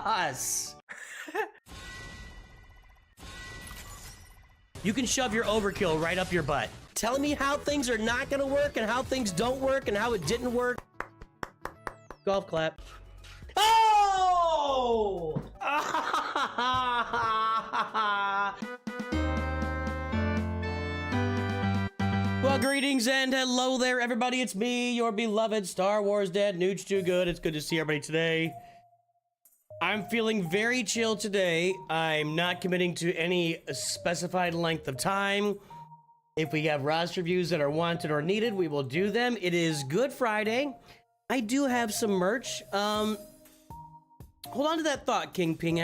boss! You can shove your overkill right up your butt. Telling me how things are not gonna work and how things don't work and how it didn't work. Golf clap. Oh! Well, greetings and hello there, everybody. It's me, your beloved Star Wars Dad, Nooch Too Good. It's good to see everybody today. I'm feeling very chill today. I'm not committing to any specified length of time. If we have roster reviews that are wanted or needed, we will do them. It is Good Friday. I do have some merch. Hold on to that thought, King Pig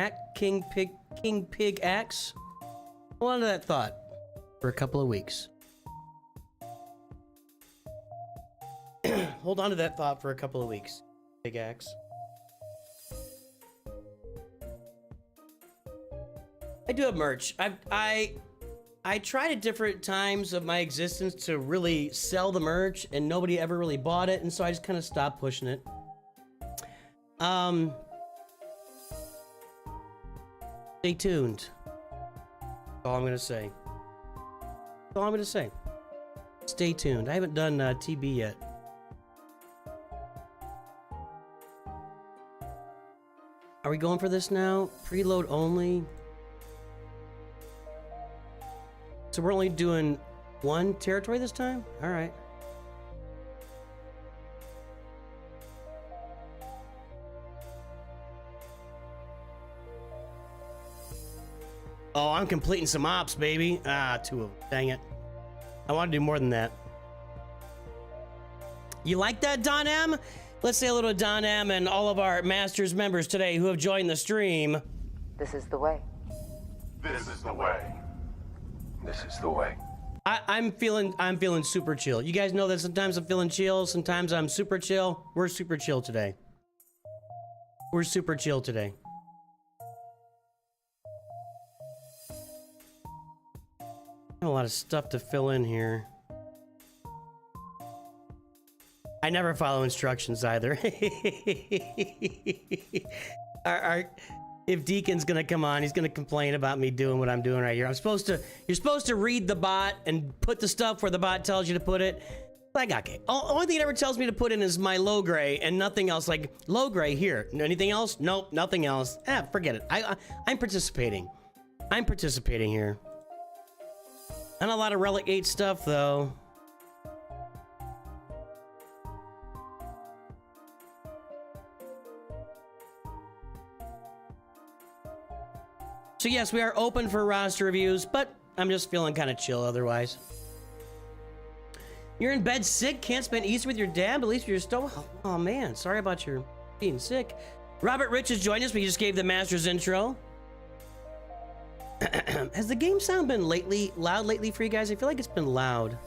Axe. Hold on to that thought for a couple of weeks. Hold on to that thought for a couple of weeks, Big Axe. I do have merch. I tried at different times of my existence to really sell the merch, and nobody ever really bought it, and so I just kind of stopped pushing it. Stay tuned. That's all I'm gonna say. That's all I'm gonna say. Stay tuned. I haven't done TB yet. Are we going for this now? Preload only. So we're only doing one territory this time? All right. Oh, I'm completing some ops, baby. Ah, 2 of them. Dang it. I want to do more than that. You like that, Don M? Let's say hello to Don M and all of our Masters members today who have joined the stream. This is the way. This is the way. This is the way. I'm feeling super chill. You guys know that sometimes I'm feeling chill, sometimes I'm super chill. We're super chill today. We're super chill today. I have a lot of stuff to fill in here. I never follow instructions either. If Deacon's gonna come on, he's gonna complain about me doing what I'm doing right here. You're supposed to read the bot and put the stuff where the bot tells you to put it. Like, okay. Only thing it ever tells me to put in is my low gray and nothing else. Like, low gray here. Anything else? Nope, nothing else. Forget it. I'm participating. I'm participating here. And a lot of Relic 8 stuff, though. So yes, we are open for roster reviews, but I'm just feeling kind of chill otherwise. You're in bed sick, can't spend Easter with your dad, but at least you're still... Oh man, sorry about your being sick. Robert Rich has joined us, we just gave the Masters intro. Has the game sound been loud lately for you guys? I feel like it's been loud.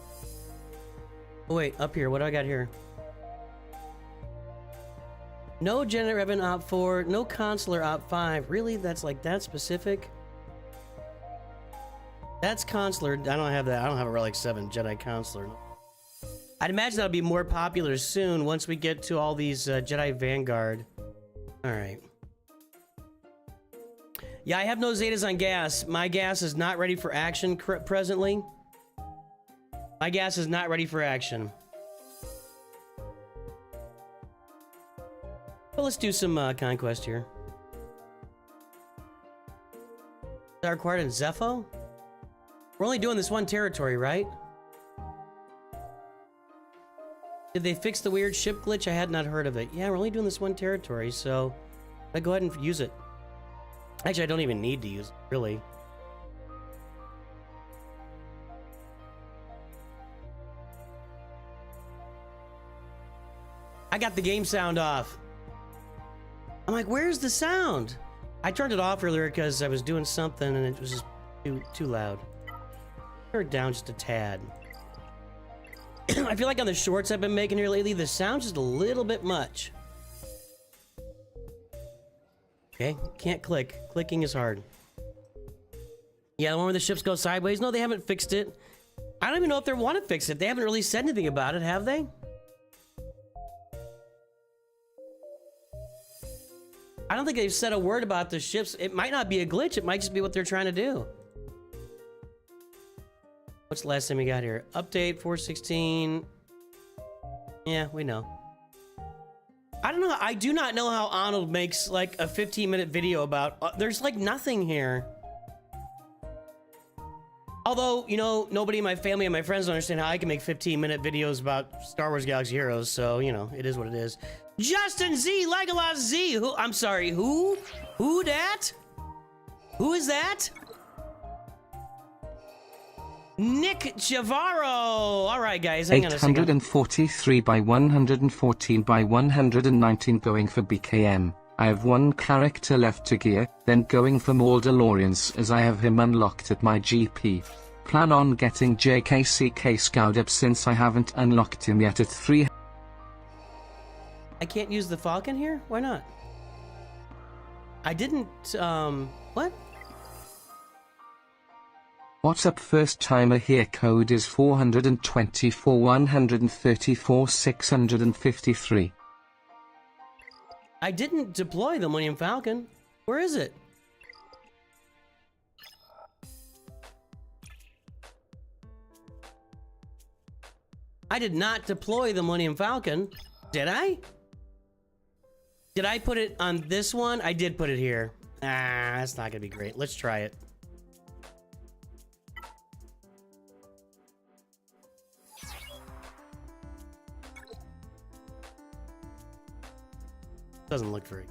Oh wait, up here, what do I got here? No Generate Revan Op 4, no Consular Op 5. Really? That's like that specific? That's Consular. I don't have that. I don't have a Relic 7 Jedi Consular. I'd imagine that'll be more popular soon once we get to all these Jedi Vanguard. Alright. Yeah, I have no Zetas on gas. My gas is not ready for action presently. My gas is not ready for action. Well, let's do some Conquest here. Is that required in Zepho? We're only doing this one territory, right? Did they fix the weird ship glitch? I had not heard of it. Yeah, we're only doing this one territory, so I go ahead and use it. Actually, I don't even need to use it, really. I got the game sound off. I'm like, where's the sound? I turned it off earlier because I was doing something and it was just too loud. Turn it down just a tad. I feel like on the shorts I've been making here lately, the sound's just a little bit much. Okay, can't click. Clicking is hard. Yeah, the one where the ships go sideways? No, they haven't fixed it. I don't even know if they want to fix it. They haven't really said anything about it, have they? I don't think they've said a word about the ships. It might not be a glitch. It might just be what they're trying to do. What's the last thing we got here? Update 416. Yeah, we know. I don't know. I do not know how Arnold makes like a 15-minute video about... there's like nothing here. Although, you know, nobody in my family and my friends don't understand how I can make 15-minute videos about Star Wars Galaxy Heroes. So, you know, it is what it is. Justin Z, Legolas Z. Who? I'm sorry. Who? Who dat? Who is that? Nick Chavaro. All right, guys. Hang on a second. 843 by 114 by 119 going for BKM. I have one character left to gear, then going for Mandalorians as I have him unlocked at my GP. Plan on getting JKCK scoured up since I haven't unlocked him yet at 3. I can't use the Falcon here? Why not? I didn't, what? What's up, first timer here? Code is 424 134 653. I didn't deploy the Millennium Falcon. Where is it? I did not deploy the Millennium Falcon. Did I? Did I put it on this one? I did put it here. Ah, that's not gonna be great. Let's try it. Doesn't look very...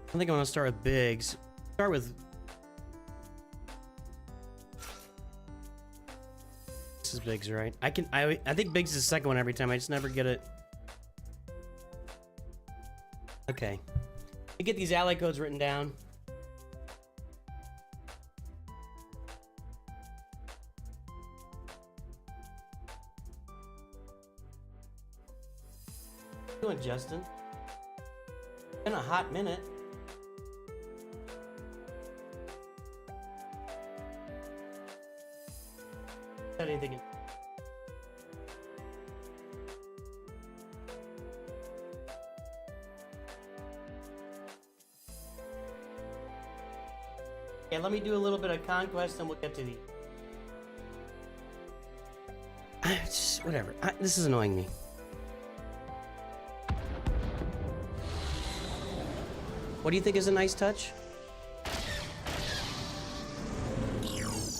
I think I want to start with Biggs. Start with... This is Biggs, right? I think Biggs is the second one every time. I just never get it. Okay. You get these ally codes written down. How you doing, Justin? Been a hot minute. Said anything? Yeah, let me do a little bit of Conquest and we'll get to the... Just, whatever. This is annoying me. What do you think is a nice touch?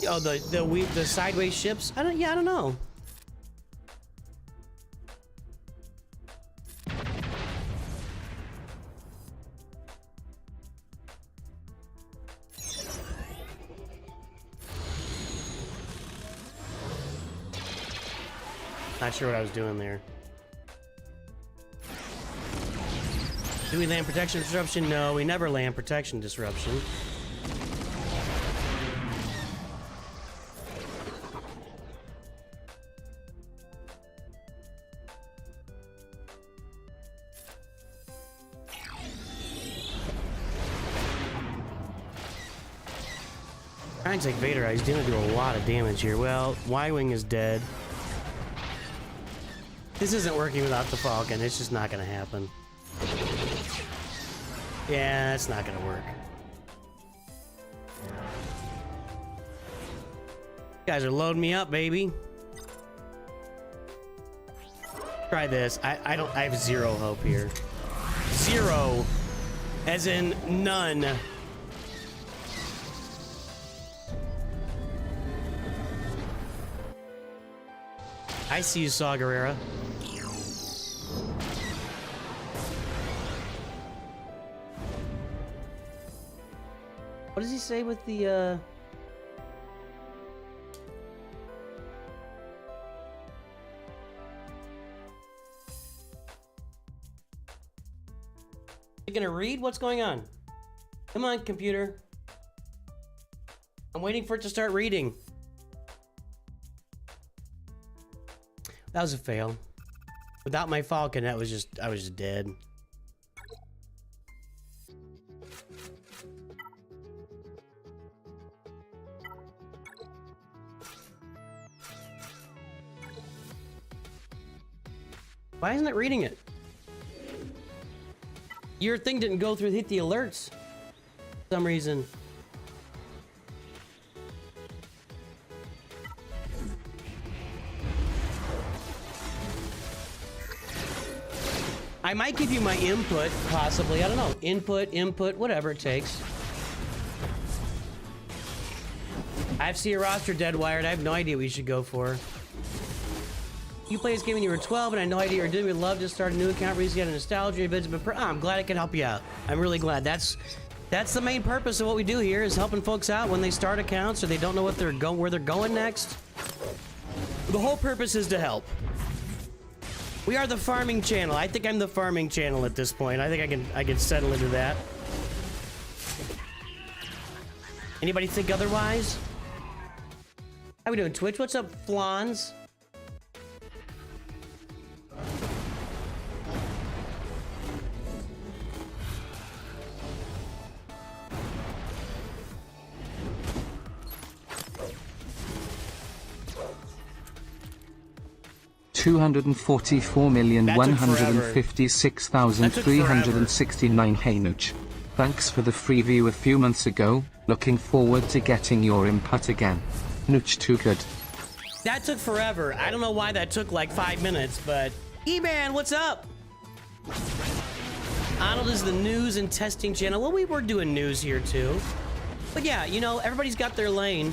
Oh, the sideways ships? I don't know. Not sure what I was doing there. Do we land protection disruption? No, we never land protection disruption. Trying to take Vader out. He's gonna do a lot of damage here. Well, Y-Wing is dead. This isn't working without the Falcon. It's just not gonna happen. Yeah, it's not gonna work. You guys are loading me up, baby. Try this. I have zero hope here. Zero. As in none. I see you, Saw Guerrera. What does he say with the, You gonna read? What's going on? Come on, computer. I'm waiting for it to start reading. That was a fail. Without my Falcon, I was just dead. Why isn't it reading it? Your thing didn't go through, hit the alerts. For some reason. I might give you my input, possibly. I don't know. Input, whatever it takes. I see your roster dead wired. I have no idea what you should go for. You played this game when you were 12, and I had no idea you were doing. We'd love to start a new account, recently got a nostalgia. But I'm glad I could help you out. I'm really glad. That's the main purpose of what we do here, is helping folks out when they start accounts or they don't know what where they're going next. The whole purpose is to help. We are the farming channel. I think I'm the farming channel at this point. I think I can settle into that. Anybody think otherwise? How we doing, Twitch? What's up, Flans? $244,156,369 Hey Nooch. Thanks for the free view a few months ago. Looking forward to getting your input again. Nooch too good. That took forever. I don't know why that took like 5 minutes, but E-Man, what's up? Arnold is the news and testing channel. Well, we were doing news here too. But yeah, you know, everybody's got their lane.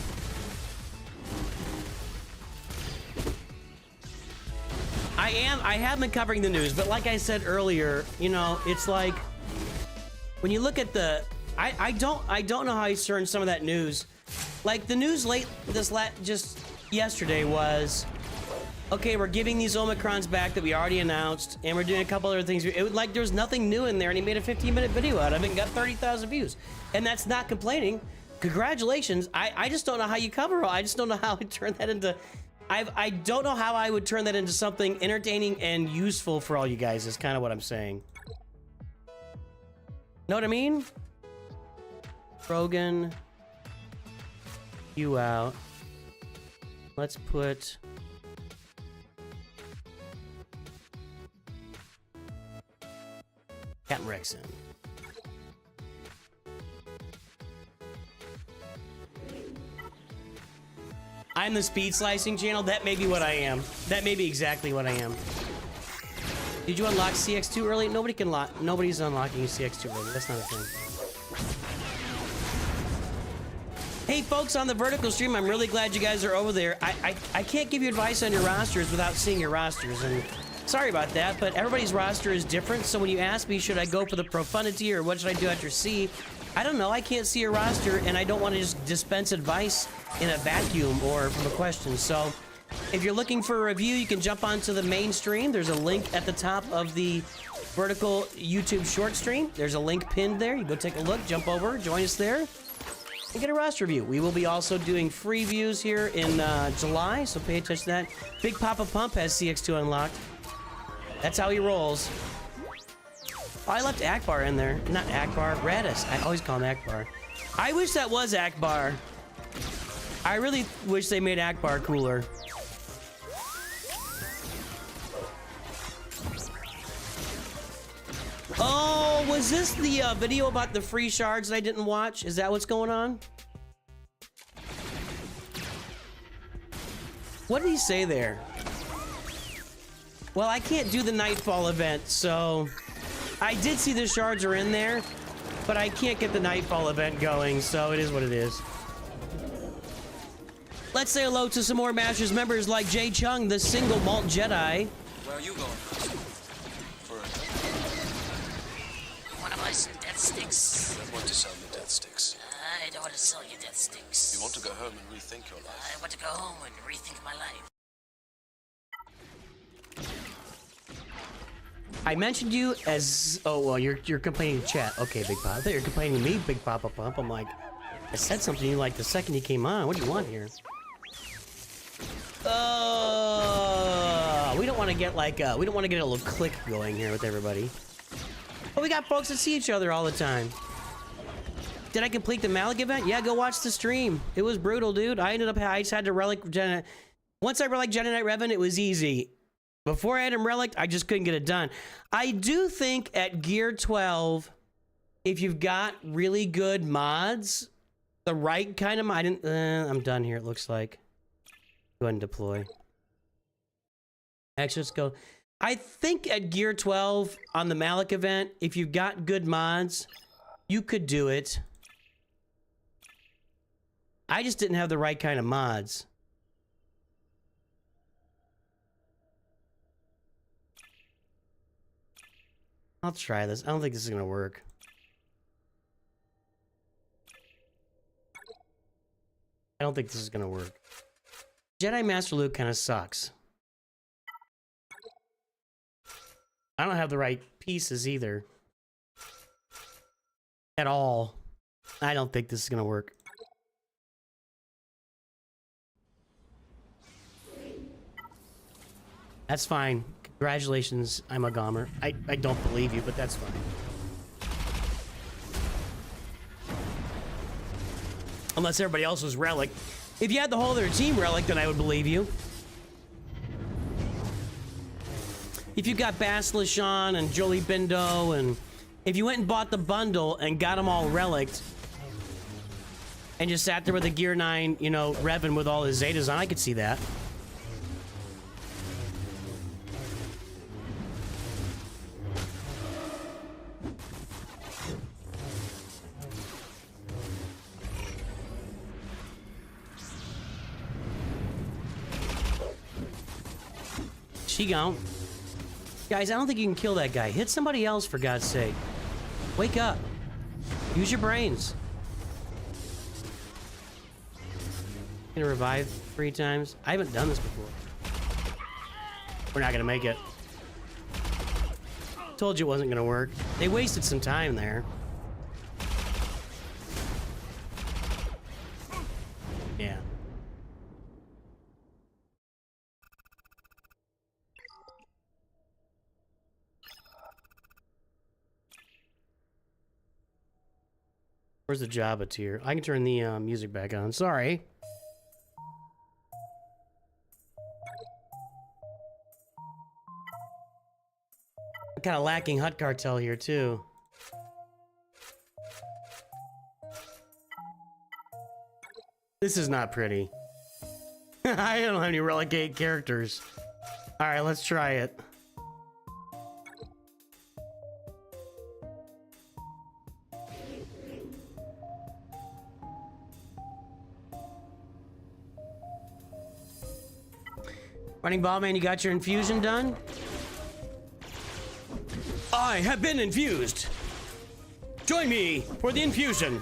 I have been covering the news, but like I said earlier, you know, it's like when you look at the I don't know how you turn some of that news. Like the news just yesterday was, okay, we're giving these Omicrons back that we already announced, and we're doing a couple other things. It was like there was nothing new in there, and he made a 15-minute video out of it and got 30,000 views. And that's not complaining. Congratulations. I just don't know how you cover it. I just don't know how to turn that into I don't know how I would turn that into something entertaining and useful for all you guys, is kind of what I'm saying. Know what I mean? Rogan, you out. Let's put... Captain Rex in. I'm the speed slicing channel. That may be what I am. That may be exactly what I am. Did you unlock CX2 early? Nobody's unlocking CX2 early. That's not a thing. Hey folks on the vertical stream, I'm really glad you guys are over there. I can't give you advice on your rosters without seeing your rosters, and sorry about that, but everybody's roster is different. So when you ask me, should I go for the profundity or what should I do after C? I don't know. I can't see your roster, and I don't want to just dispense advice in a vacuum or from a question. So if you're looking for a review, you can jump onto the main stream. There's a link at the top of the vertical YouTube short stream. There's a link pinned there. You go take a look, jump over, join us there, and get a roster review. We will be also doing free views here in July, so pay attention to that. Big Papa Pump has CX2 unlocked. That's how he rolls. Oh, I left Akbar in there. Not Akbar, Radis. I always call him Akbar. I wish that was Akbar. I really wish they made Akbar cooler. Oh, was this the video about the free shards that I didn't watch? Is that what's going on? What did he say there? Well, I can't do the Nightfall event, so... I did see the shards are in there, but I can't get the Nightfall event going, so it is what it is. Let's say hello to some more Masters members like Jay Chung, the single malt Jedi. Where are you going? You want to buy some death sticks? I want to sell me death sticks. I don't want to sell you death sticks. You want to go home and rethink your life? I want to go home and rethink my life. I mentioned you as... Oh, well, you're complaining to chat. Okay, Big Pop. I thought you were complaining to me, Big Papa Pump. I'm like, I said something to you like the second you came on. What do you want here? We don't want to get like, we don't want to get a little click going here with everybody. But we got folks that see each other all the time. Did I complete the Malak event? Yeah, go watch the stream. It was brutal, dude. I just had to relic Jedi. Once I relic Jedi Knight Revan, it was easy. Before I had him relic, I just couldn't get it done. I do think at gear 12, if you've got really good mods, the right kind of mod, I'm done here, it looks like. Go ahead and deploy. Actually, let's go. I think at gear 12 on the Malak event, if you've got good mods, you could do it. I just didn't have the right kind of mods. I'll try this. I don't think this is going to work. I don't think this is going to work. Jedi Master Luke kind of sucks. I don't have the right pieces either. At all. I don't think this is going to work. That's fine. Congratulations, I'm a Gomer. I don't believe you, but that's fine. Unless everybody else was relic. If you had the whole other team relic, then I would believe you. If you got Basilisk and Jolie Bindo, and if you went and bought the bundle and got them all relicked, and just sat there with a Gear 9, you know, revving with all his Zetas on, I could see that. She gone. Guys, I don't think you can kill that guy. Hit somebody else, for God's sake. Wake up. Use your brains. Gonna revive 3 times. I haven't done this before. We're not gonna make it. Told you it wasn't gonna work. They wasted some time there. Yeah. Where's the Jabba tier? I can turn the music back on. Sorry. I'm kind of lacking Hut Cartel here, too. This is not pretty. I don't have any relegate characters. Alright, let's try it. Running Ball Man, you got your infusion done? I have been infused. Join me for the infusion.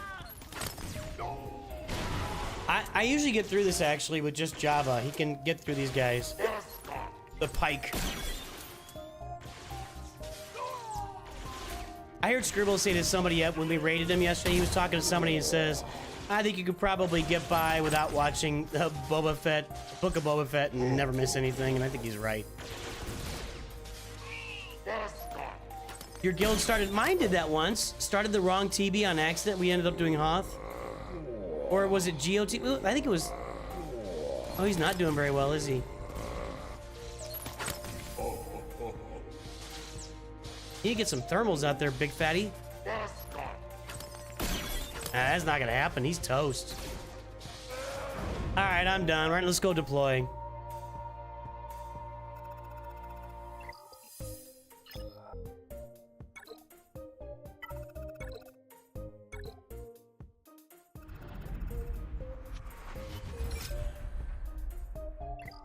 I usually get through this actually with just Java. He can get through these guys. The Pike. I heard Scribble say to somebody when we raided him yesterday, he was talking to somebody and says, I think you could probably get by without watching Boba Fett, Book of Boba Fett, and never miss anything, and I think he's right. Your guild started, mine did that once. Started the wrong TB on accident. We ended up doing Hoth. Or was it GOT? I think it was, oh, he's not doing very well, is he? You need to get some thermals out there, big fatty. That's not gonna happen. He's toast. All right, I'm done. Right, let's go deploy.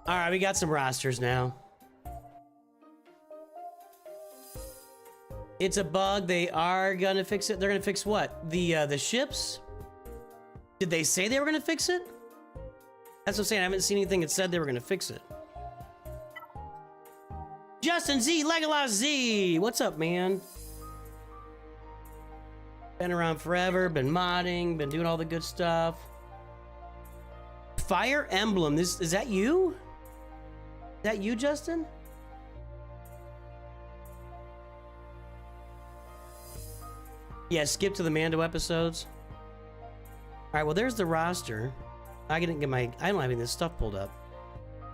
All right, we got some rosters now. It's a bug. They are gonna fix it. They're gonna fix what? The ships? Did they say they were gonna fix it? That's what I'm saying. I haven't seen anything that said they were gonna fix it. Justin Z, Legolas Z, what's up, man? Been around forever. Been modding. Been doing all the good stuff. Fire Emblem. Is that you? Is that you, Justin? Yeah, skip to the Mando episodes. All right, well, there's the roster. I don't have any of this stuff pulled up.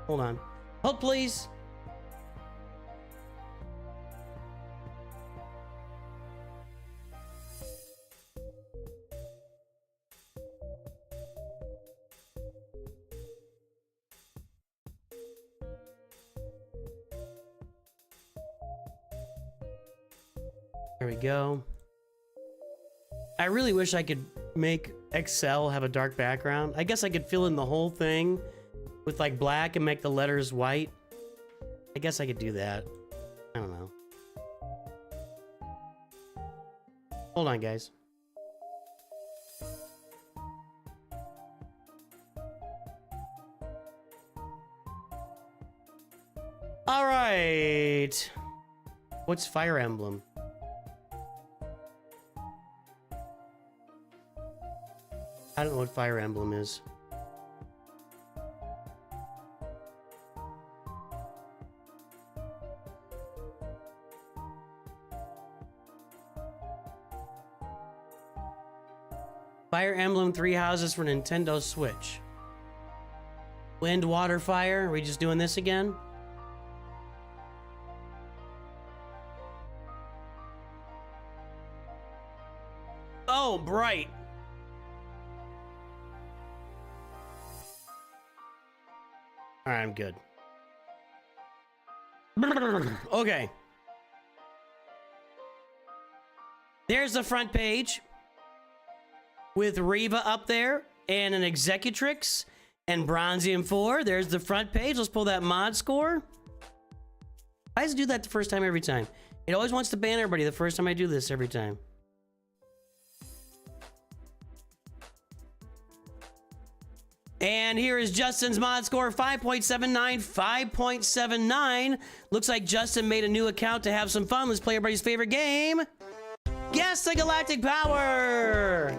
Hold on. Hold, please. There we go. I really wish I could make Excel have a dark background. I guess I could fill in the whole thing with like black and make the letters white. I guess I could do that. I don't know. Hold on, guys. All right. What's Fire Emblem? I don't know what Fire Emblem is. Fire Emblem 3 Houses for Nintendo Switch. Wind, water, fire. Are we just doing this again? Oh, bright. All right, I'm good. Okay. There's the front page with Riva up there and an Executrix and Bronzium 4. There's the front page. Let's pull that mod score. Why does it do that the first time every time? It always wants to ban everybody the first time I do this every time. And here is Justin's mod score, 5.79, 5.79. Looks like Justin made a new account to have some fun. Let's play everybody's favorite game. Guess the Galactic Power.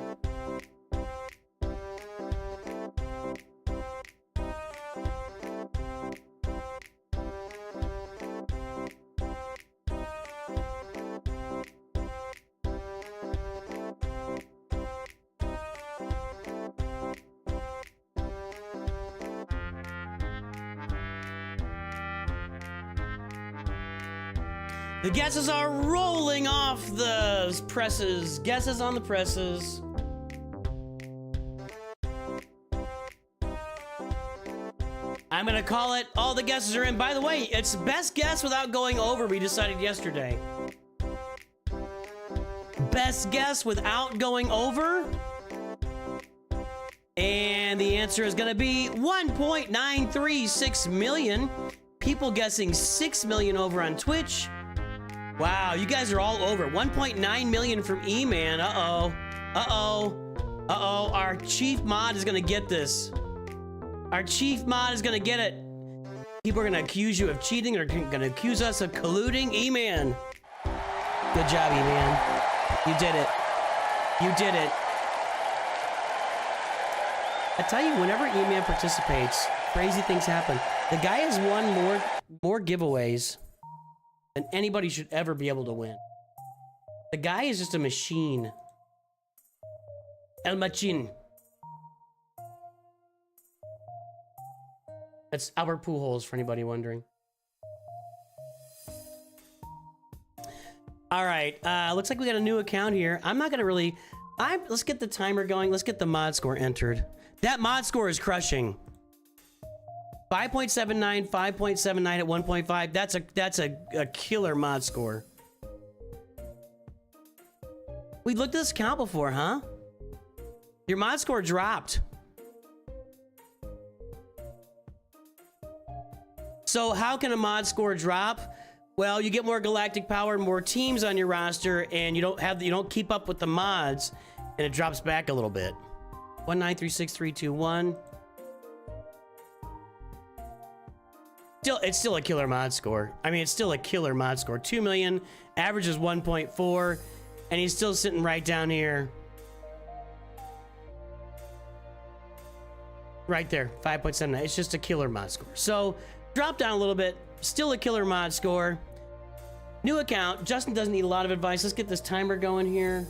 The guesses are rolling off the presses. Guesses on the presses. I'm gonna call it. All the guesses are in. By the way, it's best guess without going over. We decided yesterday. Best guess without going over. And the answer is gonna be 1.936 million. People guessing 6 million over on Twitch. Wow, you guys are all over. 1.9 million from E-Man. Uh-oh. Uh-oh. Uh-oh. Our chief mod is gonna get this. Our chief mod is gonna get it. People are gonna accuse you of cheating or gonna accuse us of colluding. E-Man. Good job, E-Man. You did it. You did it. I tell you, whenever E-Man participates, crazy things happen. The guy has won more giveaways than anybody should ever be able to win. The guy is just a machine. El Machin. That's Albert Pujols, for anybody wondering. All right, looks like we got a new account here. I'm not gonna really... let's get the timer going. Let's get the mod score entered. That mod score is crushing. 5.79, 5.79 at 1.5. That's a killer mod score. We looked at this account before, huh? Your mod score dropped. So how can a mod score drop? Well, you get more galactic power, more teams on your roster, and you don't keep up with the mods, and it drops back a little bit. 1936321. It's still a killer mod score. I mean, it's still a killer mod score. 2 million, average is 1.4, and he's still sitting right down here. Right there, 5.79. It's just a killer mod score. So, drop down a little bit. Still a killer mod score. New account. Justin doesn't need a lot of advice. Let's get this timer going here.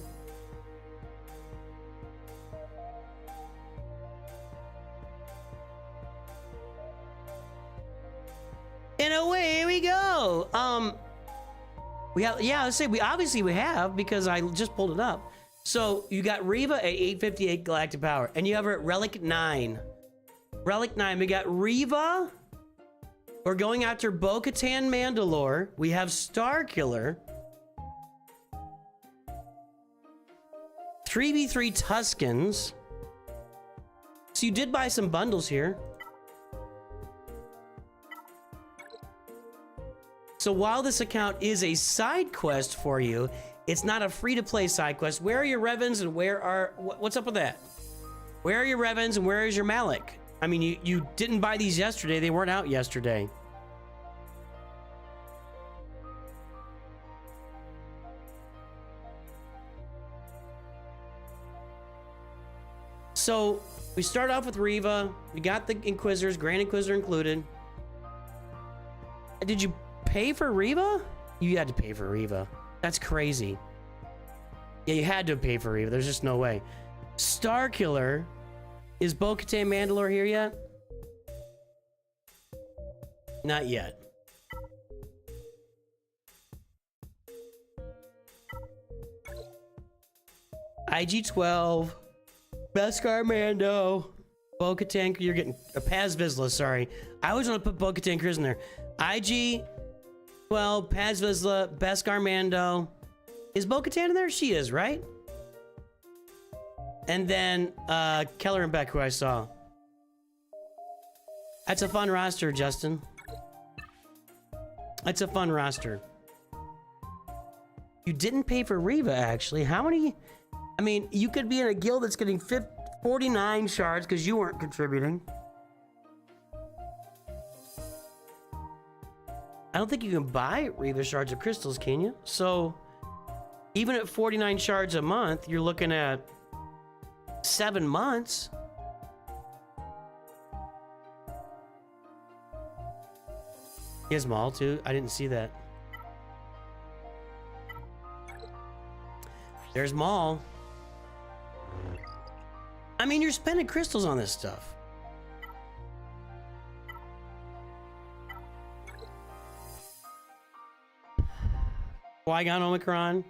And away we go. Let's say we have, because I just pulled it up. So you got Riva at 858 galactic power, and you have her at Relic 9. Relic 9. We got Riva. We're going after Bo-Katan Mandalore. We have Starkiller. 3v3 Tuscans. So you did buy some bundles here. So while this account is a side quest for you, it's not a free-to-play side quest. Where are your Revens and where are... What's up with that? Where are your Revens and where is your Malak? I mean, you didn't buy these yesterday. They weren't out yesterday. So we start off with Riva. We got the Inquisitors, Grand Inquisitor included. Did you pay for Riva? You had to pay for Riva. That's crazy. Yeah, you had to pay for Riva. There's just no way. Starkiller. Is Bo-Katan Mandalore here yet? Not yet. IG-12. Beskar Mando. Bo-Katan, you're getting a Paz Vizsla, sorry. I always want to put Bo-Katan Kryz in there. IG-12, Paz Vizsla, Beskar Mando. Is Bo-Katan in there? She is, right? And then Keller and Beck, who I saw. That's a fun roster, Justin. That's a fun roster. You didn't pay for Riva, actually. How many? I mean, you could be in a guild that's getting 49 shards because you weren't contributing. I don't think you can buy Riva shards or crystals, can you? So, even at 49 shards a month, you're looking at 7 months. He has Maul too. I didn't see that. There's Maul. I mean, you're spending crystals on this stuff. Qui-Gon Omicron.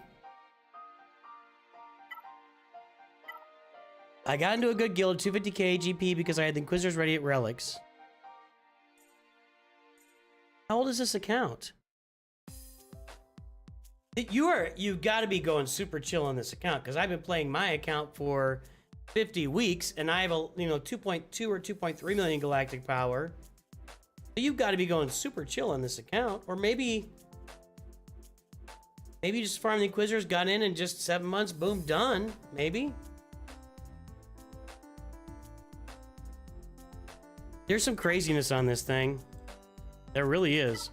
I got into a good guild, 250k GP, because I had the Inquisitors ready at relics. How old is this account? You've got to be going super chill on this account, because I've been playing my account for 50 weeks, and I have a 2.2 or 2.3 million galactic power. So you've got to be going super chill on this account, or maybe you just farm the Inquisitors, got in just 7 months, boom, done. Maybe. There's some craziness on this thing. There really is.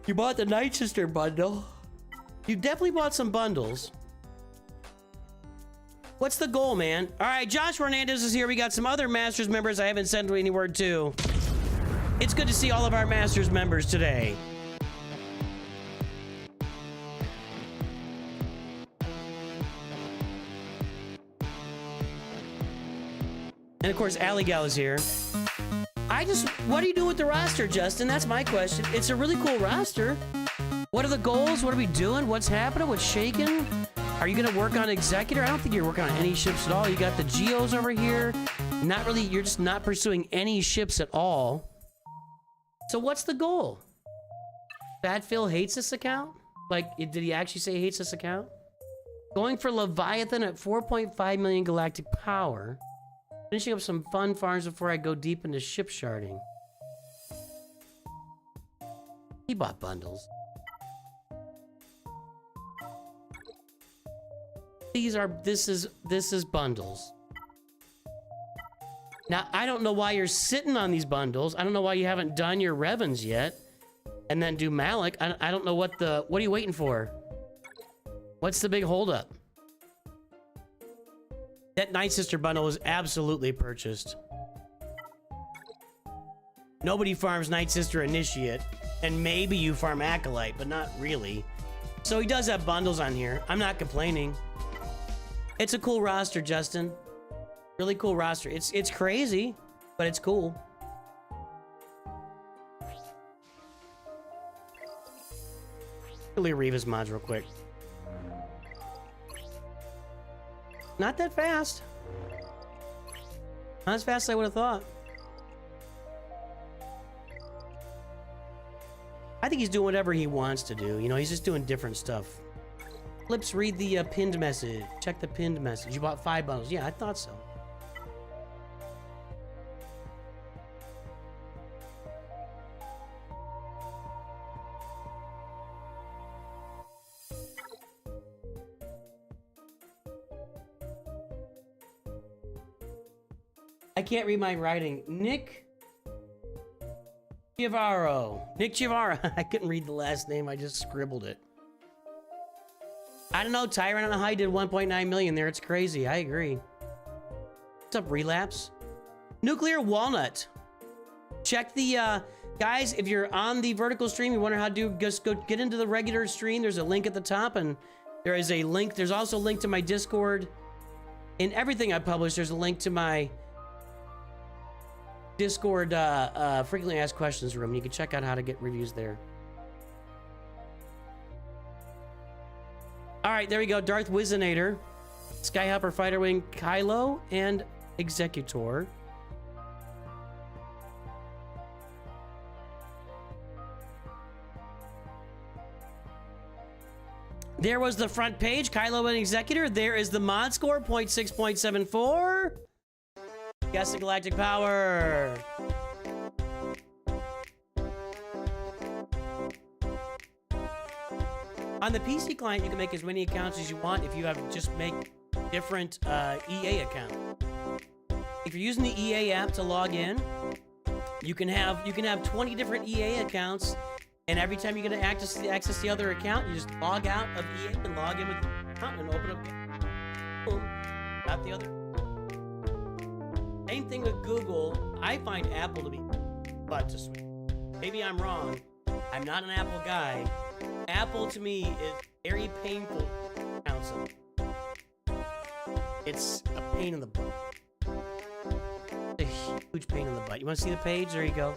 You bought the Night Sister bundle. You definitely bought some bundles. What's the goal, man? All right, Josh Hernandez is here. We got some other Masters members I haven't sent any word to. It's good to see all of our Masters members today. And of course, Aligal is here. What do you do with the roster, Justin? That's my question. It's a really cool roster. What are the goals? What are we doing? What's happening? What's shaking? Are you gonna work on Executor? I don't think you're working on any ships at all. You got the Geos over here. Not really, you're just not pursuing any ships at all. So what's the goal? Fat Phil hates this account? Like, did he actually say he hates this account? Going for Leviathan at 4.5 million galactic power. Finishing up some fun farms before I go deep into ship sharding. He bought bundles. This is bundles. Now, I don't know why you're sitting on these bundles. I don't know why you haven't done your Revens yet. And then do Malak. I don't know what are you waiting for? What's the big holdup? That Night Sister bundle was absolutely purchased. Nobody farms Night Sister Initiate, and maybe you farm Acolyte, but not really. So he does have bundles on here. I'm not complaining. It's a cool roster, Justin. Really cool roster. It's crazy, but it's cool. Delete Reva's mods real quick. Not that fast. Not as fast as I would have thought. I think he's doing whatever he wants to do. You know, he's just doing different stuff. Flips, read the pinned message. Check the pinned message. You bought 5 bundles. Yeah, I thought so. I can't read my writing. Nick Chavaro. Nick Chavaro. I couldn't read the last name. I just scribbled it. I don't know, Tyron. I don't know how you did 1.9 million there. It's crazy. I agree. What's up, Relapse? Nuclear Walnut. Check the, guys, if you're on the vertical stream, you wonder how to do, just go get into the regular stream. There's a link at the top, and there is a link. There's also a link to my Discord. In everything I publish, there's a link to my Discord frequently asked questions room. You can check out how to get reviews there. All right, there we go. Darth Wizinator, Skyhopper, Fighter Wing, Kylo, and Executor. There was the front page, Kylo and Executor. There is the mod score, 0.6.74. Guess the Galactic Power. On the PC client, you can make as many accounts as you want if you have just make different EA account. If you're using the EA app to log in, you can have 20 different EA accounts, and every time you're going to access the other account, you just log out of EA and log in with the account and open up. Boom, got the other. Same thing with Google. I find Apple to be but to sweet. Maybe I'm wrong. I'm not an Apple guy. Apple to me is very painful to counsel. It's a pain in the butt. It's a huge pain in the butt. You want to see the page? There you go.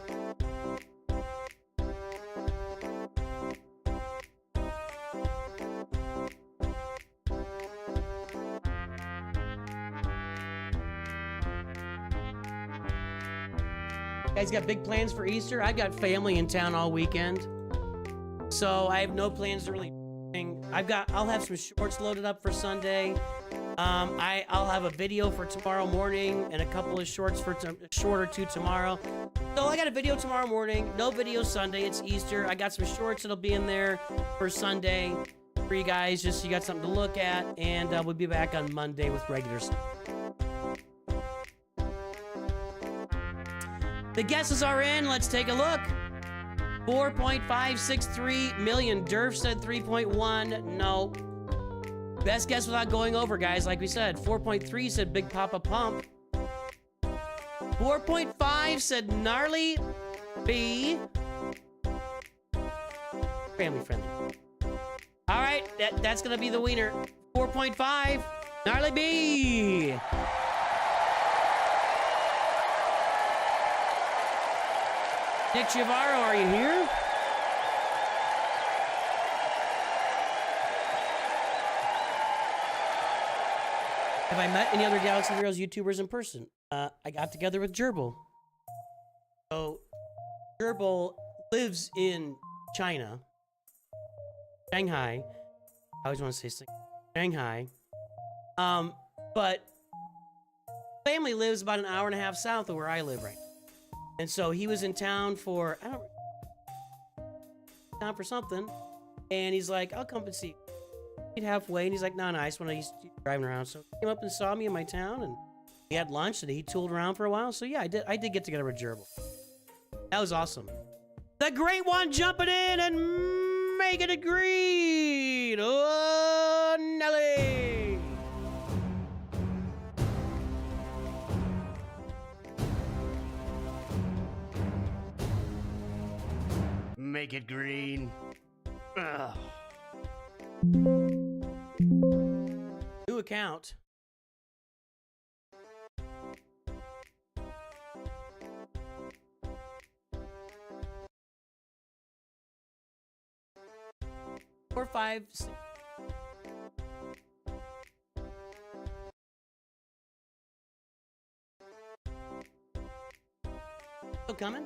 Guys got big plans for Easter? I've got family in town all weekend, so I have no plans to really. I'll have some shorts loaded up for Sunday. I'll have a video for tomorrow morning and a couple of shorts for short or two tomorrow. So I got a video tomorrow morning. No video Sunday. It's Easter. I got some shorts that'll be in there for Sunday for you guys, just so you got something to look at. And we'll be back on Monday with regular stuff. The guesses are in. Let's take a look. 4.563 million. Durf said 3.1. No. Best guess without going over, guys. Like we said, 4.3 said Big Papa Pump. 4.5 said Gnarly B. Family friendly. All right, that's gonna be the wiener. 4.5, Gnarly B. Nick Chavaro, are you here? Have I met any other Galaxy Heroes YouTubers in person? I got together with Gerbil. So, Gerbil lives in China. Shanghai. I always want to say Shanghai. But family lives about an hour and a half south of where I live right now. And so he was in town for, something. And he's like, I'll come and see you. He'd halfway, and he's like, no, I just want to driving around. So he came up and saw me in my town, and we had lunch, and he tooled around for a while. So yeah, I did get together with Gerbil. That was awesome. The Great One jumping in and making it green. Oh, Nelly. Make it green. Ugh. New account. Four, 5, 6. Still coming?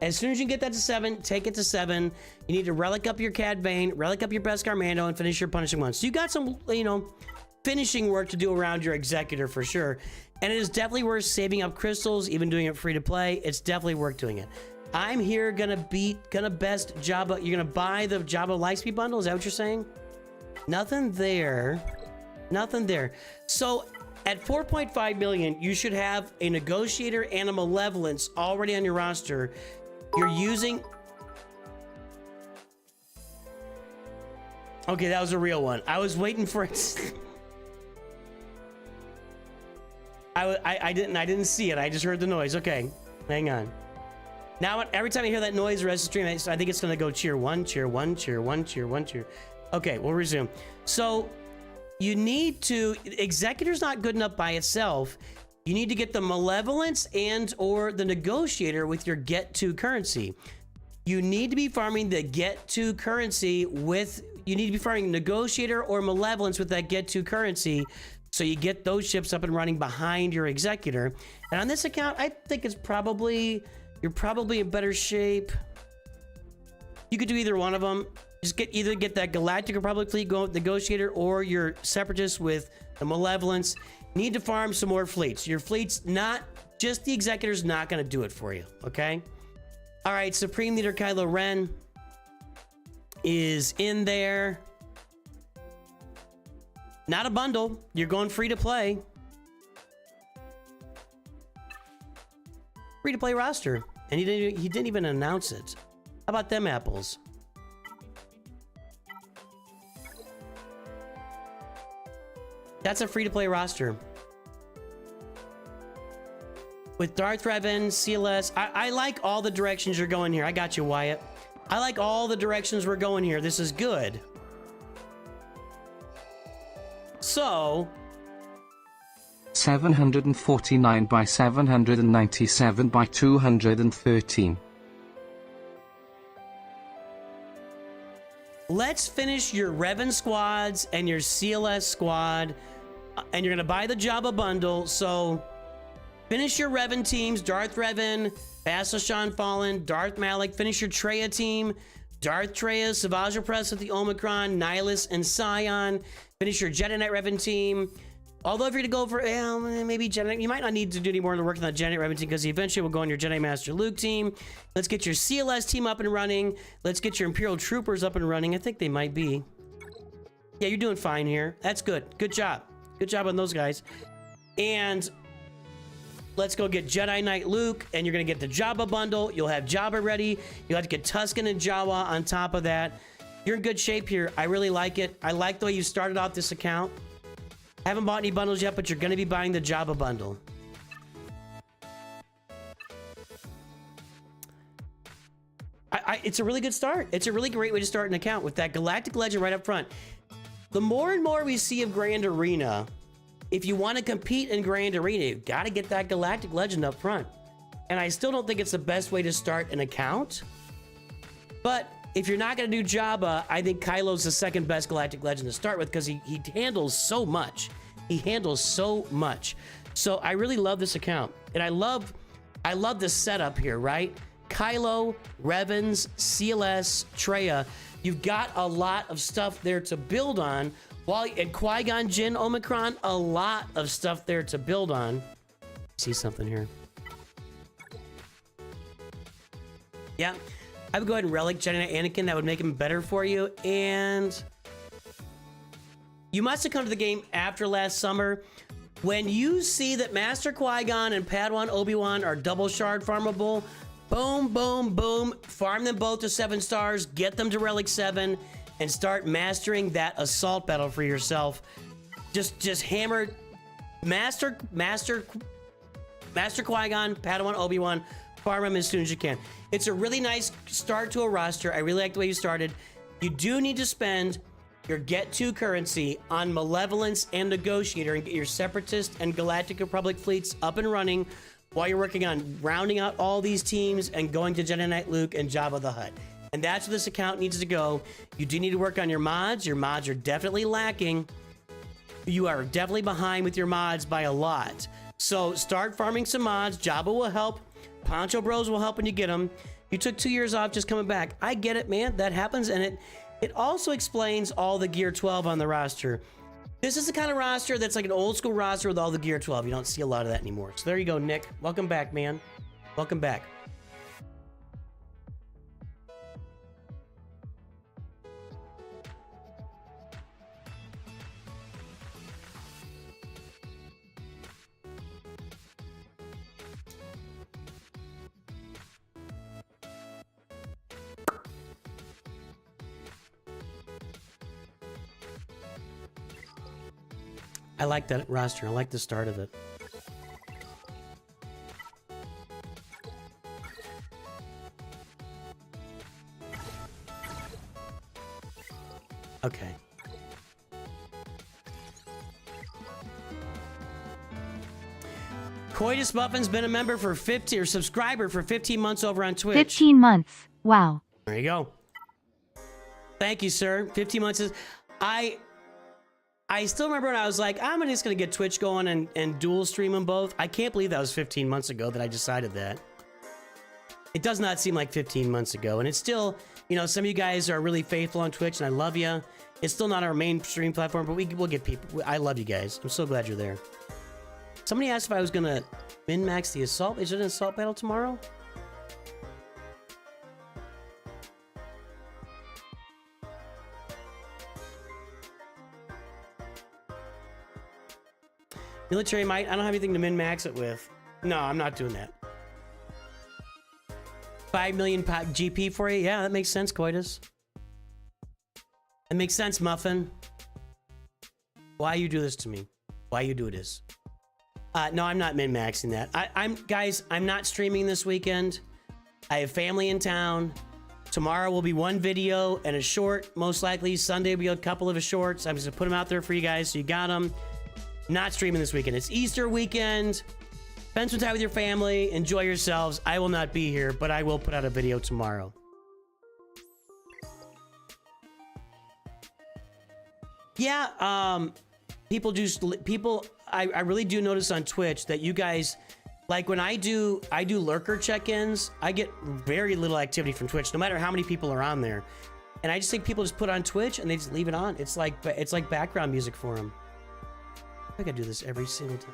As soon as you get that to 7, take it to 7. You need to relic up your Cad Bane, relic up your Beskar Mando, and finish your Punishing One. So you got some, you know, finishing work to do around your Executor for sure. And it is definitely worth saving up crystals, even doing it free to play. It's definitely worth doing it. I'm here gonna best Jabba. You're gonna buy the Jabba Lightspeed bundle? Is that what you're saying? Nothing there. Nothing there. So at 4.5 million, you should have a Negotiator and a Malevolence already on your roster. You're using... Okay, that was a real one. I was waiting for it. I didn't see it. I just heard the noise. Okay, hang on. Now, every time I hear that noise, the rest of the stream, I think it's gonna go cheer 1, cheer 1, cheer 1, cheer 1, cheer. Okay, we'll resume. So you need to... Executor's not good enough by itself. You need to get the Malevolence and or the Negotiator with your Get To currency. You need to be farming the Get To currency with... You need to be farming Negotiator or Malevolence with that Get To currency, so you get those ships up and running behind your Executor. And on this account, I think it's probably... You're probably in better shape. You could do either one of them. Just either get that Galactic Republic fleet going with Negotiator or your Separatists with the Malevolence. Need to farm some more fleets. Your fleet's not... Just the Executor's not going to do it for you, okay? All right, Supreme Leader Kylo Ren is in there. Not a bundle. You're going free to play. Free to play roster. And he didn't even announce it. How about them apples? That's a free to play roster. With Darth Revan, CLS. I like all the directions you're going here. I got you, Wyatt. I like all the directions we're going here. This is good. So... 749 by 797 by 213. Let's finish your Revan squads and your CLS squad. And you're going to buy the Jabba bundle. So finish your Revan teams. Darth Revan, Bastila Fallen, Darth Malak. Finish your Traya team. Darth Traya, Savage Opress with the Omicron, Nihilus, and Scion. Finish your Jedi Knight Revan team. Although if you're going to go for, maybe Jedi, you might not need to do any more of the work on the Jedi Knight Revan team because eventually will go on your Jedi Master Luke team. Let's get your CLS team up and running. Let's get your Imperial Troopers up and running. I think they might be. Yeah, you're doing fine here. That's good. Good job. Good job on those guys. And let's go get Jedi Knight Luke, and you're going to get the Jabba bundle. You'll have Jabba ready. You'll have to get Tusken and Jawa on top of that. You're in good shape here. I really like it. I like the way you started off this account. Haven't bought any bundles yet, but you're going to be buying the Jabba bundle. It's a really good start. It's a really great way to start an account with that Galactic Legend right up front. The more and more we see of Grand Arena, if you want to compete in Grand Arena, you've got to get that Galactic Legend up front. And I still don't think it's the best way to start an account. But if you're not going to do Jabba, I think Kylo's the second best Galactic Legend to start with because he handles so much. He handles so much. So I really love this account. And I love the setup here, right? Kylo, Revans, CLS, Traya. You've got a lot of stuff there to build on. And Qui-Gon Jinn, Omicron, a lot of stuff there to build on. See something here. Yeah. I would go ahead and relic Jedi Knight Anakin. That would make him better for you. And you must have come to the game after last summer. When you see that Master Qui-Gon and Padawan Obi-Wan are double shard farmable, boom, boom, boom. Farm them both to 7 stars. Get them to Relic 7. And start mastering that assault battle for yourself. Just hammer Master Qui-Gon, Padawan Obi-Wan. Farm them as soon as you can. It's a really nice start to a roster. I really like the way you started. You do need to spend your Get To currency on Malevolence and Negotiator and get your Separatist and Galactic Republic fleets up and running while you're working on rounding out all these teams and going to Jedi Knight Luke and Jabba the Hutt. And that's where this account needs to go. You do need to work on your mods. Your mods are definitely lacking. You are definitely behind with your mods by a lot. So start farming some mods. Jabba will help. Poncho Bros will help when you get them. You took 2 years off just coming back. I get it, man. That happens, and it also explains all the Gear 12 on the roster. This is the kind of roster that's like an old school roster with all the Gear 12. You don't see a lot of that anymore. So there you go, Nick. Welcome back, man. Welcome back. I like that roster. I like the start of it. Okay. Coitus Muffin's been a member for 50 or subscriber for 15 months over on Twitch. 15 months. Wow. There you go. Thank you, sir. 15 months is... I still remember when I was like, I'm just going to get Twitch going and dual stream them both. I can't believe that was 15 months ago that I decided that. It does not seem like 15 months ago. And it's still, you know, some of you guys are really faithful on Twitch, and I love you. It's still not our main stream platform, but we'll get people. I love you guys. I'm so glad you're there. Somebody asked if I was going to min-max the assault. Is it an assault battle tomorrow? Military might. I don't have anything to min-max it with. No, I'm not doing that. 5 million GP for you? Yeah, that makes sense, Coitus. That makes sense, Muffin. Why you do this to me? Why you do this? No, I'm not min-maxing that. Guys, I'm not streaming this weekend. I have family in town. Tomorrow will be one video and a short. Most likely Sunday will be a couple of shorts. I'm just gonna put them out there for you guys so you got them. Not streaming this weekend. It's Easter weekend. Spend some time with your family. Enjoy yourselves. I will not be here, but I will put out a video tomorrow. Yeah, people, I really do notice on Twitch that you guys, like when I do lurker check-ins, I get very little activity from Twitch, no matter how many people are on there. And I just think people just put on Twitch and they just leave it on. It's like background music for them. I gotta do this every single time.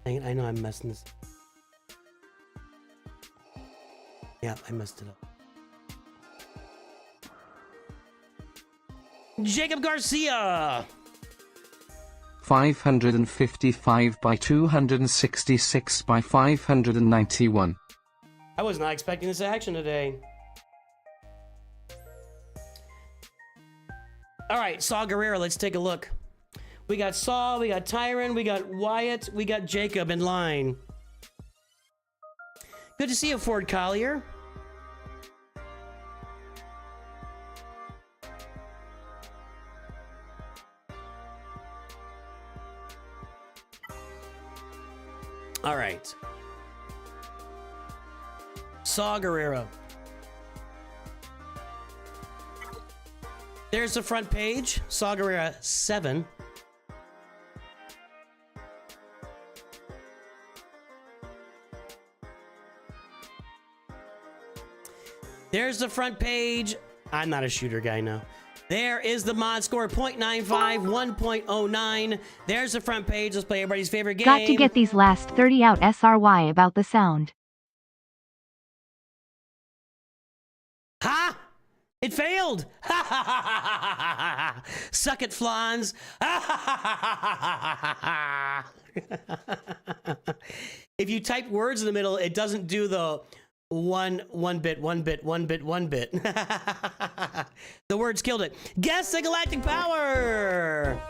Dang it, I know I'm messing this. Yeah, I messed it up. Jacob Garcia! 555 by 266 by 591. I was not expecting this action today. Alright, Saw Guerrera, let's take a look. We got Saw, we got Tyron, we got Wyatt, we got Jacob in line. Good to see you, Ford Collier. All right. Saw Guerrera. There's the front page. Saw Guerrera 7. There's the front page. I'm not a shooter guy now. There is the mod score, 0.95, 1.09. There's the front page. Let's play everybody's favorite game. Got to get these last 30 out SRY about the sound. Ha! It failed! Ha ha ha ha ha! Suck it, Flans! Ha ha ha ha ha! If you type words in the middle, it doesn't do the one bit. The words killed it. Guess the Galactic Power!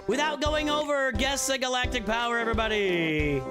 Without going over, guess the Galactic Power, everybody!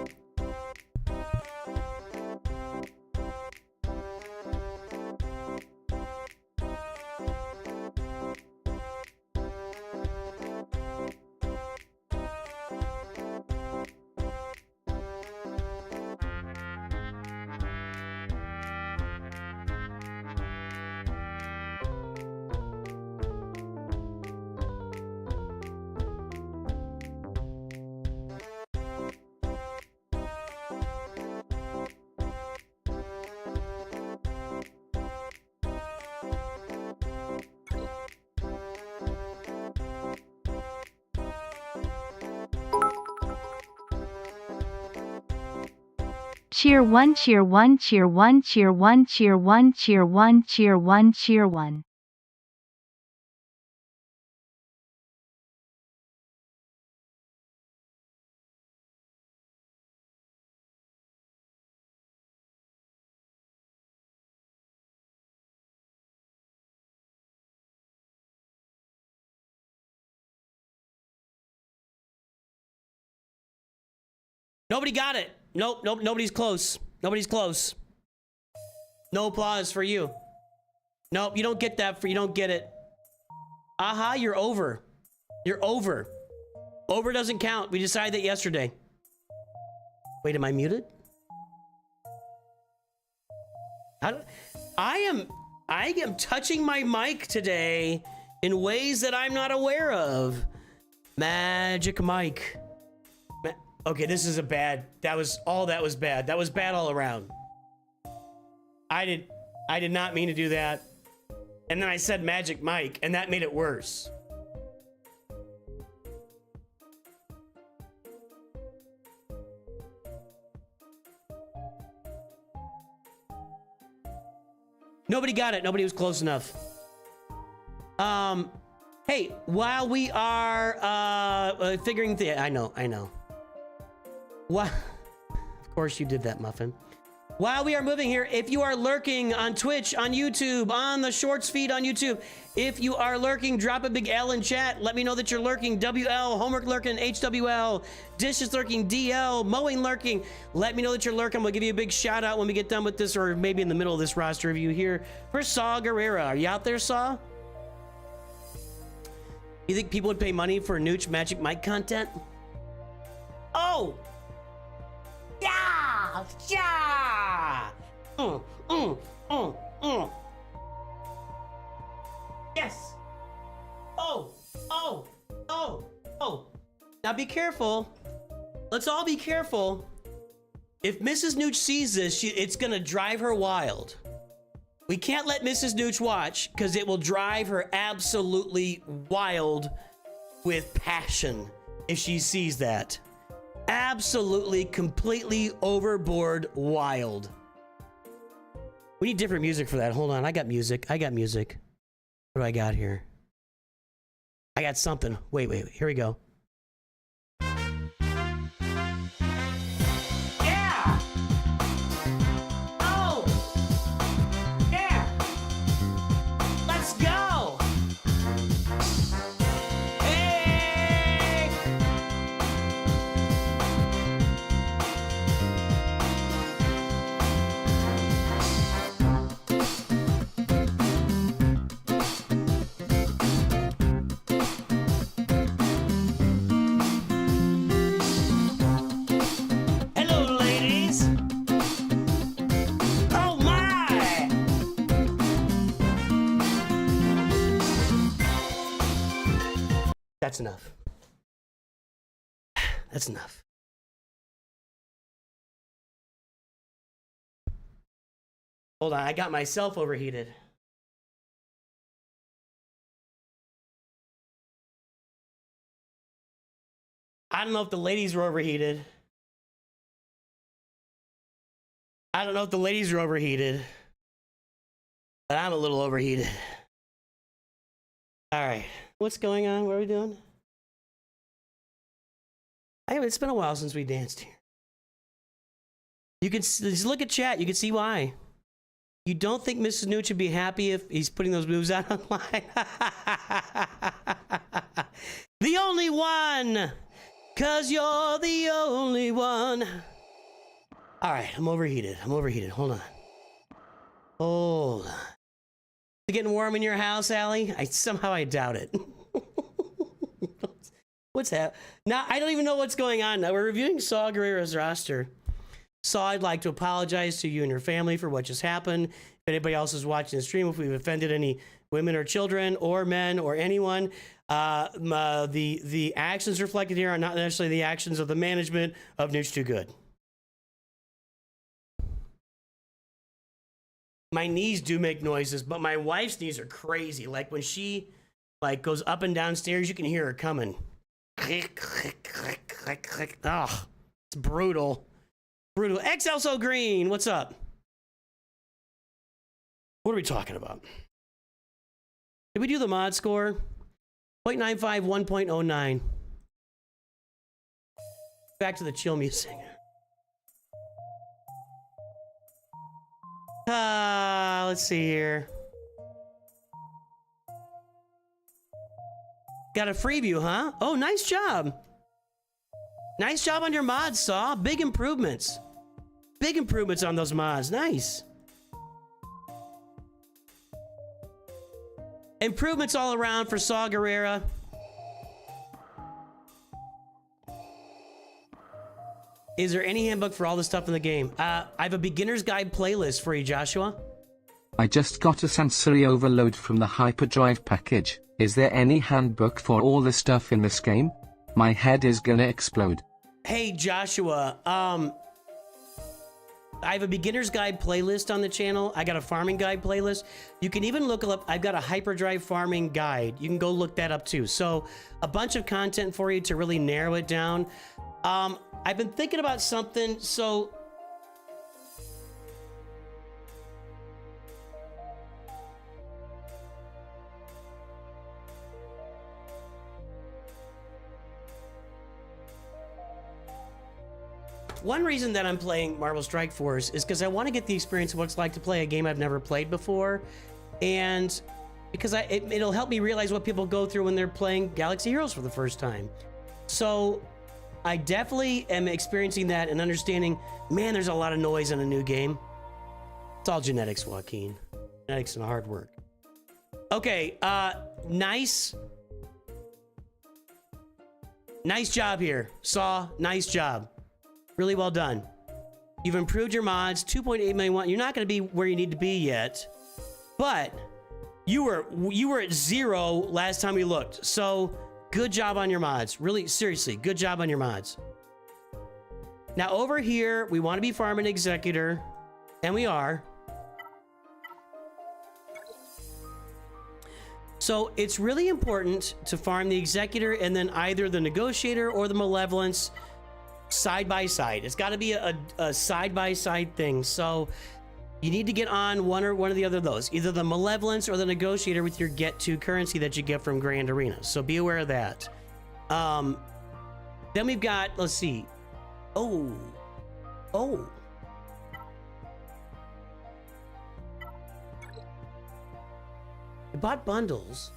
Cheer 1, cheer 1, cheer 1, cheer 1, cheer 1, cheer 1, cheer 1, cheer 1. Nobody got it. Nope, nobody's close. Nobody's close. No applause for you. Nope, you don't get that you don't get it. Aha, you're over. You're over. Over doesn't count. We decided that yesterday. Wait, am I muted? I am touching my mic today in ways that I'm not aware of. Magic mic. Okay, this is that was bad. That was bad all around. I did not mean to do that. And then I said magic mic, and that made it worse. Nobody got it. Nobody was close enough. Hey, while we are figuring I know. Of course you did that, Muffin. While we are moving here, if you are lurking on Twitch, on YouTube, on the Shorts feed on YouTube, if you are lurking, drop a big L in chat. Let me know that you're lurking. WL, homework lurking, HWL, dishes lurking, DL, mowing lurking. Let me know that you're lurking. We'll give you a big shout out when we get done with this, or maybe in the middle of this roster review here for Saw Guerrera. Are you out there, Saw? You think people would pay money for Nooch Magic Mike content? Oh! Yeah! Yeah! Yes! Oh! Now be careful. Let's all be careful. If Mrs. Nooch sees this, it's gonna drive her wild. We can't let Mrs. Nooch watch, because it will drive her absolutely wild with passion if she sees that. Absolutely, completely overboard wild. We need different music for that. Hold on, I got music. What do I got here? I got something. Wait, here we go. Yeah! Oh! Yeah! Let's go! Hey! Hello, ladies. Oh my! That's enough. That's enough. Hold on, I got myself overheated. I don't know if the ladies were overheated. But I'm a little overheated. All right, what's going on? What are we doing? It's been a while since we danced here. You can just look at chat. You can see why. You don't think Mrs. Nooch would be happy if he's putting those moves out online? The only one! 'Cause you're the only one. All right, I'm overheated. Hold on. Hold on. Is it getting warm in your house, Allie? Somehow I doubt it. What's that? Now, I don't even know what's going on. Now, we're reviewing Saw Guerrera's roster. Saw, I'd like to apologize to you and your family for what just happened. If anybody else is watching the stream, if we've offended any women or children or men or anyone, the actions reflected here are not necessarily the actions of the management of Nooch Too Good. My knees do make noises, but my wife's knees are crazy. Like when she goes up and down stairs, you can hear her coming. Click, click, click, click, click. Oh, it's brutal. Brutal. XL So Green, what's up? What are we talking about? Did we do the mod score? 0.95, 1.09. Back to the chill music. Let's see here. Got a freeview, huh? Oh, nice job. Nice job on your mods, Saw. Big improvements. Big improvements on those mods. Nice. Improvements all around for Saw Guerrera. Is there any handbook for all the stuff in the game? I have a beginner's guide playlist for you, Joshua. I just got a sensory overload from the hyperdrive package. Is there any handbook for all the stuff in this game? My head is gonna explode. Hey, Joshua, I have a beginner's guide playlist on the channel. I got a farming guide playlist. You can even look up, I've got a hyperdrive farming guide. You can go look that up too. So a bunch of content for you to really narrow it down. I've been thinking about something. So one reason that I'm playing Marvel Strike Force is because I want to get the experience of what it's like to play a game I've never played before, and because it'll help me realize what people go through when they're playing Galaxy Heroes for the first time. So I definitely am experiencing that and understanding, man, there's a lot of noise in a new game. It's all genetics, Joaquin. Genetics and hard work. Okay, nice job here, Saw. Nice job. Really well done. You've improved your mods, 2.8 million. You're not going to be where you need to be yet, but you were at 0 last time we looked. So good job on your mods. Really, seriously, good job on your mods. Now over here, we want to be farming Executor, and we are. So it's really important to farm the Executor and then either the Negotiator or the Malevolence side by side. It's got to be a side by side thing. So you need to get on one or the other of those, either the Malevolence or the Negotiator with your get to currency that you get from Grand Arena. So be aware of that. Then we've got, let's see. Oh. I bought bundles.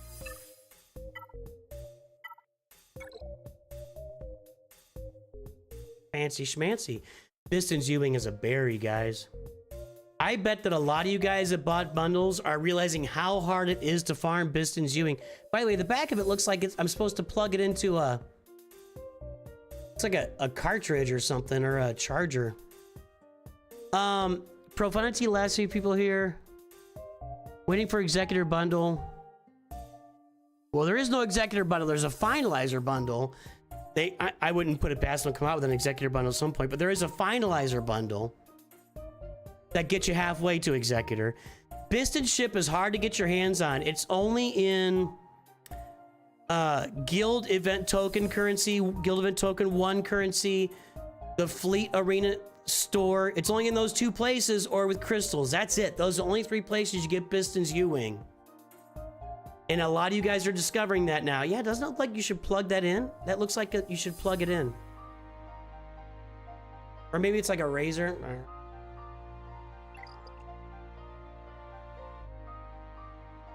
Fancy schmancy. Pistons Ewing is a berry, guys. I bet that a lot of you guys that bought bundles are realizing how hard it is to farm Pistons Ewing. By the way, the back of it looks like I'm supposed to plug it into a... It's like a cartridge or something, or a charger. Profundity, last few people here. Waiting for Executor bundle. Well, there is no Executor bundle. There's a Finalizer bundle. I wouldn't put it past them to come out with an Executor bundle at some point, but there is a Finalizer bundle that gets you halfway to Executor. Piston Ship is hard to get your hands on. It's only in Guild Event Token currency, Guild Event Token 1 currency, the Fleet Arena store. It's only in those 2 places, or with crystals. That's it. Those are the only 3 places you get Pistons Ewing. And a lot of you guys are discovering that now. Yeah, doesn't it look like you should plug that in? That looks like you should plug it in. Or maybe it's like a razor.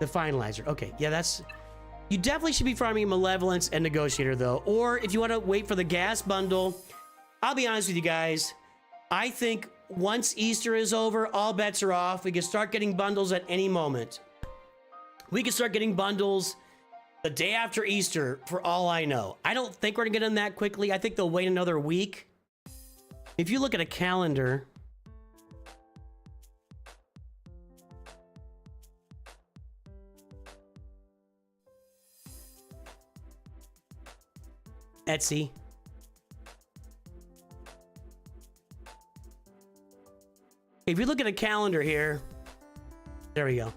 The finalizer. Okay, yeah, that's... You definitely should be farming Malevolence and Negotiator, though. Or if you want to wait for the gas bundle, I'll be honest with you guys. I think once Easter is over, all bets are off. We can start getting bundles at any moment. We can start getting bundles the day after Easter, for all I know. I don't think we're going to get them that quickly. I think they'll wait another week. If you look at a calendar... Etsy. If you look at a calendar here, there we go.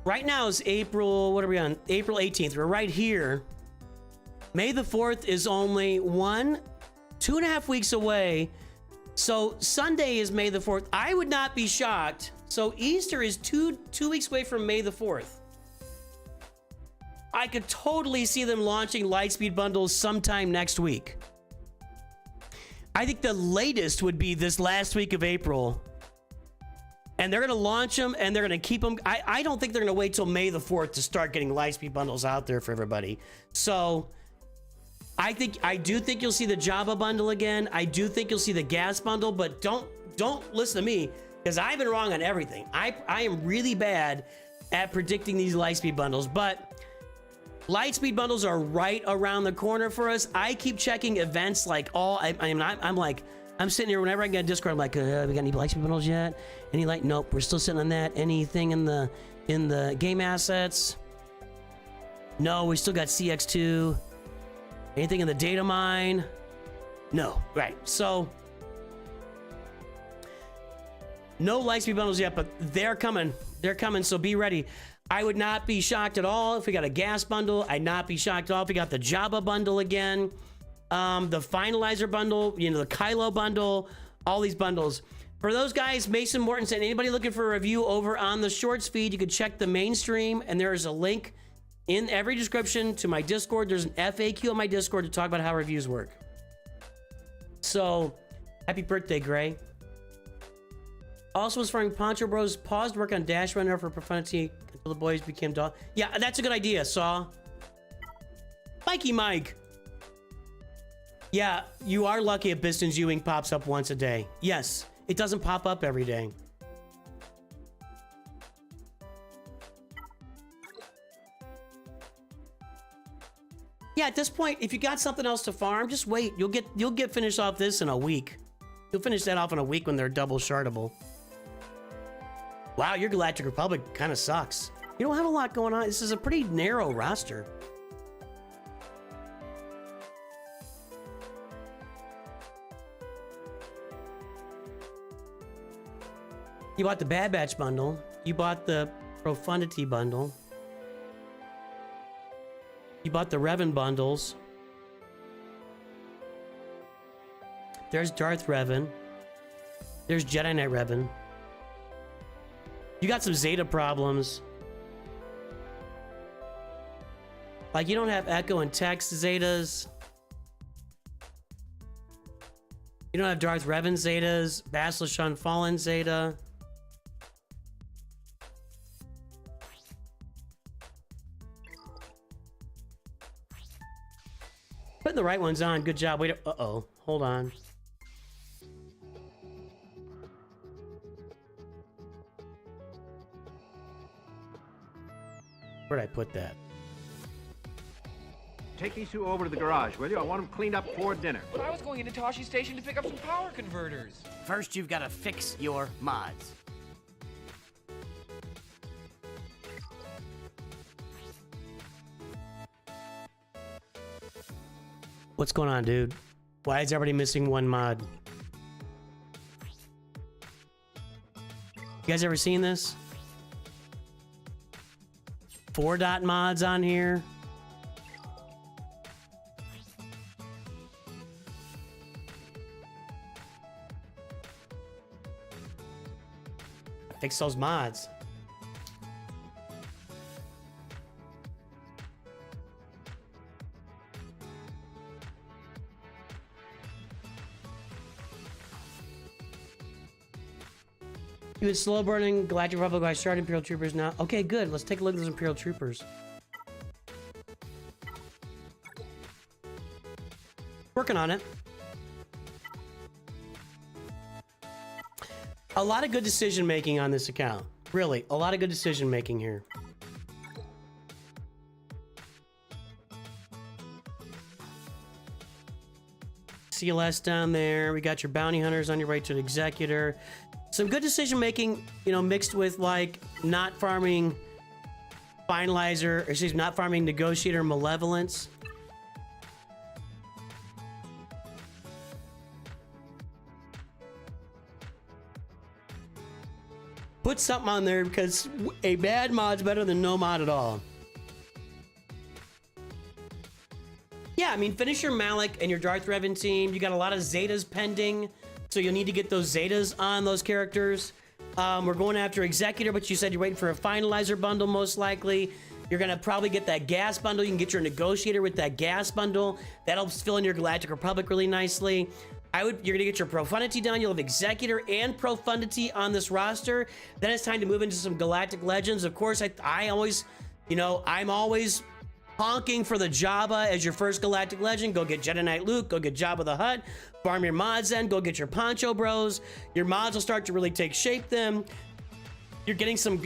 Right now is April, what are we on? April 18th. We're right here. May the 4th is only 2.5 weeks away. So Sunday is May the 4th. I would not be shocked. So Easter is two weeks away from May the 4th. I could totally see them launching Lightspeed bundles sometime next week. I think the latest would be this last week of April. And they're going to launch them and they're going to keep them. I don't think they're going to wait till May the 4th to start getting Lightspeed bundles out there for everybody. So I do think you'll see the Java bundle again. I do think you'll see the gas bundle, but don't listen to me because I've been wrong on everything. I am really bad at predicting these Lightspeed bundles, but Lightspeed bundles are right around the corner for us. I keep checking events like I'm sitting here whenever I get a Discord. I'm like, we got any Lightspeed bundles yet? Any like, nope, we're still sitting on that. Anything in the game assets? No, we still got CX2. Anything in the data mine? No, right. So no Lightspeed bundles yet, but they're coming. They're coming. So be ready. I would not be shocked at all if we got a gas bundle. I'd not be shocked at all if we got the Java bundle again. The finalizer bundle, the Kylo bundle, all these bundles. For those guys, Mason Morton said, anybody looking for a review over on the shorts feed, you could check the mainstream, and there is a link in every description to my Discord. There's an FAQ on my Discord to talk about how reviews work. So, happy birthday, Gray. Also was farming Poncho Bros. Paused work on Dash Runner for profanity until the boys became dog. Yeah, that's a good idea, Saw. Mikey Mike. Yeah, you are lucky if Biston's Ewing pops up once a day. Yes, it doesn't pop up every day. Yeah, at this point, if you got something else to farm, just wait. You'll get finished off this in a week. You'll finish that off in a week when they're double shardable. Wow, your Galactic Republic kind of sucks. You don't have a lot going on. This is a pretty narrow roster. You bought the Bad Batch bundle. You bought the Profundity bundle. You bought the Revan bundles. There's Darth Revan. There's Jedi Knight Revan. You got some Zeta problems. Like, you don't have Echo and Text Zetas. You don't have Darth Revan Zetas. Basilisk Unfallen Zeta. Putting the right ones on. Good job. Wait. Uh-oh. Hold on. Where'd I put that? Take these two over to the garage, will you? I want them cleaned up for dinner. But I was going into Toshi Station to pick up some power converters. First, you've got to fix your mods. What's going on, dude? Why is everybody missing one mod? You guys ever seen this? 4-dot mods on here. Fix those mods. You had slow burning Galactic Republic. I started Imperial Troopers now. Okay, good. Let's take a look at those Imperial Troopers. Working on it. A lot of good decision making on this account. Really, a lot of good decision making here. CLS down there. We got your bounty hunters on your way to the Executor. Some good decision making, you know, mixed with like not farming Finalizer, or excuse me, not farming Negotiator Malevolence. Put something on there because a bad mod's better than no mod at all. Yeah, I mean, finish your Malak and your Darth Revan team. You got a lot of Zetas pending, so you'll need to get those Zetas on those characters. We're going after Executor, but you said you're waiting for a Finalizer bundle, most likely. You're gonna probably get that gas bundle. You can get your Negotiator with that gas bundle. That'll fill in your Galactic Republic really nicely. You're gonna get your Profundity down. You'll have Executor and Profundity on this roster. Then it's time to move into some Galactic Legends. Of course, I always, you know, I'm always honking for the Jabba as your first Galactic Legend. Go get Jedi Knight Luke, go get Jabba the Hutt, farm your mods then, go get your Poncho Bros. Your mods will start to really take shape then. You're getting some,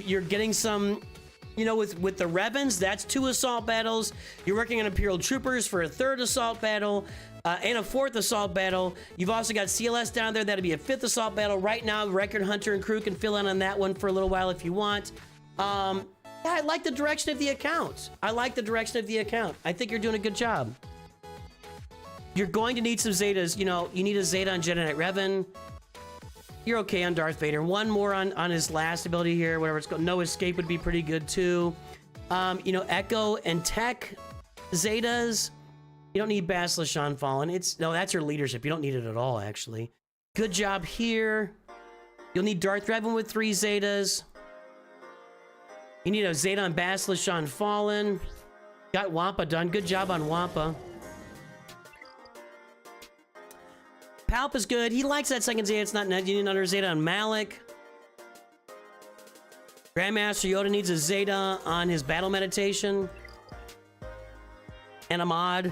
you know, with the Revans, that's 2 assault battles. You're working on Imperial Troopers for a 3rd assault battle and a 4th assault battle. You've also got CLS down there. That'll be a 5th assault battle. Right now, Record Hunter and crew can fill in on that one for a little while if you want. Yeah, I like the direction of the account. I like the direction of the account. I think you're doing a good job. You're going to need some Zetas. You know, you need a Zeta on Jedi Knight Revan. You're okay on Darth Vader. One more on his last ability here, whatever it's called. No Escape would be pretty good too. You know, Echo and Tech Zetas. You don't need Basilisk Sean Fallen. No, that's your leadership. You don't need it at all, actually. Good job here. You'll need Darth Revan with 3 Zetas. You need a Zeta on Basilisk Sean Fallen. Got Wampa done. Good job on Wampa. Palp is good. He likes that second Zeta. It's not you need another Zeta on Malak. Grandmaster Yoda needs a Zeta on his battle meditation. And a mod.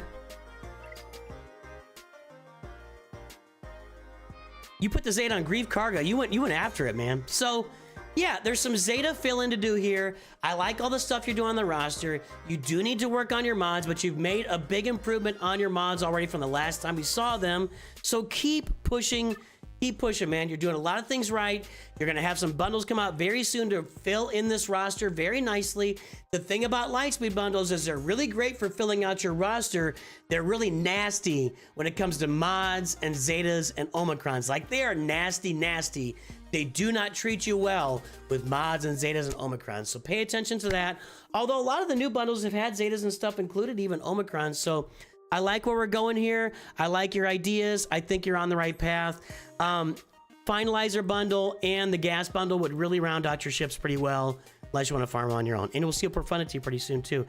You put the Zeta on Grief Karga. You went after it, man. So yeah, there's some Zeta fill-in to do here. I like all the stuff you're doing on the roster. You do need to work on your mods, but you've made a big improvement on your mods already from the last time we saw them. So keep pushing, man. You're doing a lot of things right. You're gonna have some bundles come out very soon to fill in this roster very nicely. The thing about Lightspeed bundles is they're really great for filling out your roster. They're really nasty when it comes to mods and Zetas and Omicrons. Like, they are nasty, nasty. They do not treat you well with mods and Zetas and Omicrons. So pay attention to that. Although a lot of the new bundles have had Zetas and stuff included, even Omicrons. So I like where we're going here. I like your ideas. I think you're on the right path. Finalizer bundle and the gas bundle would really round out your ships pretty well, unless you want to farm on your own. And we'll see a Profundity pretty soon too.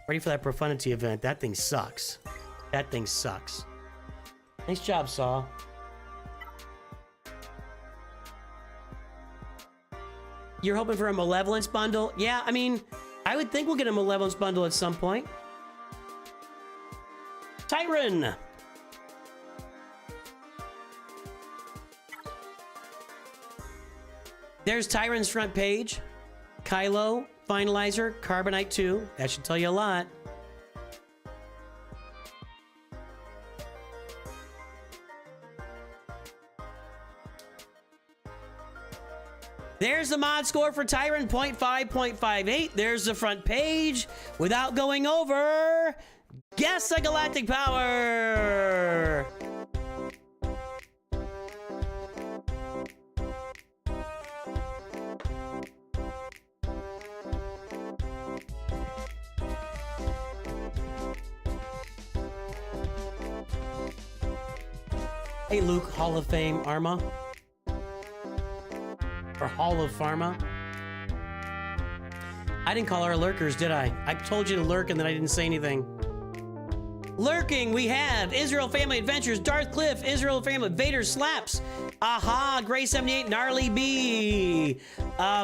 Ready for that Profundity event. That thing sucks. That thing sucks. Nice job, Saw. You're hoping for a Malevolence bundle? Yeah, I mean, I would think we'll get a Malevolence bundle at some point. Tyron! There's Tyron's front page. Kylo, Finalizer, Carbonite 2. That should tell you a lot. There's the mod score for Tyron, 0.5.58. There's the front page. Without going over, guess the Galactic Power. Hey, Luke, Hall of Fame Arma. Or Hall of Pharma. I didn't call our lurkers, did I? I told you to lurk and then I didn't say anything. Lurking, we have Israel Family Adventures, Darth Cliff, Israel Family, Vader Slaps, Aha, Gray 78, Gnarly B,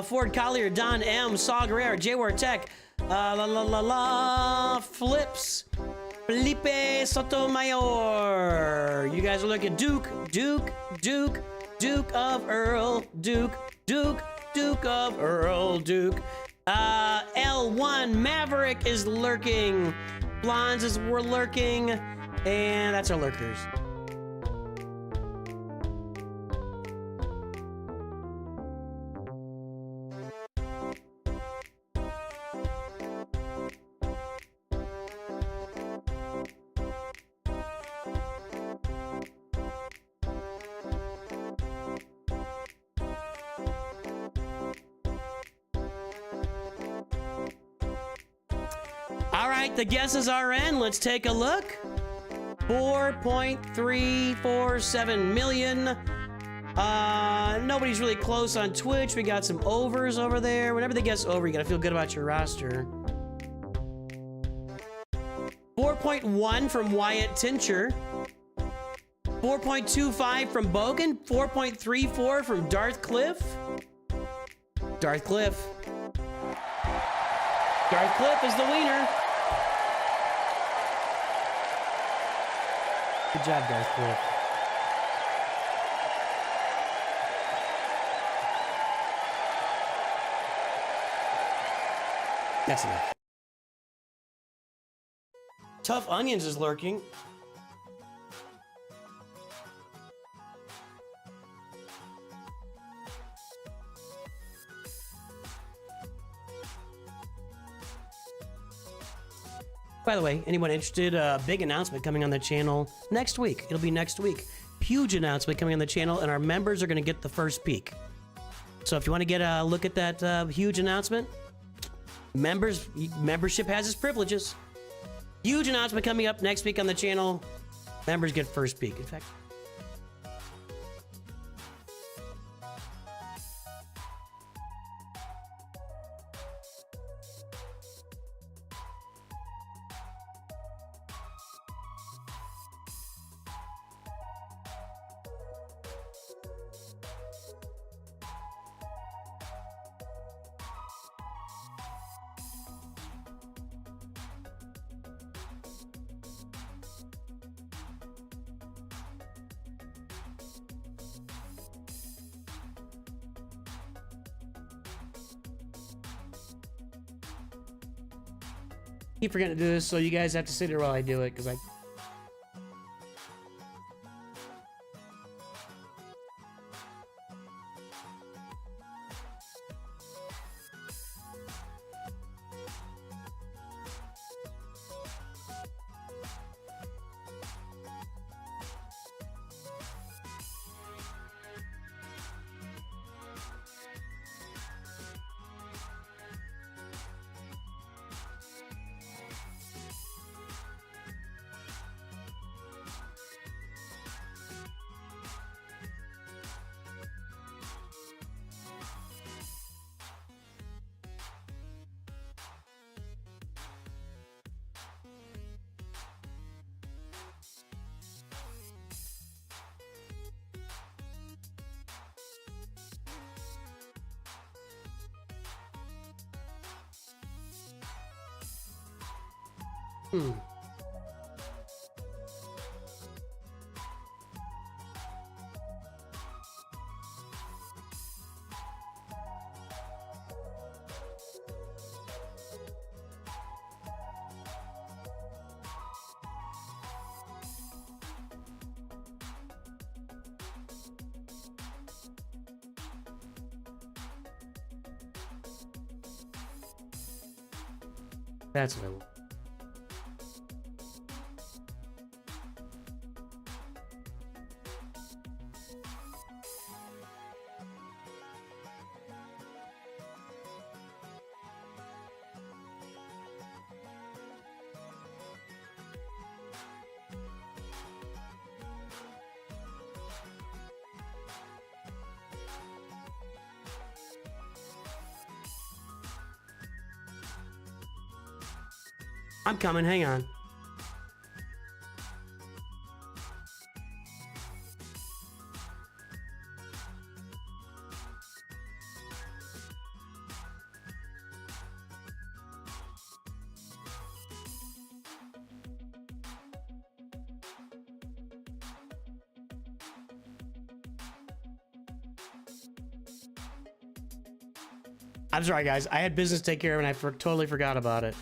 Ford Collier, Don M, Saw Guerrera, J-War Tech, Flips, Felipe Sotomayor. You guys are looking Duke of Earl, Duke of Earl, Duke. L1 Maverick is lurking. Blondes is we're lurking, and that's our lurkers. All right, the guesses are in. Let's take a look. 4.347 million. Nobody's really close on Twitch. We got some overs over there. Whenever they guess over, you gotta feel good about your roster. 4.1 from Wyatt Tincher. 4.25 from Bogan. 4.34 from Darth Cliff. Darth Cliff is the wiener. Good job, Darth Cliff. That's enough. Tough Onions is lurking. By the way, anyone interested, big announcement coming on the channel next week. It'll be next week. Huge announcement coming on the channel, and our members are going to get the first peek. So if you want to get a look at that huge announcement, membership has its privileges. Huge announcement coming up next week on the channel. Members get first peek. In fact, keep forgetting to do this, so you guys have to sit here while I do it, because I... That's what I want. I'm coming, hang on. I'm sorry, guys. I had business to take care of and I totally forgot about it.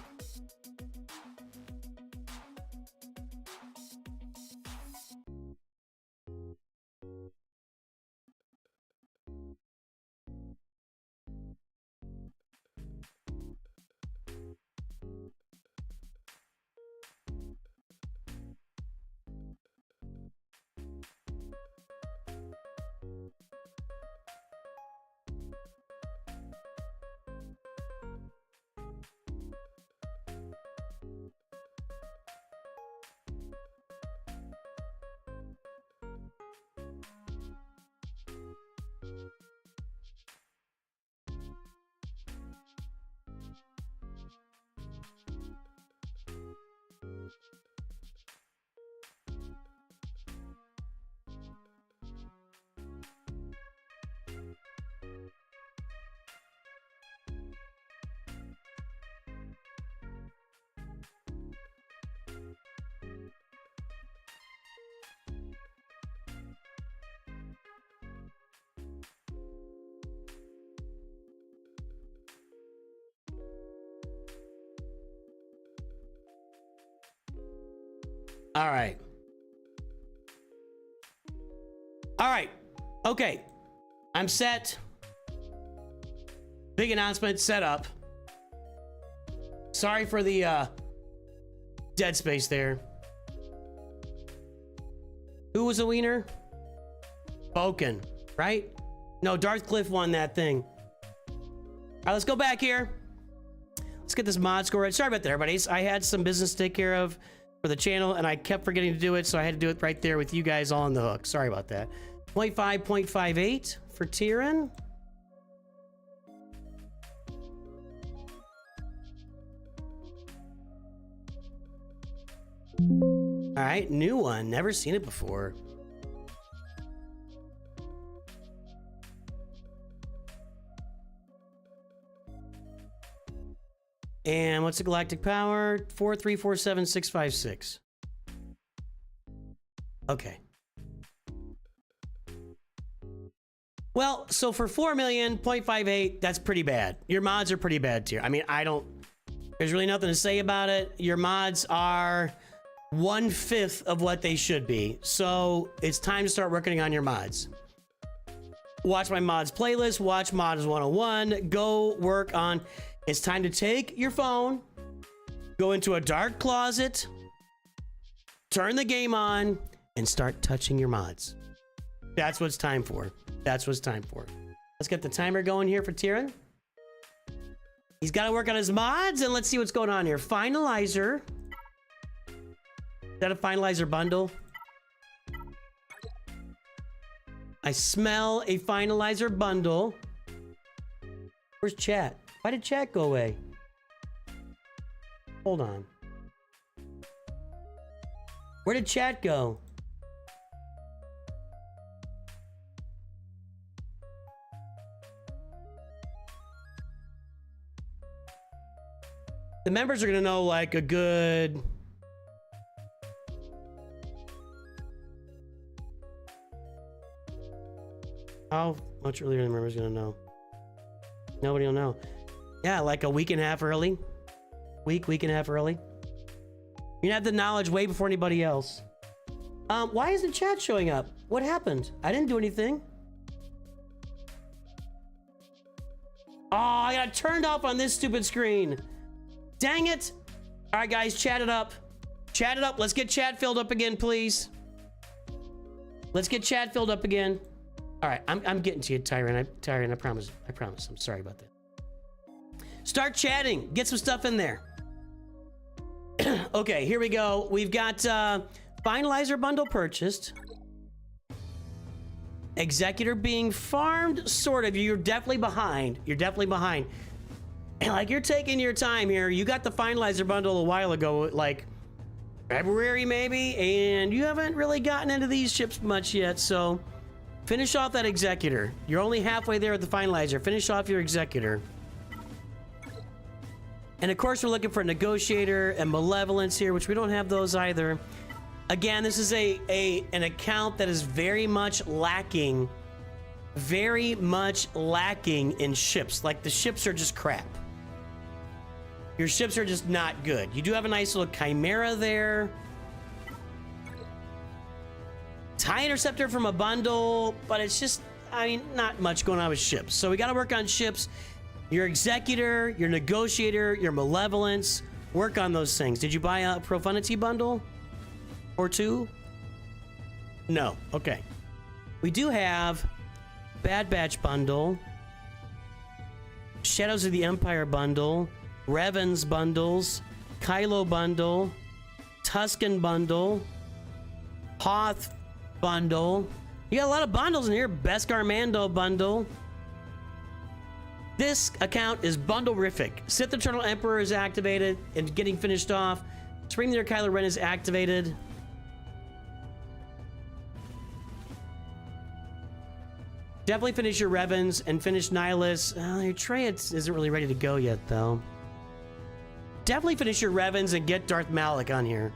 All right. All right. Okay. I'm set. Big announcement set up. Sorry for the dead space there. Who was a wiener? Boken, right? No, Darthcliff won that thing. All right, let's go back here. Let's get this mod score right. Sorry about that, everybody. I had some business to take care of for the channel, and I kept forgetting to do it, so I had to do it right there with you guys all on the hook. Sorry about that. 0.5.58 for Tyron. All right, new one. Never seen it before. And what's the Galactic Power? 4347656. Okay. Well, so for 4 million, 0.58, that's pretty bad. Your mods are pretty bad tier. I mean, there's really nothing to say about it. Your mods are 1/5 of what they should be. So it's time to start working on your mods. Watch my mods playlist, watch Mods 101, go work on. It's time to take your phone, go into a dark closet, turn the game on, and start touching your mods. That's what it's time for. That's what it's time for. Let's get the timer going here for Tyron. He's got to work on his mods, and let's see what's going on here. Finalizer. Is that a finalizer bundle? I smell a finalizer bundle. Where's chat? Why did chat go away? Hold on. Where did chat go? The members are gonna know like a good... How much earlier the members gonna know? Nobody will know. Yeah, like a week and a half early. Week and a half early. You have the knowledge way before anybody else. Why isn't chat showing up? What happened? I didn't do anything. Oh, I got turned off on this stupid screen. Dang it. All right, guys, chat it up. Chat it up. Let's get chat filled up again, please. Let's get chat filled up again. All right, I'm getting to you, Tyron. Tyron, I promise. I promise. I'm sorry about that. Start chatting. Get some stuff in there. Okay, here we go. We've got finalizer bundle purchased. Executor being farmed, sort of. You're definitely behind. You're definitely behind. Like, you're taking your time here. You got the finalizer bundle a while ago, like February maybe, and you haven't really gotten into these ships much yet, so finish off that Executor. You're only halfway there with the finalizer. Finish off your Executor. And of course, we're looking for Negotiator and Malevolence here, which we don't have those either. Again, this is an account that is very much lacking very much lacking in ships. Like, the ships are just crap. Your ships are just not good. You do have a nice little Chimera there. TIE Interceptor from a bundle, but it's just, I mean, not much going on with ships. So we got to work on ships. Your Executor, your Negotiator, your Malevolence. Work on those things. Did you buy a Profundity bundle? Or two? No. Okay. We do have Bad Batch bundle, Shadows of the Empire bundle, Revan's bundles, Kylo bundle, Tusken bundle, Hoth bundle. You got a lot of bundles in here. Beskar Mando bundle. This account is bundle-rific. Sith Eternal Emperor is activated and getting finished off. Supreme Leader Kylo Ren is activated. Definitely finish your Revans and finish Nihilus. Your Trance isn't really ready to go yet, though. Definitely finish your Revans and get Darth Malak on here.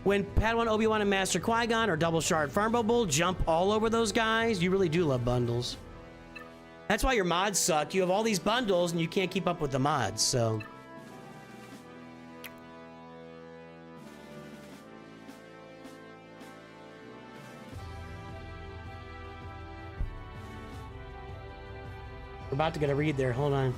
When Padawan, Obi-Wan, and Master Qui-Gon or Double Shard Farmable, jump all over those guys. You really do love bundles. That's why your mods suck. You have all these bundles and you can't keep up with the mods, so... We're about to get a read there. Hold on.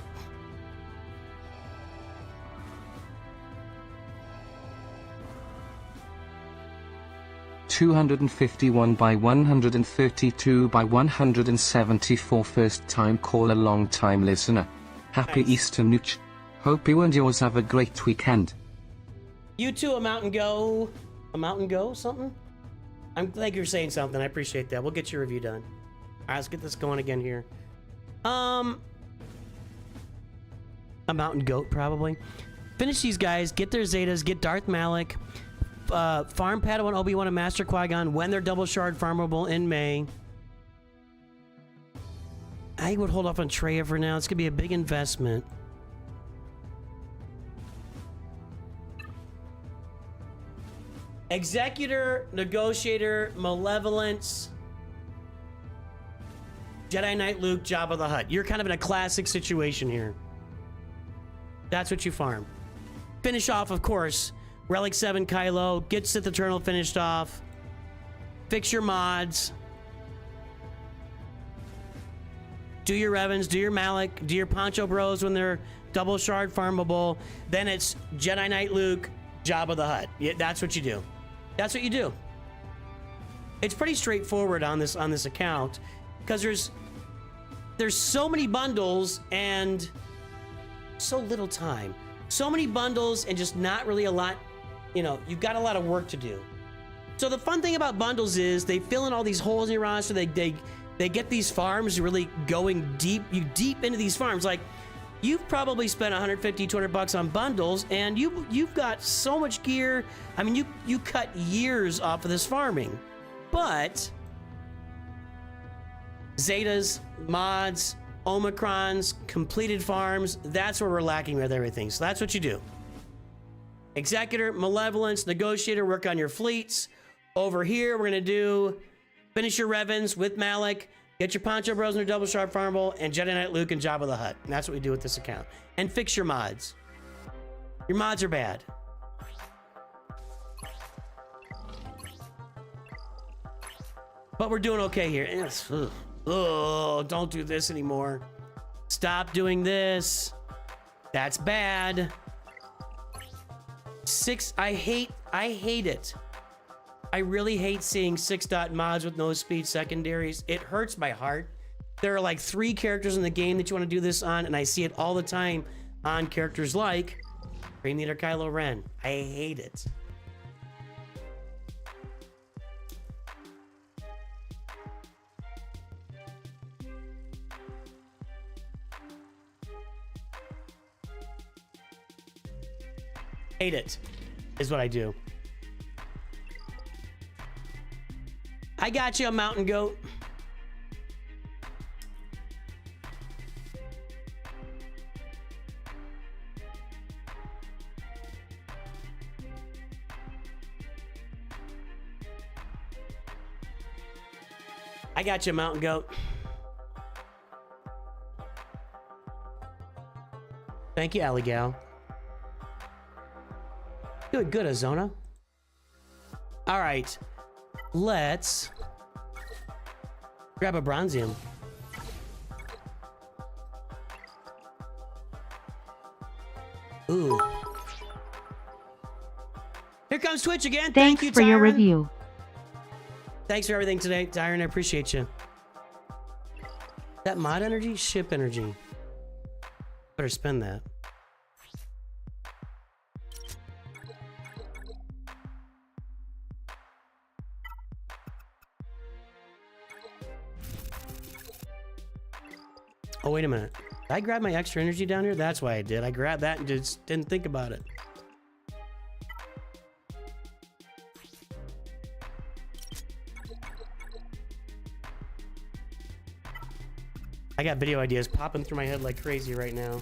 $251 by 132 by 174 first time caller, long time listener. Happy Nice. Easter, Nooch. Hope you and yours have a great weekend. You too, a mountain go something? I'm glad you're saying something. I appreciate that. We'll get your review done. All right, let's get this going again here. A mountain goat, probably. Finish these guys, get their Zetas, get Darth Malak, farm Padawan, Obi-Wan, and Master Qui-Gon when they're double shard farmable in May. I would hold off on Traya for now. It's gonna be a big investment. Executor, Negotiator, Malevolence, Jedi Knight Luke, Jabba the Hutt. You're kind of in a classic situation here. That's what you farm. Finish off, of course, Relic 7 Kylo. Get Sith Eternal finished off. Fix your mods. Do your Revans, do your Malak, do your Poncho Bros when they're double shard farmable. Then it's Jedi Knight Luke, Jabba the Hutt. Yeah, that's what you do. That's what you do. It's pretty straightforward on this account because there's so many bundles and so little time. So many bundles and just not really a lot, you know, you've got a lot of work to do. So the fun thing about bundles is they fill in all these holes in your roster. They get these farms really going deep into these farms. Like, you've probably spent 150, 200 bucks on bundles, and you've got so much gear. I mean, you cut years off of this farming. But Zetas, mods, Omicrons, completed farms, that's where we're lacking with everything. So that's what you do. Executor, Malevolence, Negotiator, work on your fleets. Over here, we're going to do finish your Revans with Malak, get your Poncho Bros and your Double Sharp Farmable, and Jedi Knight Luke and Jabba the Hutt. And that's what we do with this account. And fix your mods. Your mods are bad. But we're doing okay here. Oh, don't do this anymore. Stop doing this. That's bad. 6, I hate it. I really hate seeing 6-dot mods with no speed secondaries. It hurts my heart. There are like 3 characters in the game that you want to do this on, and I see it all the time on characters like Supreme Leader Kylo Ren. I hate it. Hate it is what I do. I got you, a mountain goat. I got you, Mountain Goat. Thank you, Alley Gal. Doing good, Azona. All right, let's grab a Bronzium. Ooh. Here comes Twitch again. Thank Thanks you, for your Tyron. review. Thanks for everything today, Tyron. I appreciate you. That mod energy? Ship energy. Better spend that. Oh, wait a minute. Did I grab my extra energy down here? That's why I did. I grabbed that and just didn't think about it. I got video ideas popping through my head like crazy right now.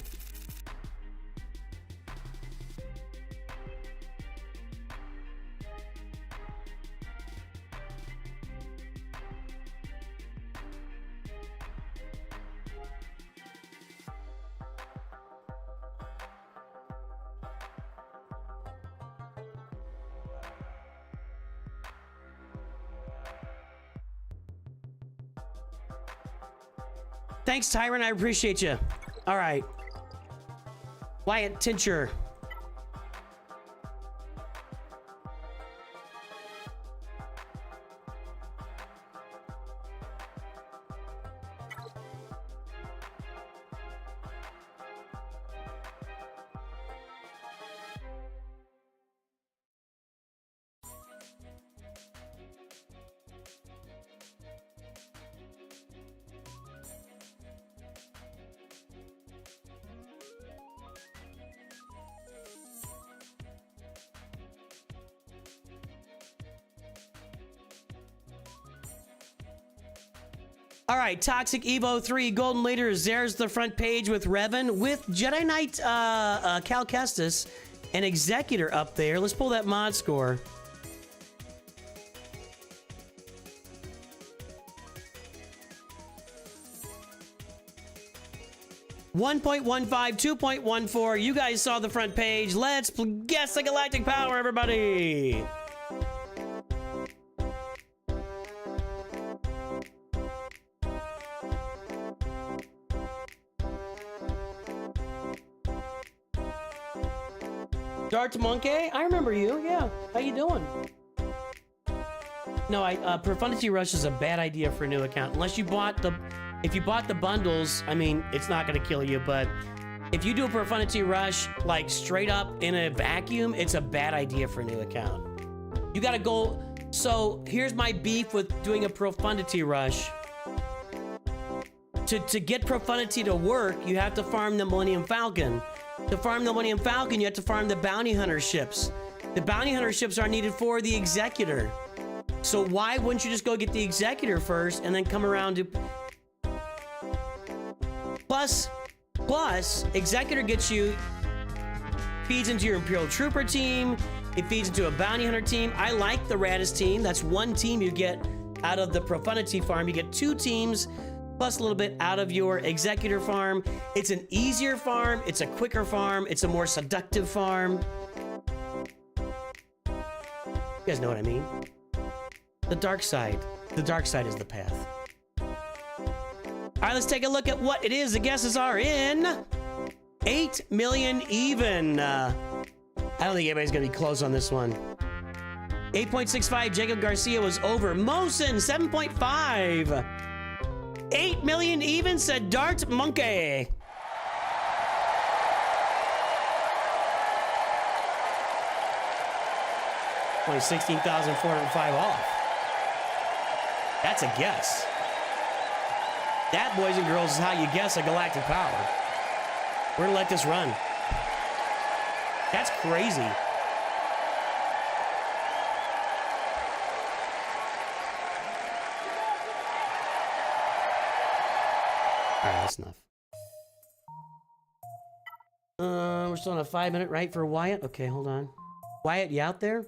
Thanks, Tyron. I appreciate you. All right. Wyatt Tincher. All right, Toxic Evo 3 Golden Leaders. There's the front page with Revan, with Jedi Knight Cal Kestis and Executor up there. Let's pull that mod score. .15, 2.14. You guys saw the front page. Let's guess the Galactic Power, everybody. Dart Monkey, I remember you. Yeah, how you doing? No, Profundity Rush is a bad idea for a new account unless you bought the. If you bought the bundles, I mean, it's not gonna kill you. But if you do a Profundity Rush like straight up in a vacuum, it's a bad idea for a new account. You gotta go. So here's my beef with doing a Profundity Rush. To get Profundity to work, you have to farm the Millennium Falcon. To farm the Millennium Falcon, you have to farm the Bounty Hunter ships. The Bounty Hunter ships are needed for the Executor. So why wouldn't you just go get the Executor first and then come around to... Plus, Executor gets you... Feeds into your Imperial Trooper team. It feeds into a Bounty Hunter team. I like the Radis team. That's one team you get out of the Profundity farm. You get two teams... plus a little bit out of your Executor farm. It's an easier farm, it's a quicker farm, it's a more seductive farm. You guys know what I mean? The dark side. The dark side is the path. All right, let's take a look at what it is. The guesses are in 8 million even. I don't think anybody's gonna be close on this one. 8.65, Jacob Garcia was over. Mosin, 7.5. 8 million even, said Dart Monkey. Only 16,405 off. That's a guess. That, boys and girls, is how you guess a Galactic Power. We're gonna let this run. That's crazy. All right, that's enough. We're still on a 5-minute, right, for Wyatt? Okay, hold on. Wyatt, you out there?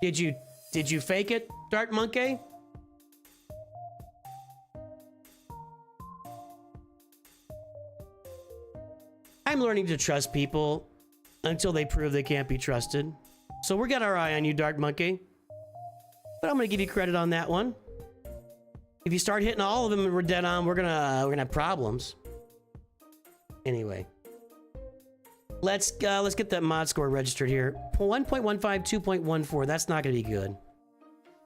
Did you fake it, Dark Monkey? I'm learning to trust people until they prove they can't be trusted. So we got our eye on you, Dark Monkey. But I'm gonna give you credit on that one. If you start hitting all of them and we're dead on, we're gonna have problems. Anyway, let's get that mod score registered here. 1.15, 2.14. That's not gonna be good.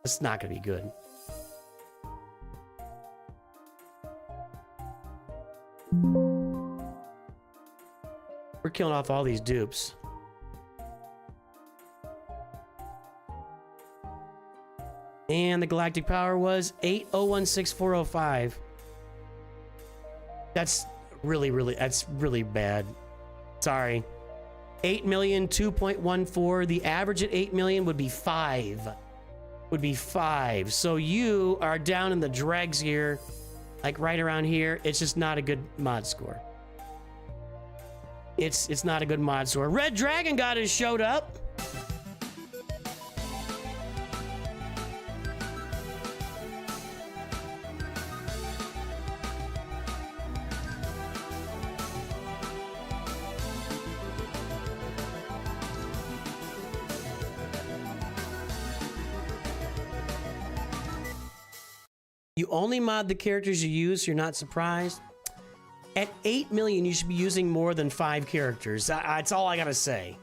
That's not gonna be good. We're killing off all these dupes. And the Galactic Power was 8016405. That's really bad. Sorry. 8 million, 2.14. The average at 8 million would be 5. Would be 5. So you are down in the dregs here, like right around here. It's just not a good mod score. It's not a good mod score. Red Dragon God has showed up. You only mod the characters you use, so you're not surprised. At 8 million, you should be using more than 5 characters. That's all I gotta say.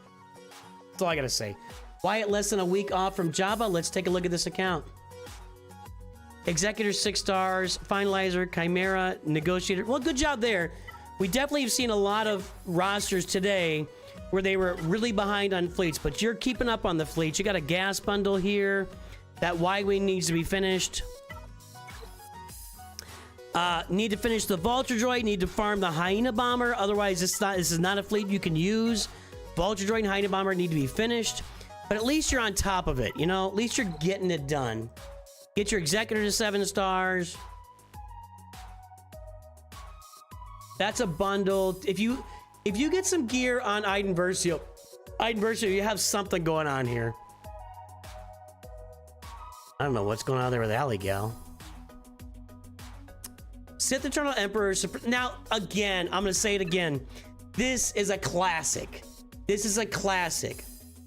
That's all I gotta say. Why at less than a week off from Java? Let's take a look at this account. Executor 6 stars, Finalizer, Chimera, Negotiator. Well, good job there. We definitely have seen a lot of rosters today where they were really behind on fleets, but you're keeping up on the fleets. You got a gas bundle here. That Y-Wing needs to be finished. Need to finish the Vulture Droid, need to farm the Hyena Bomber, otherwise this is not a fleet you can use. Vulture Droid and Hyena Bomber need to be finished, but at least you're on top of it, you know? At least you're getting it done. Get your Executor to 7 stars. That's a bundle. If you get some gear on Iden Versio, you have something going on here. I don't know what's going on there with Alley Gal. Sith Eternal Emperor. Now, again, I'm going to say it again. This is a classic. This is a classic.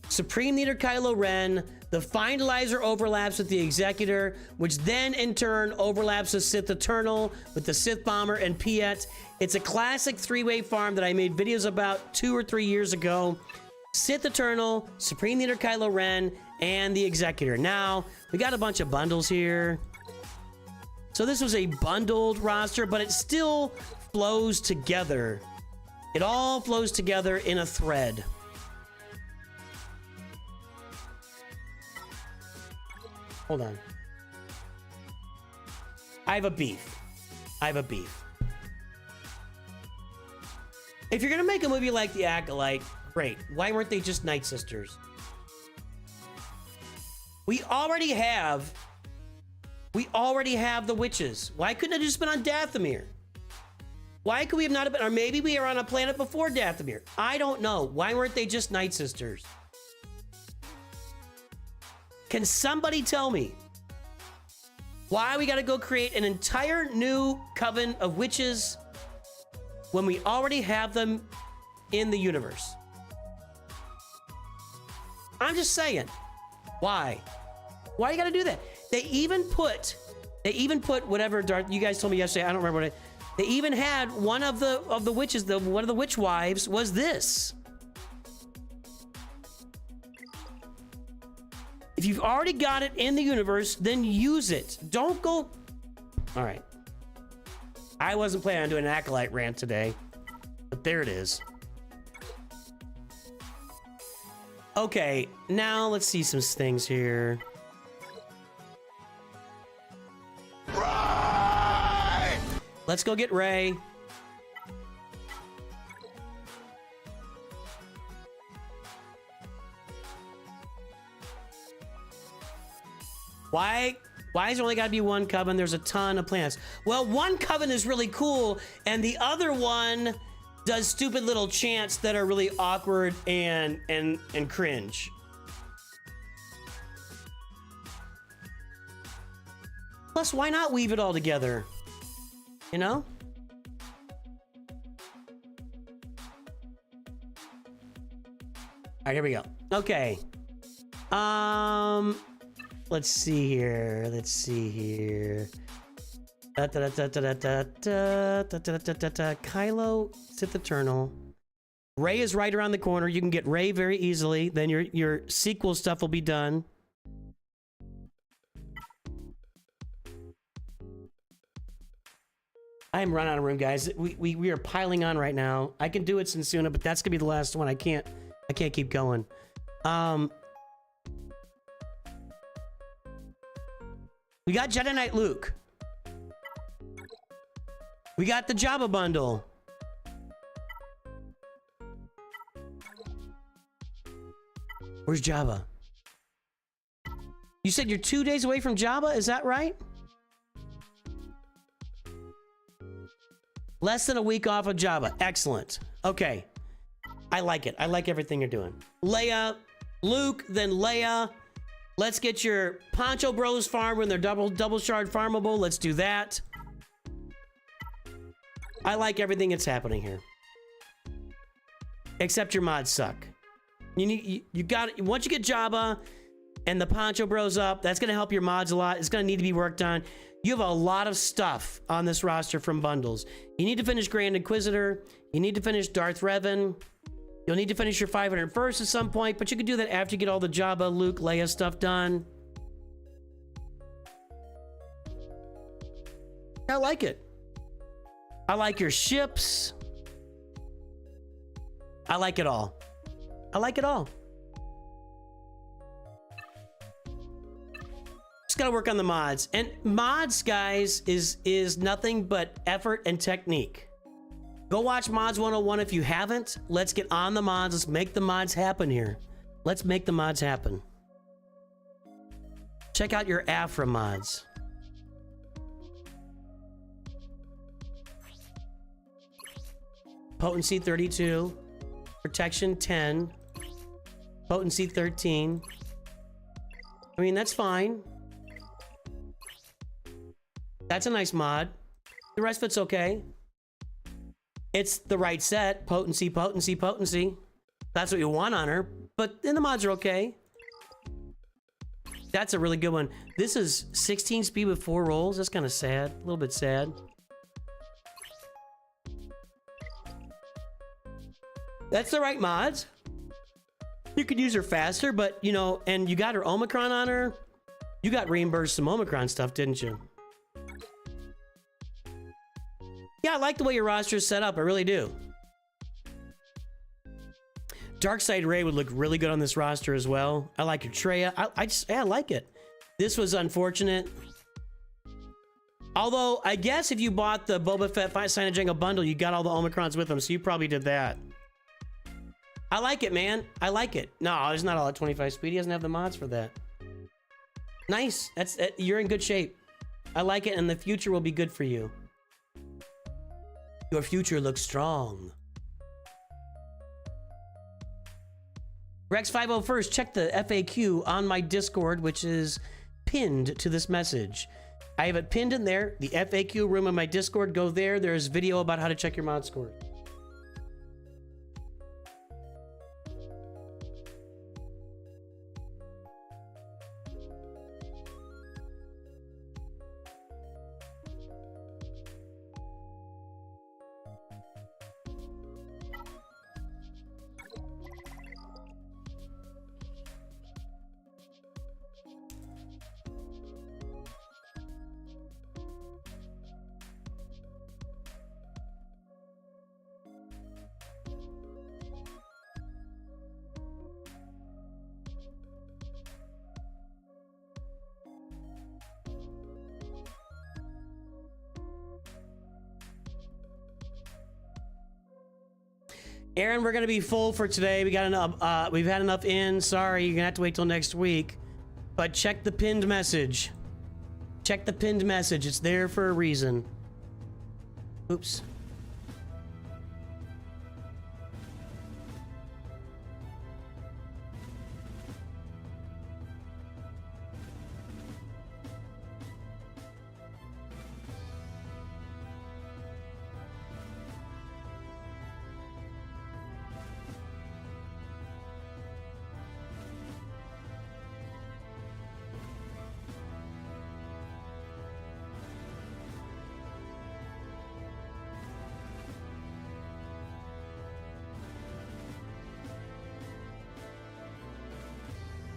Supreme Leader Kylo Ren. The Finalizer overlaps with the Executor, which then in turn overlaps with Sith Eternal, with the Sith Bomber and Piet. It's a classic 3-way farm that I made videos about 2 or 3 years ago. Sith Eternal, Supreme Leader Kylo Ren, and the Executor. Now, we got a bunch of bundles here. So this was a bundled roster, but it still flows together. It all flows together in a thread. Hold on. I have a beef. If you're gonna make a movie like The Acolyte, great. Why weren't they just Night Sisters? We already have the witches. Why couldn't it just been on Dathomir? Why could we have not have been, or maybe we are on a planet before Dathomir. I don't know. Why weren't they just Night Sisters? Can somebody tell me why we gotta go create an entire new coven of witches when we already have them in the universe? I'm just saying. Why? Why you gotta do that? They even put whatever Darth, you guys told me yesterday, I don't remember what it, they even had one of the witches, one of the witch wives was this. If you've already got it in the universe, then use it. Don't go. All right. I wasn't planning on doing an Acolyte rant today, but there it is. Okay, now let's see some things here. Ray! Let's go get Ray. Why is there only got to be one coven? There's a ton of planets. Well, one coven is really cool, and the other one does stupid little chants that are really awkward and cringe. Plus, why not weave it all together? You know? All right, here we go. Okay. Let's see here. Let's see here. Kylo, Sith Eternal. Ray is right around the corner. You can get Ray very easily. Then your sequel stuff will be done. I am running out of room, guys. We are piling on right now. I can do it Sensuna, but that's gonna be the last one. I can't keep going. We got Jedi Knight Luke. We got the Jabba bundle. Where's Jabba? You said you're 2 days away from Jabba, is that right? Less than a week off of Jabba. Excellent. Okay. I like it. I like everything you're doing. Leia, Luke, then Leia. Let's get your Poncho Bros farm when they're double shard farmable. Let's do that. I like everything that's happening here. Except your mods suck. You got it. Once you get Jabba and the Poncho Bros up, that's gonna help your mods a lot. It's gonna need to be worked on. You have a lot of stuff on this roster from bundles. You need to finish Grand Inquisitor. You need to finish Darth Revan. You'll need to finish your 501st at some point, but you can do that after you get all the Jabba, Luke, Leia stuff done. I like it. I like your ships. I like it all. I like it all. Just gotta work on the mods. And mods, guys, is nothing but effort and technique. Go watch Mods 101 if you haven't. Let's get on the mods. Let's make the mods happen here. Let's make the mods happen. Check out your Afra mods. Potency 32. Protection 10. Potency 13. I mean, that's fine. That's a nice mod. The rest of it's okay. It's the right set. Potency, potency, potency. That's what you want on her. But then the mods are okay. That's a really good one. This is 16 speed with 4 rolls. That's kind of sad. A little bit sad. That's the right mods. You could use her faster, but, you know, and you got her Omicron on her. You got reimbursed some Omicron stuff, didn't you? Yeah, I like the way your roster is set up. I really do. Darkseid Ray would look really good on this roster as well. I like your Treya. I like it. This was unfortunate. Although, I guess if you bought the Boba Fett 5 Sign of Jango bundle, you got all the Omicrons with them, so you probably did that. I like it, man. I like it. No, there's not all at 25 speed. He doesn't have the mods for that. Nice. You're in good shape. I like it, and the future will be good for you. Your future looks strong. Rex501st, check the FAQ on my Discord, which is pinned to this message. I have it pinned in there. The FAQ room on my Discord, go there. There's video about how to check your mod score. Aaron, we're gonna be full for today. We got enough. We've had enough in. Sorry, you're gonna have to wait till next week. But check the pinned message. Check the pinned message. It's there for a reason. Oops.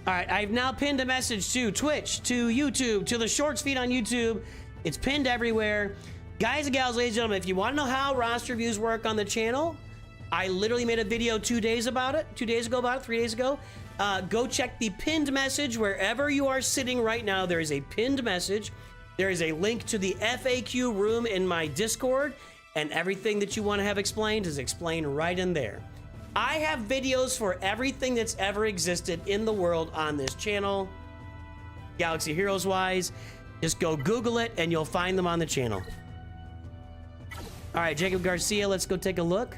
All right, I've now pinned a message to Twitch, to YouTube, to the shorts feed on YouTube. It's pinned everywhere. Guys and gals, ladies and gentlemen, if you want to know how roster views work on the channel, I literally made a video 2 days about it, 2 days ago about it, 3 days ago. Go check the pinned message wherever you are sitting right now. There is a pinned message. There is a link to the FAQ room in my Discord, and everything that you want to have explained is explained right in there. I have videos for everything that's ever existed in the world on this channel, Galaxy Heroes wise. Just go Google it and you'll find them on the channel. All right, Jacob Garcia, let's go take a look.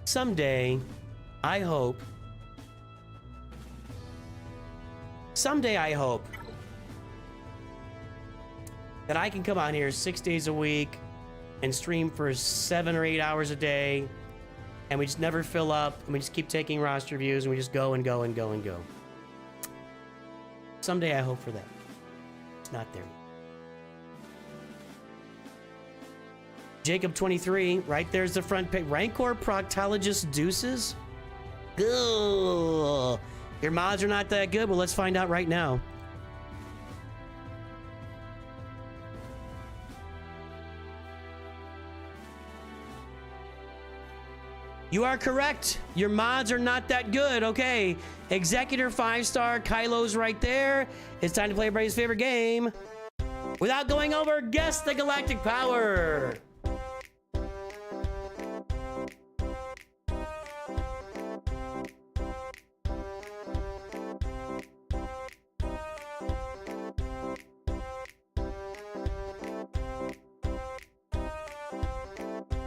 Someday, I hope that I can come on here 6 days a week and stream for 7 or 8 hours a day, and we just never fill up, and we just keep taking roster views, and we just go and go and go and go. Someday I hope for that. It's not there yet. Jacob 23, right there's the front page. Rancor Proctologist Deuces. Ugh. Your mods are not that good. Well, let's find out right now. You are correct. Your mods are not that good. Okay. Executor 5-star. Kylo's right there. It's time to play everybody's favorite game. Without going over, guess the Galactic Power.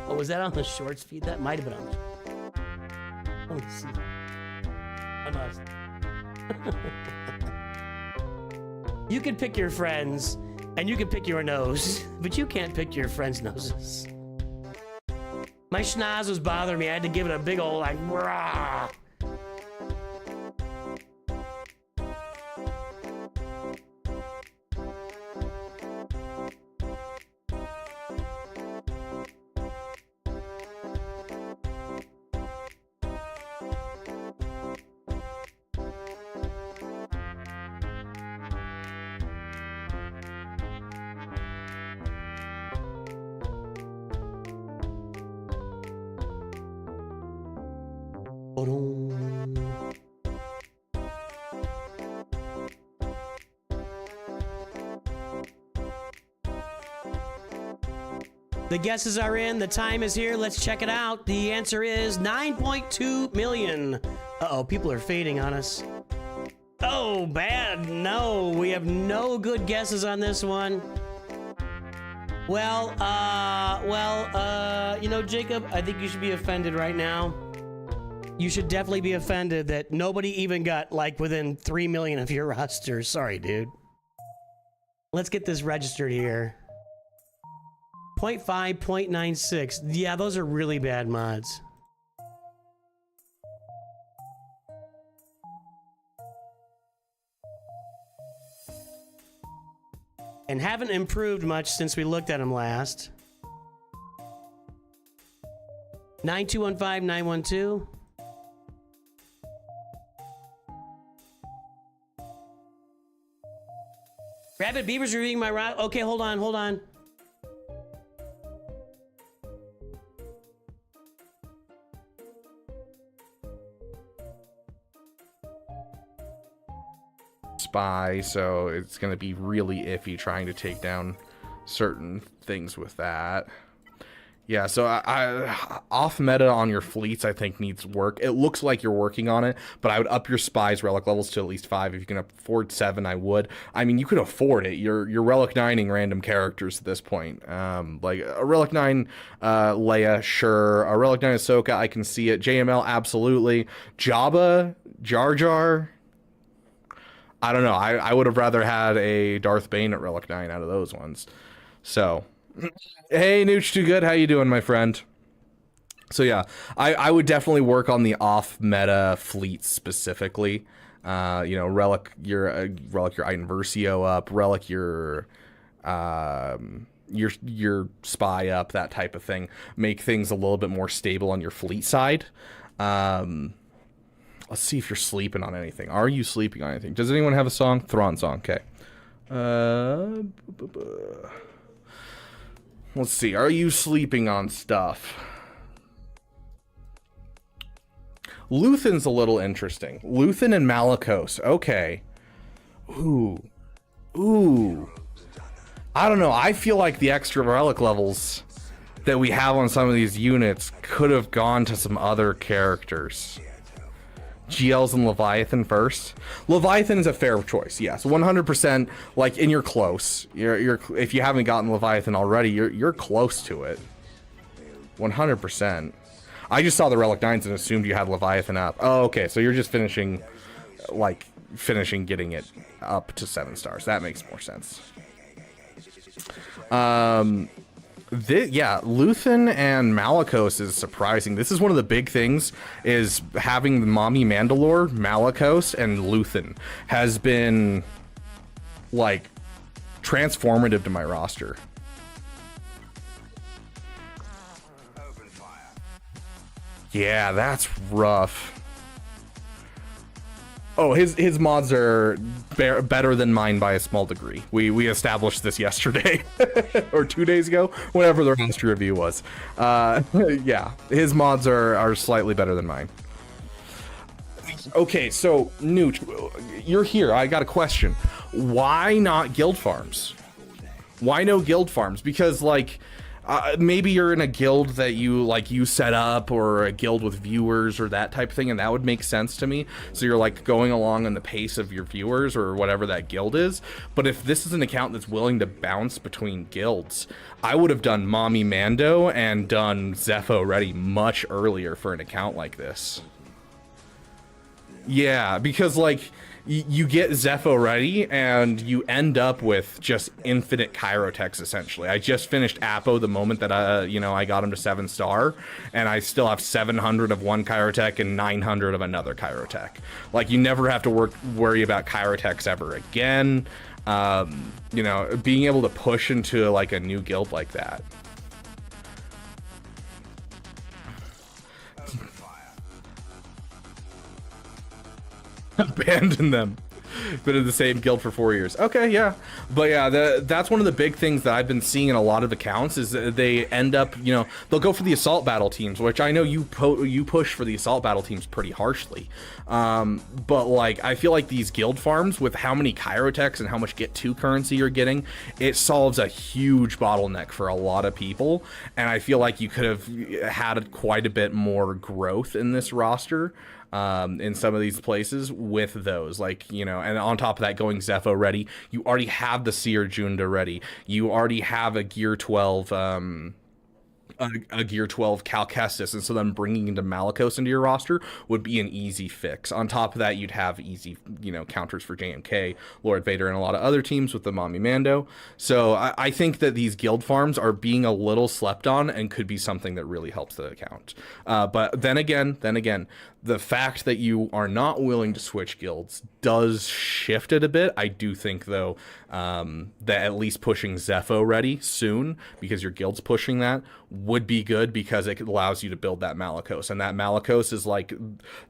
Oh, was that on the shorts feed? That might have been on the... Let me see. Oh, no. You can pick your friends, and you can pick your nose, but you can't pick your friends' noses. My schnoz was bothering me. I had to give it a big old, like, rah. The guesses are in. The time is here. Let's check it out. The answer is 9.2 million. Uh-oh, people are fading on us. Oh, bad. No, we have no good guesses on this one. Well, you know, Jacob, I think you should be offended right now. You should definitely be offended that nobody even got, like, within 3 million of your roster. Sorry, dude. Let's get this registered here. 0.5, 0.96. Yeah, those are really bad mods. And haven't improved much since we looked at them last. 9215 912. Rabbit Beaver's reviewing my route. Okay, hold on, hold on. Spy, so it's going to be really iffy trying to take down certain things with that. Yeah, so I off meta on your fleets I think needs work. It looks like you're working on it, but I would up your spies relic levels to at least 5. If you can afford 7, I would. I mean, you could afford it. You're relic 9ing random characters at this point. Like a relic 9 Leia, sure. A relic 9 Ahsoka, I can see it. JML, absolutely. Jabba, Jar Jar, I don't know. I would have rather had a Darth Bane at Relic 9 out of those ones. So, hey, Nooch, too good. How you doing, my friend? So yeah, I would definitely work on the off-meta fleets specifically. You know, relic your Iden Versio up, relic your spy up, that type of thing. Make things a little bit more stable on your fleet side. Let's see if you're sleeping on anything. Are you sleeping on anything? Does anyone have a song? Thrawn song. Okay. Let's see. Are you sleeping on stuff? Luthen's a little interesting. Luthen and Malakos. Okay. Ooh. I don't know. I feel like the extra relic levels that we have on some of these units could have gone to some other characters. GLs and Leviathan first. Leviathan is a fair choice, yes, 100%. Like, and you're close. You're if you haven't gotten Leviathan already, you're close to it. 100%. I just saw the Relic 9s and assumed you had Leviathan up. Oh, okay, so you're just finishing getting it up to 7 stars. That makes more sense. Yeah, Luthen and Malakos is surprising. This is one of the big things, is having the Mommy Mandalore, Malakos, and Luthen has been, like, transformative to my roster. Yeah, that's rough. Oh, his mods are better than mine by a small degree. We established this yesterday or 2 days ago, whenever the roster review was. Yeah, his mods are slightly better than mine. Okay, so Newt, you're here. I got a question. Why not guild farms? Why no guild farms? Because, like, maybe you're in a guild that you set up, or a guild with viewers or that type of thing, and that would make sense to me. So you're like going along on the pace of your viewers or whatever that guild is. But if this is an account that's willing to bounce between guilds, I would have done Mommy Mando and done Zepho ready much earlier for an account like this. Yeah, because like you get Zepho ready and you end up with just infinite Kyrotechs essentially. I just finished Apo the moment that I got him to 7-star, and I still have 700 of one Kyrotech and 900 of another Kyrotech. Like, you never have to worry about Kyrotechs ever again. Being able to push into like a new guild like that. Abandon them. Been in the same guild for 4 years. Okay, yeah. But yeah, that's one of the big things that I've been seeing in a lot of accounts, is that they end up, they'll go for the assault battle teams, which I know you push for the assault battle teams pretty harshly. But like, I feel like these guild farms, with how many Kyrotechs and how much get 2 currency you're getting, it solves a huge bottleneck for a lot of people. And I feel like you could have had quite a bit more growth in this roster. In some of these places with those, and on top of that, going Zepho ready, you already have the Seer Junda ready, you already have a Gear 12 a Gear 12 Cal Kestis, and so then bringing into Malakos into your roster would be an easy fix. On top of that, you'd have easy, counters for JMK, Lord Vader, and a lot of other teams with the Mommy Mando. So I think that these guild farms are being a little slept on and could be something that really helps the account. But then again, the fact that you are not willing to switch guilds does shift it a bit. I do think, though, that at least pushing Zepho ready soon, because your guild's pushing that, would be good, because it allows you to build that Malakos. And that Malakos is like,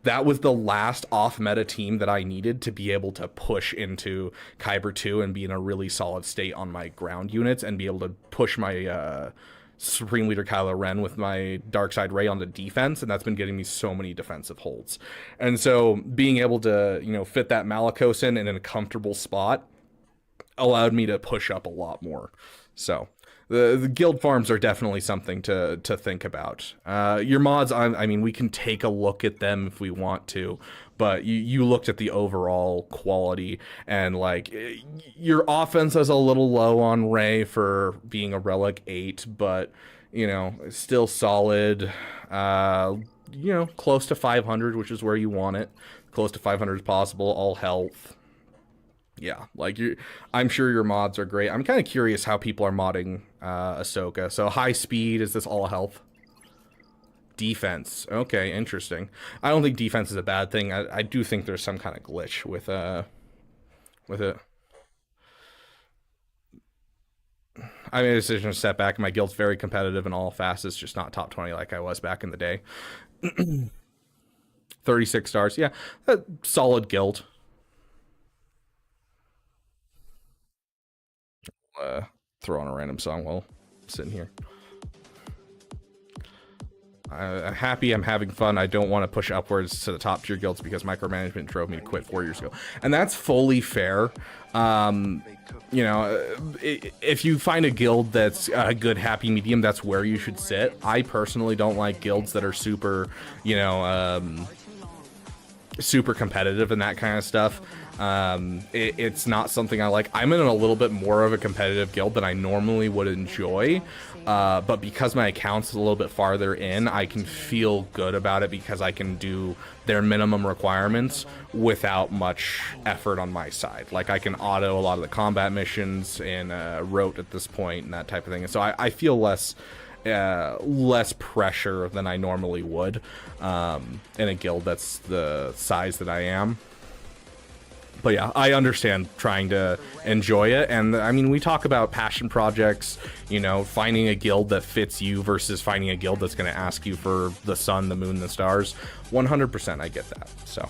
that was the last off-meta team that I needed to be able to push into Kyber 2 and be in a really solid state on my ground units and be able to push my Supreme Leader Kylo Ren with my Darkseid Ray on the defense, and that's been getting me so many defensive holds. And so being able to, fit that Malakos in a comfortable spot allowed me to push up a lot more. So the guild farms are definitely something to think about. Your mods, I mean, we can take a look at them if we want to, but you looked at the overall quality, and like, your offense is a little low on Ray for being a Relic 8, but still solid. Close to 500, which is where you want it. Close to 500 is possible. All health. Yeah, like, I'm sure your mods are great. I'm kind of curious how people are modding Ahsoka. So high speed, is this all health? Defense. Okay, interesting. I don't think defense is a bad thing. I do think there's some kind of glitch with it. I made a decision to step back. My guild's very competitive and all fast. It's just not top 20 like I was back in the day. 36 stars. Yeah, solid guild. Throw on a random song while I'm sitting here. I'm happy, I'm having fun. I don't want to push upwards to the top tier guilds because micromanagement drove me to quit 4 years ago. And that's fully fair. You know, if you find a guild that's a good happy medium, that's where you should sit. I personally don't like guilds that are super, you know, super competitive and that kind of stuff. It's not something I like. I'm in a little bit more of a competitive guild than I normally would enjoy, but because my account's a little bit farther in, I can feel good about it because I can do their minimum requirements without much effort on my side. Like, I can auto a lot of the combat missions in rote at this point and that type of thing, and so I feel less pressure than I normally would in a guild that's the size that I am. But yeah, I understand trying to enjoy it. And I mean, we talk about passion projects, you know, finding a guild that fits you versus finding a guild that's going to ask you for the sun, the moon, the stars. 100% I get that. So.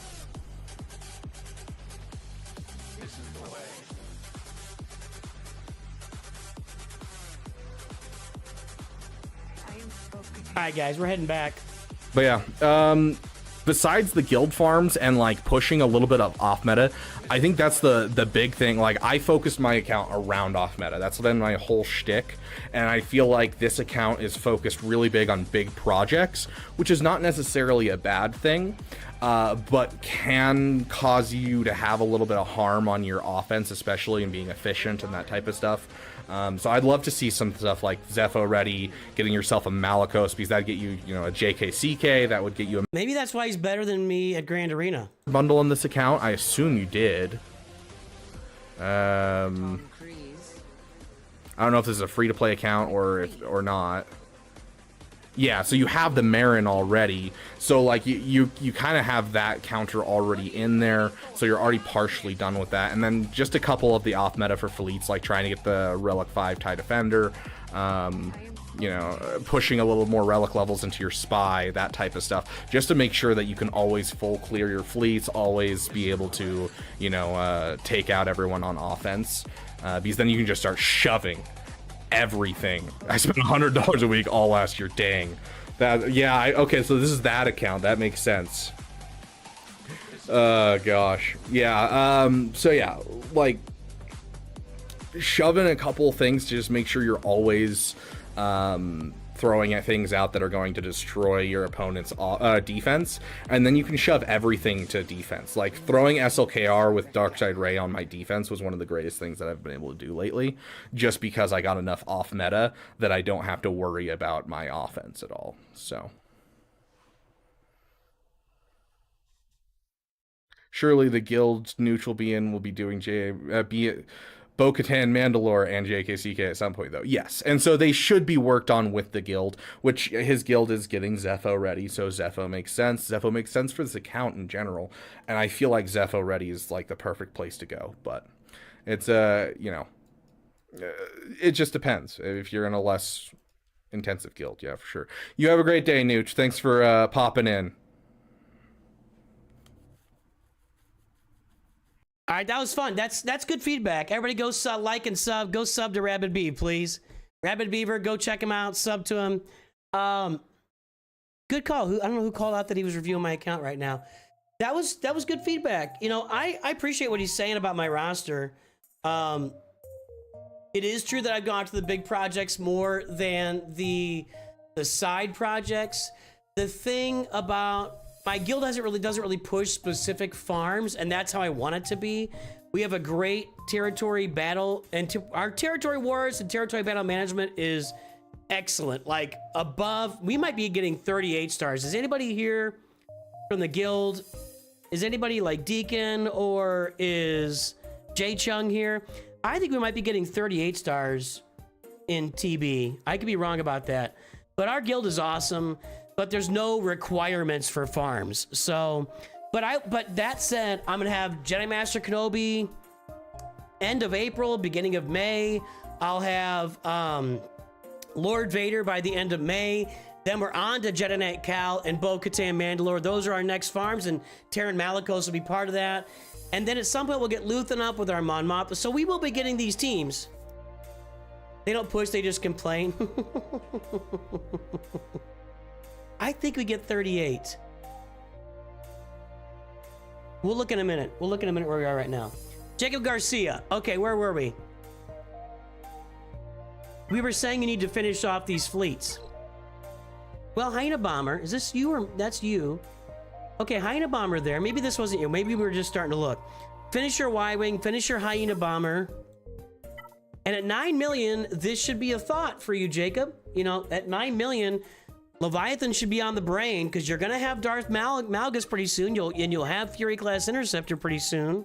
All right, guys, we're heading back. But yeah, besides the guild farms and like pushing a little bit of off meta, I think that's the big thing. Like, I focused my account around off meta. That's been my whole shtick, and I feel like this account is focused really big on big projects, which is not necessarily a bad thing, but can cause you to have a little bit of harm on your offense, especially in being efficient and that type of stuff. So I'd love to see some stuff like Zepho ready, getting yourself a Malakos, because that'd get you, you know, a JKCK, that would get you a... Maybe that's why he's better than me at Grand Arena. Bundle in this account, I assume you did. I don't know if this is a free-to-play account or not. Yeah, so you have the Marin already, so like you kind of have that counter already in there, so you're already partially done with that. And then just a couple of the off meta for fleets, like trying to get the Relic 5 TIE Defender, you know, pushing a little more Relic levels into your Spy, that type of stuff, just to make sure that you can always full clear your fleets, always be able to, you know, take out everyone on offense, because then you can just start shoving everything. I spent $100 a week all last year. Dang. That, yeah, okay, so this is that account. That makes sense. Gosh. Yeah, so yeah, like, shoving a couple things to just make sure you're always throwing at things out that are going to destroy your opponent's defense, and then you can shove everything to defense. Like, throwing SLKR with Darkside Ray on my defense was one of the greatest things that I've been able to do lately, just because I got enough off meta that I don't have to worry about my offense at all. So surely the guild neutral BN will be doing Bo-Katan, Mandalore, and JKCK at some point, though. Yes, and so they should be worked on with the guild, which his guild is getting Zepho ready, so Zepho makes sense. Zepho makes sense for this account in general, and I feel like Zepho ready is like the perfect place to go, but it's, you know, it just depends. If you're in a less intensive guild, yeah, for sure. You have a great day, Nooch. Thanks for popping in. All right, that was fun. That's good feedback. Everybody go like and sub. Go sub to Rabid Beaver, please. Rabid Beaver, go check him out. Sub to him. Good call. I don't know who called out that he was reviewing my account right now. That was good feedback. You know, I appreciate what he's saying about my roster. It is true that I've gone to the big projects more than the side projects. The thing about my guild doesn't really push specific farms, and that's how I want it to be. We have a great territory battle, and our territory wars and territory battle management is excellent. Like, above, we might be getting 38 stars. Is anybody here from the guild? Is anybody like Deacon, or is Jay Chung here? I think we might be getting 38 stars in TB. I could be wrong about that, but our guild is awesome. But there's no requirements for farms. So, but that said, I'm gonna have Jedi Master Kenobi end of April, beginning of May. I'll have Lord Vader by the end of May. Then we're on to Jedinet Cal and Bo-Katan Mandalore. Those are our next farms, and Terran Malicos will be part of that. And then at some point, we'll get Luthen up with our Mon Mothma. So we will be getting these teams. They don't push, they just complain. I think we get 38. We'll look in a minute. We'll look in a minute where we are right now. Jacob Garcia. Okay, where were we? We were saying you need to finish off these fleets. Well, Hyena Bomber, is this you or that's you? Okay, Hyena Bomber there. Maybe this wasn't you. Maybe we were just starting to look. Finish your Y-Wing, finish your Hyena Bomber. And at 9 million, this should be a thought for you, Jacob. You know, at 9 million, Leviathan should be on the brain because you're going to have Darth Malgus pretty soon. You'll have Fury-class Interceptor pretty soon.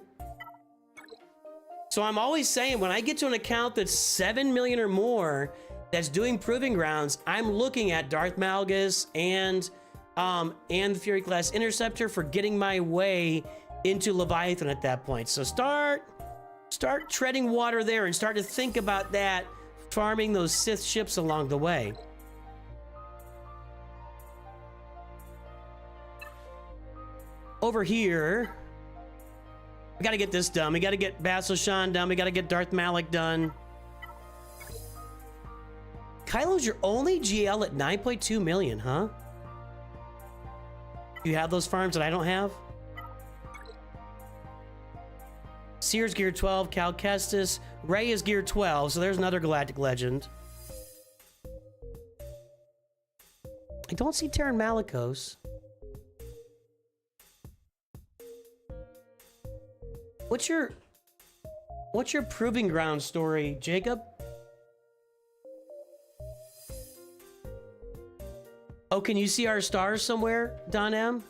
So I'm always saying, when I get to an account that's 7 million or more, that's doing Proving Grounds, I'm looking at Darth Malgus and the Fury-class Interceptor for getting my way into Leviathan at that point. So start treading water there and start to think about that, farming those Sith ships along the way. Over here, we got to get this done. We got to get Basil Shan done. We got to get Darth Malak done. Kylo's your only GL at 9.2 million, huh? You have those farms that I don't have? Sears Gear 12, Cal Kestis. Rey is Gear 12, so there's another Galactic Legend. I don't see Terran Malicos. What's your Proving Ground story, Jacob? Oh, can you see our stars somewhere, Don M?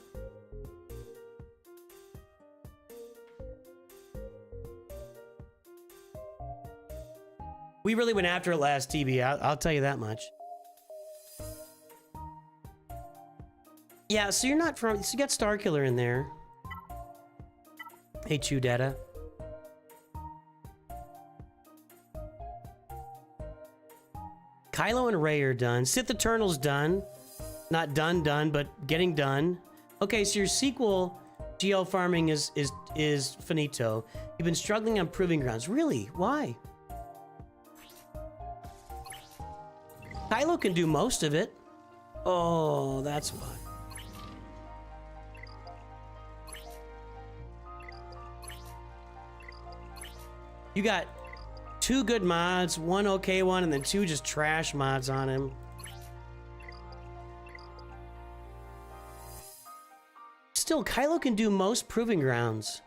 We really went after it last TB, I'll tell you that much. Yeah, so you're not from, so you got Starkiller in there. Hey, Chudetta. Kylo and Rey are done. Sith Eternal's done. Not done, but getting done. Okay, so your sequel GL farming is finito. You've been struggling on Proving Grounds. Really? Why? Kylo can do most of it. Oh, that's why. You got 2 good mods, 1 okay one, and then 2 just trash mods on him. Still, Kylo can do most Proving Grounds.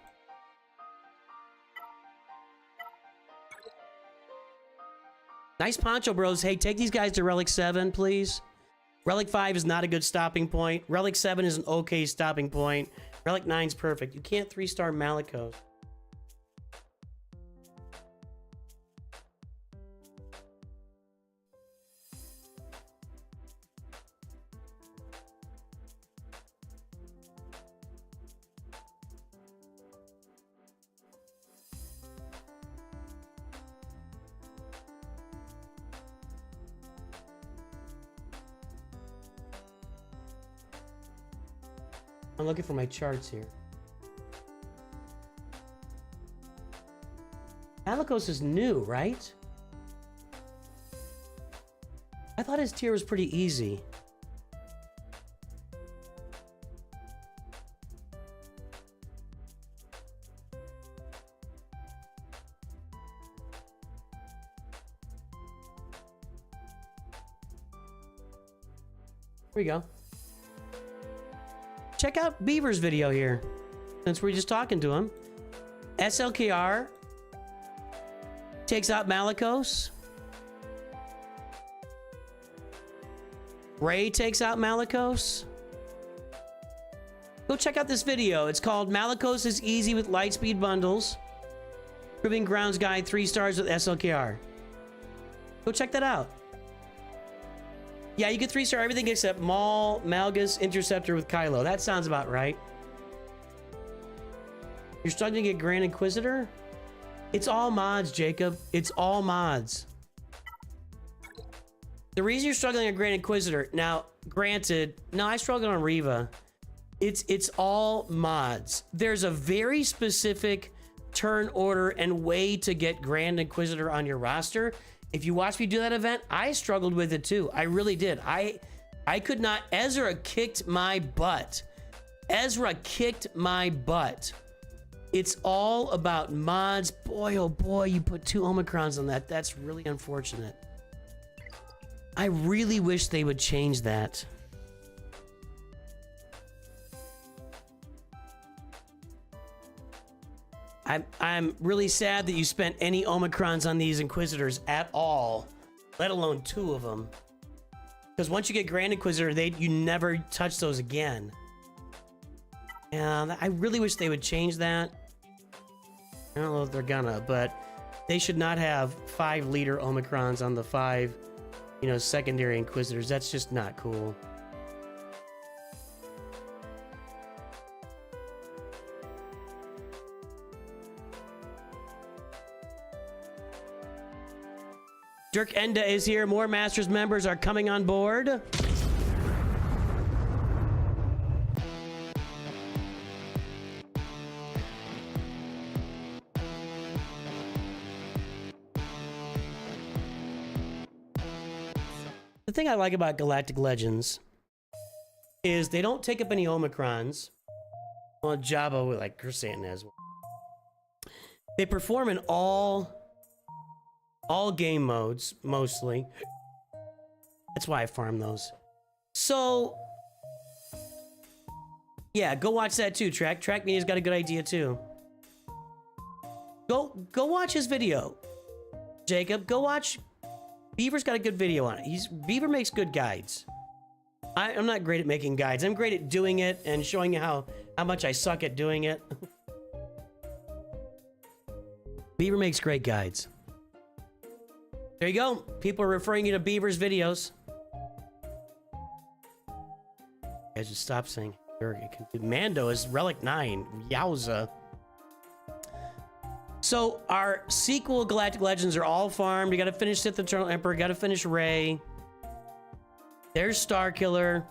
Nice poncho, bros. Hey, take these guys to Relic 7, please. Relic 5 is not a good stopping point. Relic 7 is an okay stopping point. Relic 9's perfect. You can't 3-star Malicos. I'm looking for my charts here. Malicos is new, right? I thought his tier was pretty easy. Here we go. Check out Beaver's video here, since we're just talking to him. SLKR takes out Malicos. Rey takes out Malicos. Go check out this video. It's called Malicos is Easy with Lightspeed Bundles. Proving Grounds Guide 3 stars with SLKR. Go check that out. Yeah, you get 3-star everything except Maul, Malgus, Interceptor with Kylo. That sounds about right. You're struggling to get Grand Inquisitor? It's all mods, Jacob. It's all mods. The reason you're struggling on Grand Inquisitor, now, granted, no, I struggled on Reva. It's all mods. There's a very specific turn order and way to get Grand Inquisitor on your roster. If you watch me do that event, I struggled with it too. I really did. I could not. Ezra kicked my butt. Ezra kicked my butt. It's all about mods. Boy, oh boy, you put 2 Omicrons on that. That's really unfortunate. I really wish they would change that. I'm really sad that you spent any Omicrons on these Inquisitors at all, let alone 2 of them. Because once you get Grand Inquisitor, you never touch those again. And I really wish they would change that. I don't know if they're gonna, but they should not have 5 leader Omicrons on the 5, secondary Inquisitors. That's just not cool. Dirk Enda is here. More Masters members are coming on board. The thing I like about Galactic Legends is they don't take up any Omicrons. Well, Jabba with like Chrysanthemum as well. They perform in all game modes, mostly. That's why I farm those. So, yeah, go watch that too, Track. Track Media's got a good idea too. Go watch his video. Jacob, go watch. Beaver's got a good video on it. Beaver makes good guides. I'm not great at making guides. I'm great at doing it and showing you how much I suck at doing it. Beaver makes great guides. There you go. People are referring you to Beaver's videos. Guys, just stop saying. Mando is Relic 9. Yowza. So our sequel Galactic Legends are all farmed. You gotta finish Sith Eternal Emperor. Gotta finish Rey. There's Starkiller.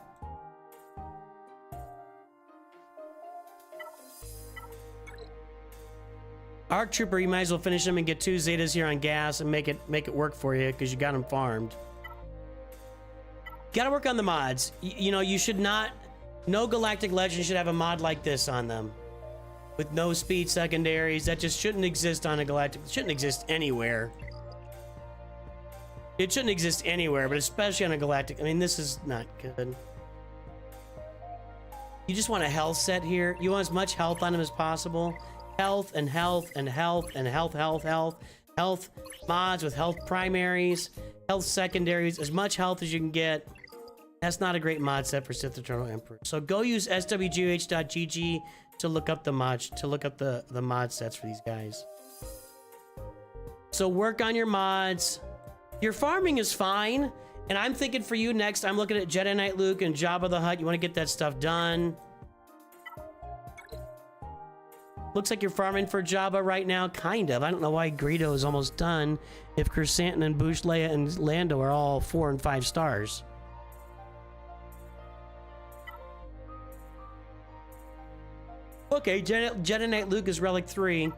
Arc Trooper, you might as well finish him and get 2 Zetas here on gas and make it work for you because you got them farmed. Gotta work on the mods. You should not. No Galactic Legend should have a mod like this on them, with no speed secondaries. That just shouldn't exist on a Galactic. It shouldn't exist anywhere. It shouldn't exist anywhere, but especially on a Galactic. I mean, this is not good. You just want a health set here. You want as much health on him as possible. Health and health and health and health mods with health primaries, health secondaries, as much health as you can get. That's not a great mod set for Sith Eternal Emperor. So go use swgoh.gg to look up the mod sets for these guys. So work on your mods. Your farming is fine, and I'm thinking for you next, I'm looking at Jedi Knight Luke and Jabba the Hutt. You want to get that stuff done. Looks like you're farming for Jabba right now, kind of. I don't know why Greedo is almost done if Chrysanthemum and Bouche Leia and Lando are all 4 and 5 stars. Okay, Jedi Knight Luke is Relic 3.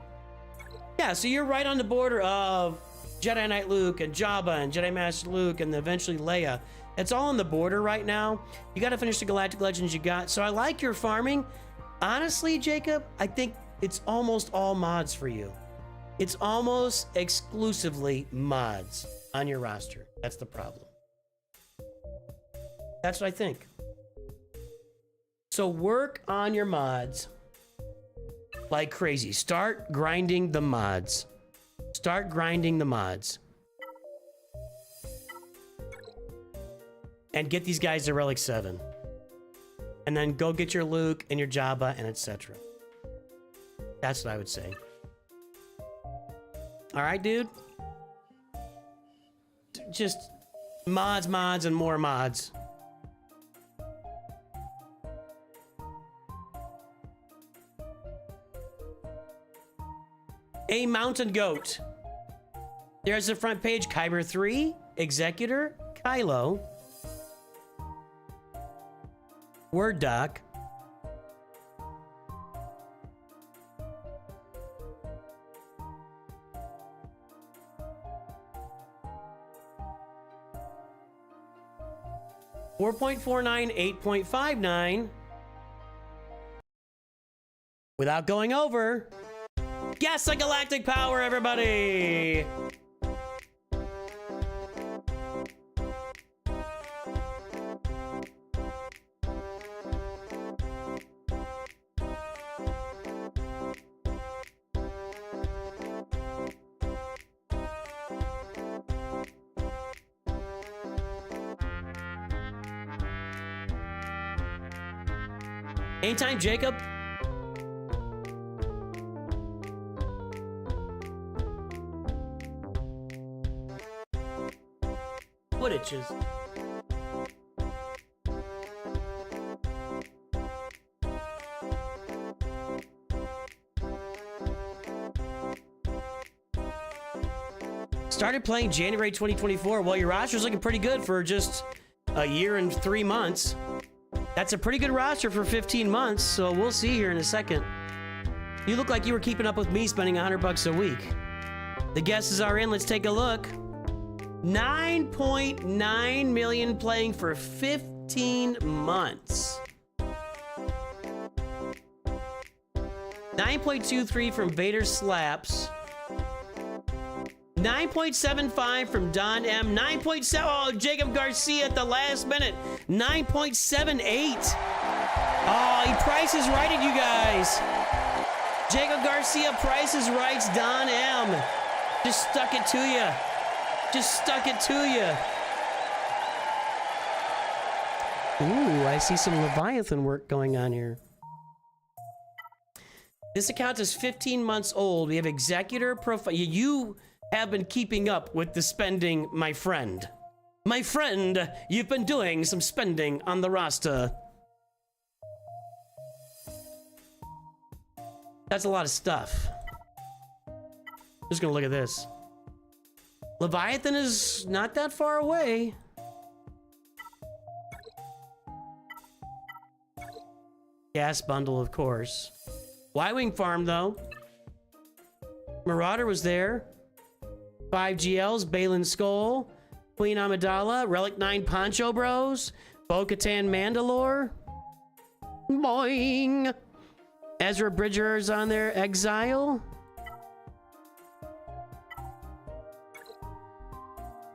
Yeah, so you're right on the border of Jedi Knight Luke and Jabba and Jedi Master Luke and eventually Leia. It's all on the border right now. You got to finish the Galactic Legends you got. So I like your farming. Honestly, Jacob, I think it's almost all mods for you. It's almost exclusively mods on your roster. That's the problem. That's what I think. So work on your mods like crazy. Start grinding the mods. Start grinding the mods. And get these guys to Relic 7. And then go get your Luke and your Jabba and etc. That's what I would say. All right, dude? Just mods, and more mods. A Mountain Goat. There's the front page. Kyber 3, Executor, Kylo. Word doc. .49, 8.59. Without going over. Guess a Galactic Power, everybody! Anytime, Jacob. Footages. Started playing January 2024. Well, your roster's looking pretty good for just a year and 3 months. That's a pretty good roster for 15 months, so we'll see here in a second. You look like you were keeping up with me spending $100 a week. The guesses are in. Let's take a look. 9.9 million playing for 15 months. 9.23 from Vader Slaps. 9.75 from Don M. 9.7. Oh, Jacob Garcia at the last minute. 9.78. Oh, he prices righted you guys. Jacob Garcia prices rights Don M. Just stuck it to you. Just stuck it to you. Ooh, I see some Leviathan work going on here. This account is 15 months old. We have Executor profile. You have been keeping up with the spending, my friend. My friend, you've been doing some spending on the roster. That's a lot of stuff. Just gonna look at this. Leviathan is not that far away. Gas bundle, of course. Y-Wing Farm, though. Marauder was there. 5 GLs, Balin Skull, Queen Amidala, Relic 9 Poncho Bros, Bo-Katan Mandalore. Boing! Ezra Bridger is on there, Exile.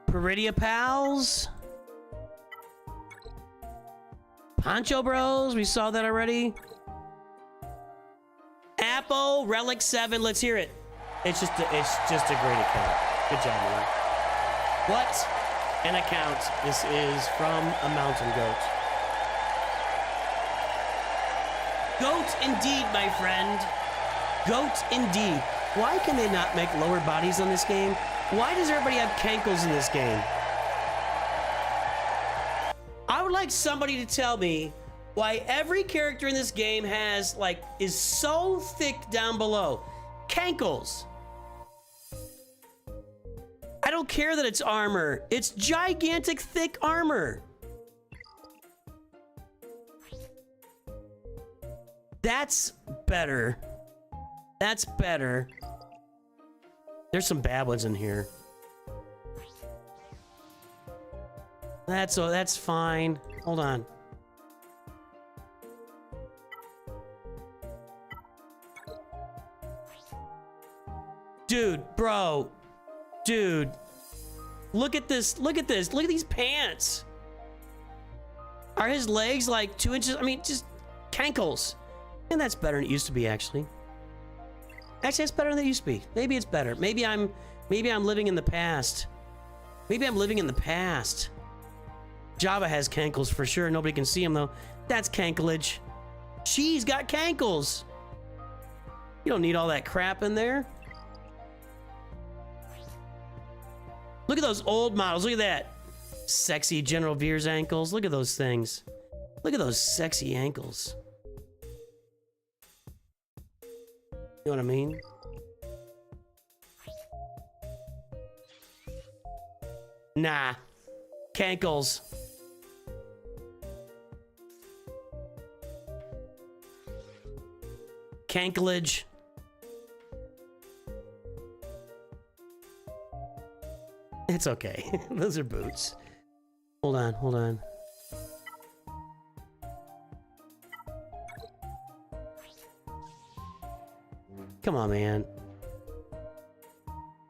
Peridia Pals. Poncho Bros, we saw that already. Apple, Relic 7, let's hear it. It's just a great account. Good job, man. What an account. This is from a mountain goat. Goat indeed, my friend. Goat indeed. Why can they not make lower bodies on this game? Why does everybody have cankles in this game? I would like somebody to tell me why every character in this game is so thick down below. Cankles. I don't care that it's armor. It's gigantic, thick armor. That's better. That's better. There's some bad ones in here. That's fine. Hold on. Dude, bro. Dude. Look at this. Look at this. Look at these pants. Are his legs like 2 inches? I mean, just cankles. And that's better than it used to be, actually. Actually, it's better than it used to be. Maybe it's better. Maybe I'm living in the past. Maybe I'm living in the past. Java has cankles for sure. Nobody can see him, though. That's canklage. She's got cankles. You don't need all that crap in there. Look at those old models. Look at that. Sexy General Veer's ankles. Look at those things. Look at those sexy ankles. You know what I mean? Nah. Cankles. Canklage. It's okay. Those are boots. Hold on, hold on. Come on, man.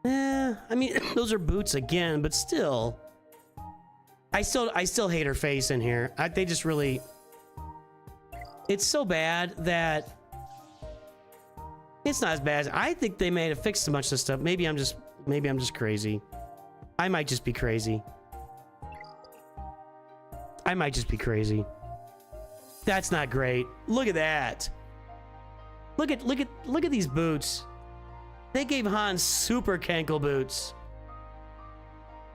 I mean, those are boots again, but still. I still hate her face in here. They just really... It's so bad that... It's not as bad. I think they may have fixed so much of this stuff. Maybe I'm just crazy. I might just be crazy. I might just be crazy. That's not great. Look at that. Look at these boots. They gave Han super cankle boots.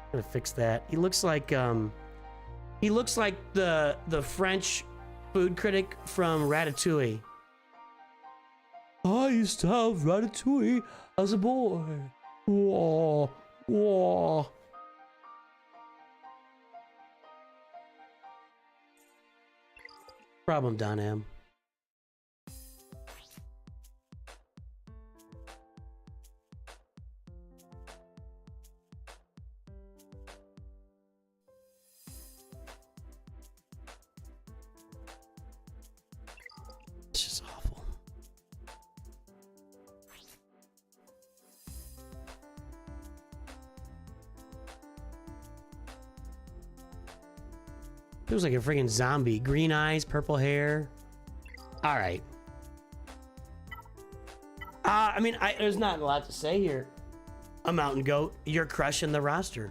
I'm gonna fix that. He looks like the French food critic from Ratatouille. I used to have Ratatouille as a boy. Whoa, whoa. Problem done, Em. It's just awful. Feels like a freaking zombie. Green eyes, purple hair. All right. I mean, there's not a lot to say here. A mountain goat, you're crushing the roster.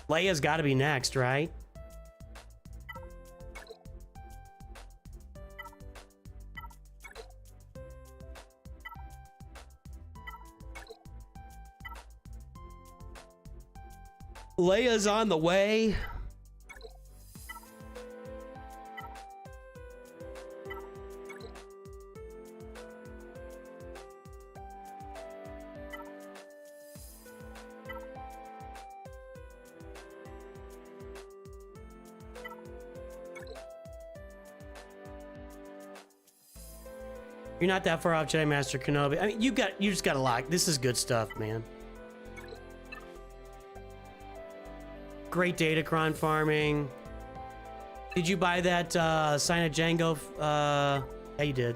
Leia's got to be next, right? Leia's on the way. You're not that far off, Jedi Master Kenobi. I mean, you just got a lot. This is good stuff, man. Great Datacron farming. Did you buy that Sign of Django? Yeah, you did.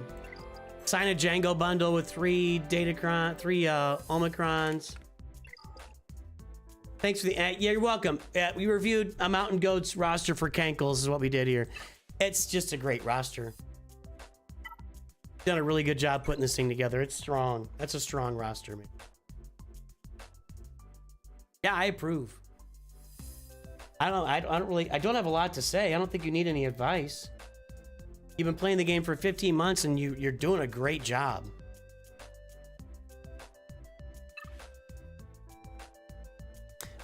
Sign of Django bundle with 3 Omicrons. Thanks for the... yeah, you're welcome. Yeah, we reviewed a Mountain Goat's roster for Cankles is what we did here. It's just a great roster. Done a really good job putting this thing together. It's strong. That's a strong roster, man. Yeah, I approve. I don't have a lot to say. I don't think you need any advice. You've been playing the game for 15 months and you're doing a great job.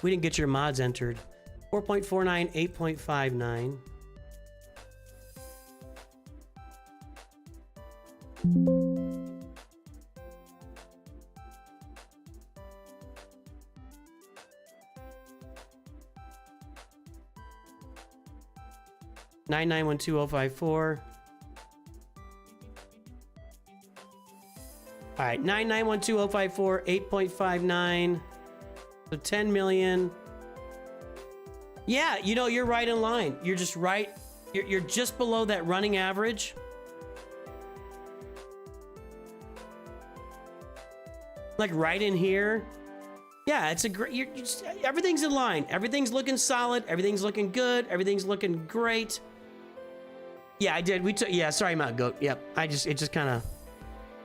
We didn't get your mods entered. 4.49, 8.59. Nine 9912054. All right, 9912054, 8.59. So 10 million. Yeah, you know, you're right in line. You're just right. You're just below that running average. Like right in here. Yeah, it's a great, everything's in line. Everything's looking solid. Everything's looking good. Everything's looking great. Yeah, I did. Yeah, sorry, Mount Goat. Yep. It just kind of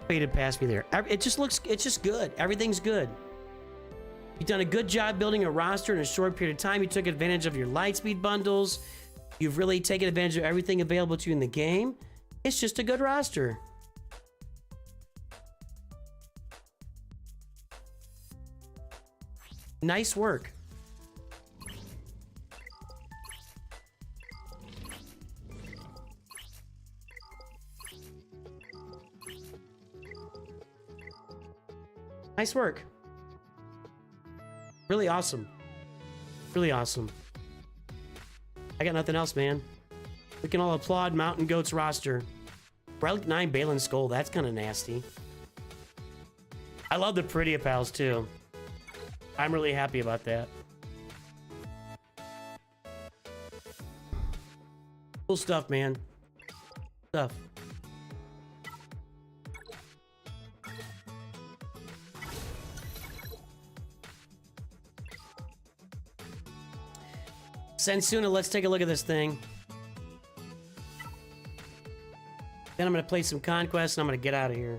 faded past me there. It's just good. Everything's good. You've done a good job building a roster in a short period of time. You took advantage of your Lightspeed bundles. You've really taken advantage of everything available to you in the game. It's just a good roster. Nice work. Nice work. Really awesome. Really awesome. I got nothing else, man. We can all applaud Mountain Goat's roster. Relic 9 Balin Skull, that's kind of nasty. I love the Pretty Pals too. I'm really happy about that. Cool stuff, man. Stuff. Sensuna, let's take a look at this thing. Then I'm gonna play some Conquest and I'm gonna get out of here.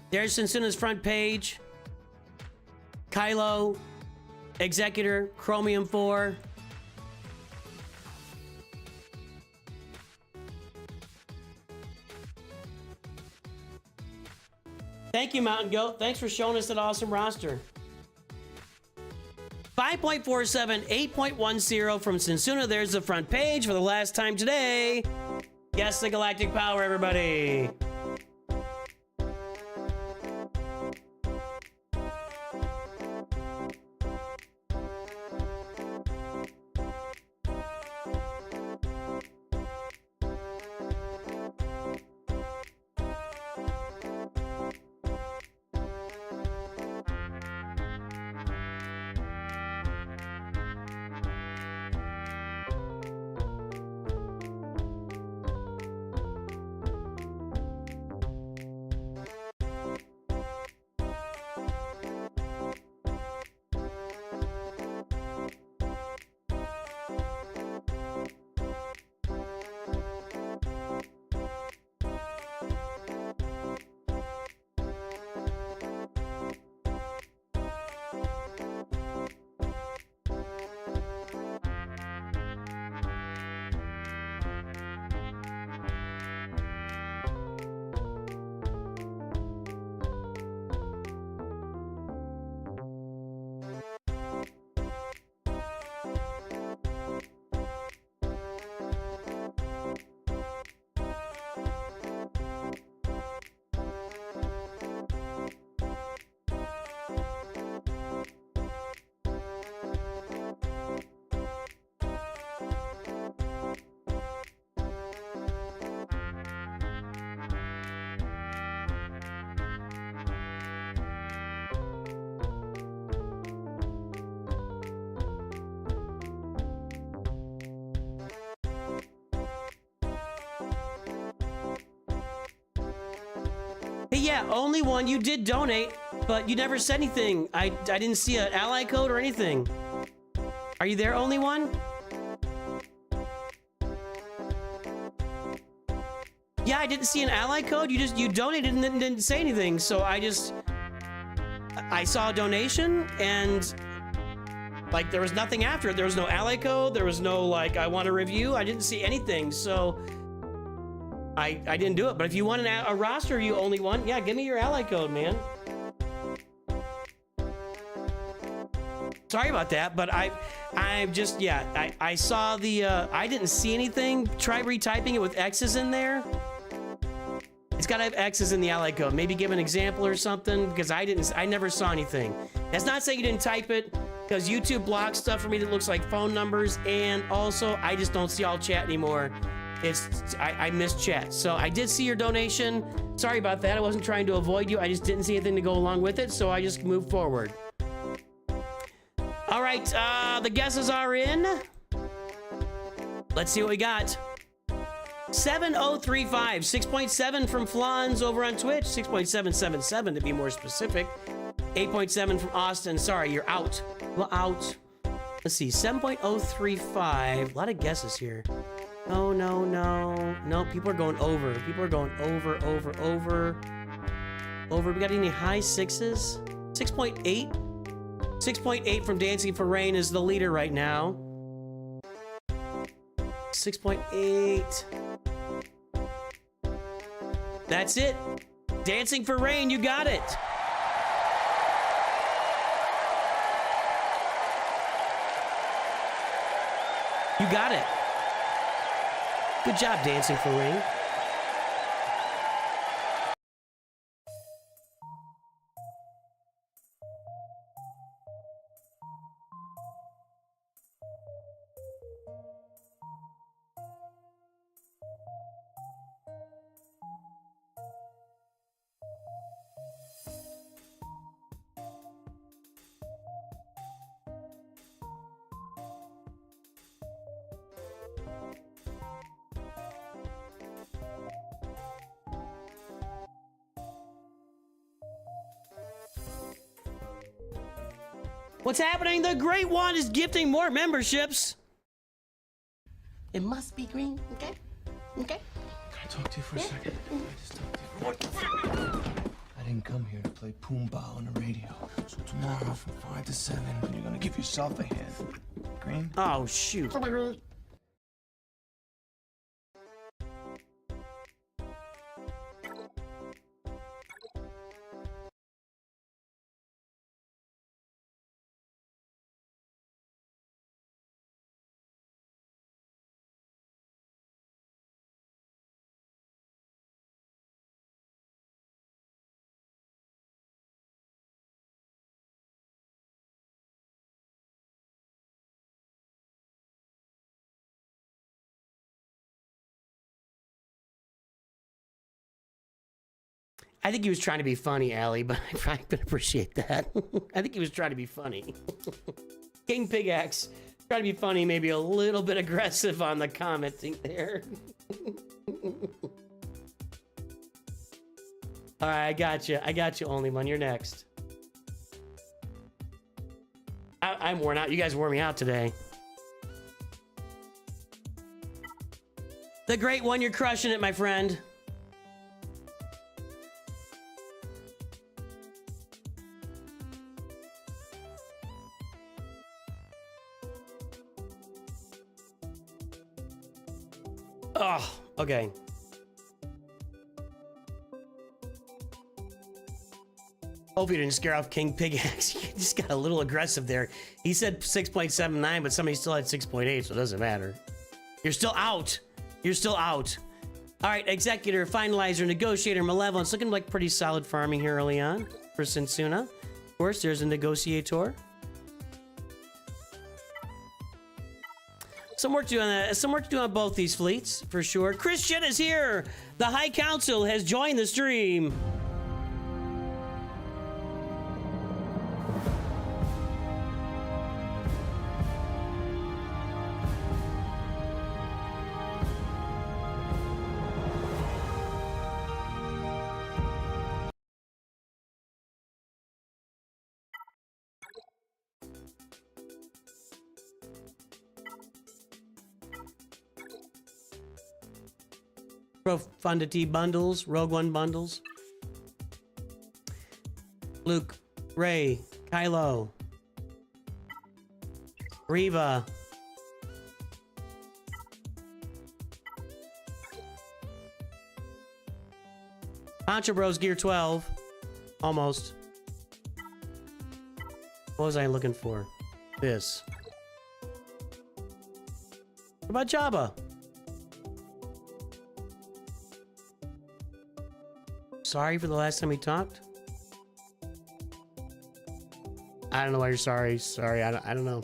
There's Sensuna's front page. Kylo, Executor, Chromium 4. Thank you, Mountain Goat. Thanks for showing us that awesome roster. 5.47, 8.10 from Sensuna. There's the front page for the last time today. Yes, the Galactic Power, everybody. Hey, yeah, only one. You did donate, but you never said anything. I didn't see an ally code or anything. Are you there, only one? Yeah, I didn't see an ally code. You donated and didn't say anything. So I saw a donation and like there was nothing after it. There was no ally code. There was no like I want a review. I didn't see anything. So I didn't do it. But if you want a roster, you only one. Yeah, give me your ally code, man. Sorry about that, but I saw the I didn't see anything. Try retyping it with X's in there. It's gotta have X's in the ally code. Maybe give an example or something because I never saw anything. That's not saying you didn't type it because YouTube blocks stuff for me that looks like phone numbers, and also I just don't see all chat anymore. I missed chat. So I did see your donation. Sorry about that. I wasn't trying to avoid you. I just didn't see anything to go along with it, so I just moved forward. All right, the guesses are in. Let's see what we got. 7035, 6.7 from Flans over on Twitch, 6.777 to be more specific. 8.7 from Austin. Sorry, you're out. Well, out. Let's see, 7.035. A lot of guesses here. No, no, no. No, people are going over. People are going over. We got any high sixes? 6.8? 6.8 from Dancing for Rain is the leader right now. 6.8. That's it. Dancing for Rain, you got it. You got it. Good job, Dancing for Rain. What's happening? The Great One is gifting more memberships. It must be green, okay? Okay? Can I talk to you for a second? Can I just talk to you for a second? I didn't come here to play Pumbaa on the radio. So tomorrow from 5 to 7, you're gonna give yourself a hand. Green? Oh, shoot. I think he was trying to be funny, Allie, but I probably could appreciate that. I think he was trying to be funny. King Pigaxe, trying to be funny, maybe a little bit aggressive on the commenting there. All right, I got you. I got you, Only One. You're next. I'm worn out. You guys wore me out today. The Great One, you're crushing it, my friend. Oh, okay. Hope you didn't scare off King Pigaxe. You just got a little aggressive there. He said 6.79, but somebody still had 6.8, so it doesn't matter. You're still out. You're still out. All right, Executor, Finalizer, Negotiator, Malevolence. Looking like pretty solid farming here early on for Sensuna. Of course, there's a Negotiator. Some work to do on that. Some work to do on both these fleets, for sure. Christian is here. The High Council has joined the stream. Profundity bundles, Rogue One bundles. Luke, Ray, Kylo, Reva. Poncho Bros Gear 12. Almost. What was I looking for? This. What about Jabba? Sorry for the last time we talked. I don't know why you're sorry. Sorry, I don't know.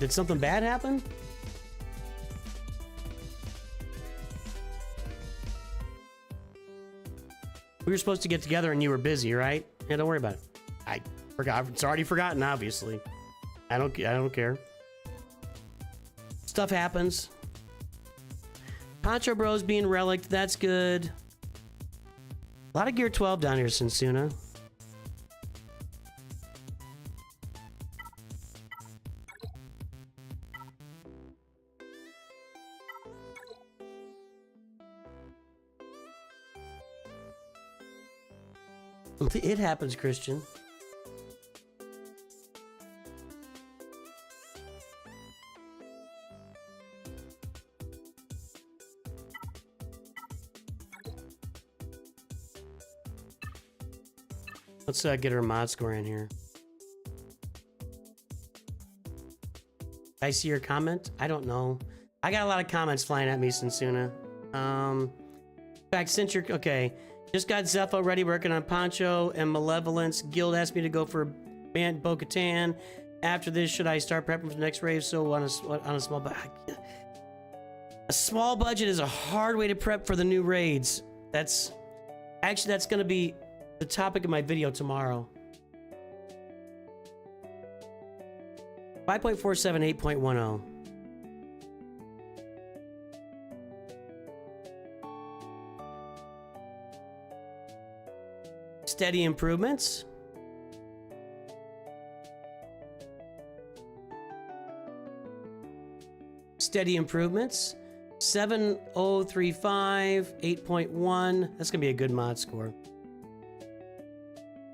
Did something bad happen? We were supposed to get together and you were busy, right? Yeah, don't worry about it. I forgot. It's already forgotten, obviously. I don't care. Stuff happens. Poncho Bros being relicked, that's good. A lot of Gear 12 down here, Sensuna. It happens, Christian. Let's get her mod score in here. I see your comment? I don't know. I got a lot of comments flying at me, Sensuna. In fact, since you're... Okay. Just got Zepho ready, working on Poncho and Malevolence. Guild asked me to go for Band Bo-Katan. After this, should I start prepping for the next rave? So on a small budget. A small budget is a hard way to prep for the new raids. That's going to be the topic of my video tomorrow. 5.47, 8.10. Steady improvements. Steady improvements. 7035, 8.1. That's gonna be a good mod score.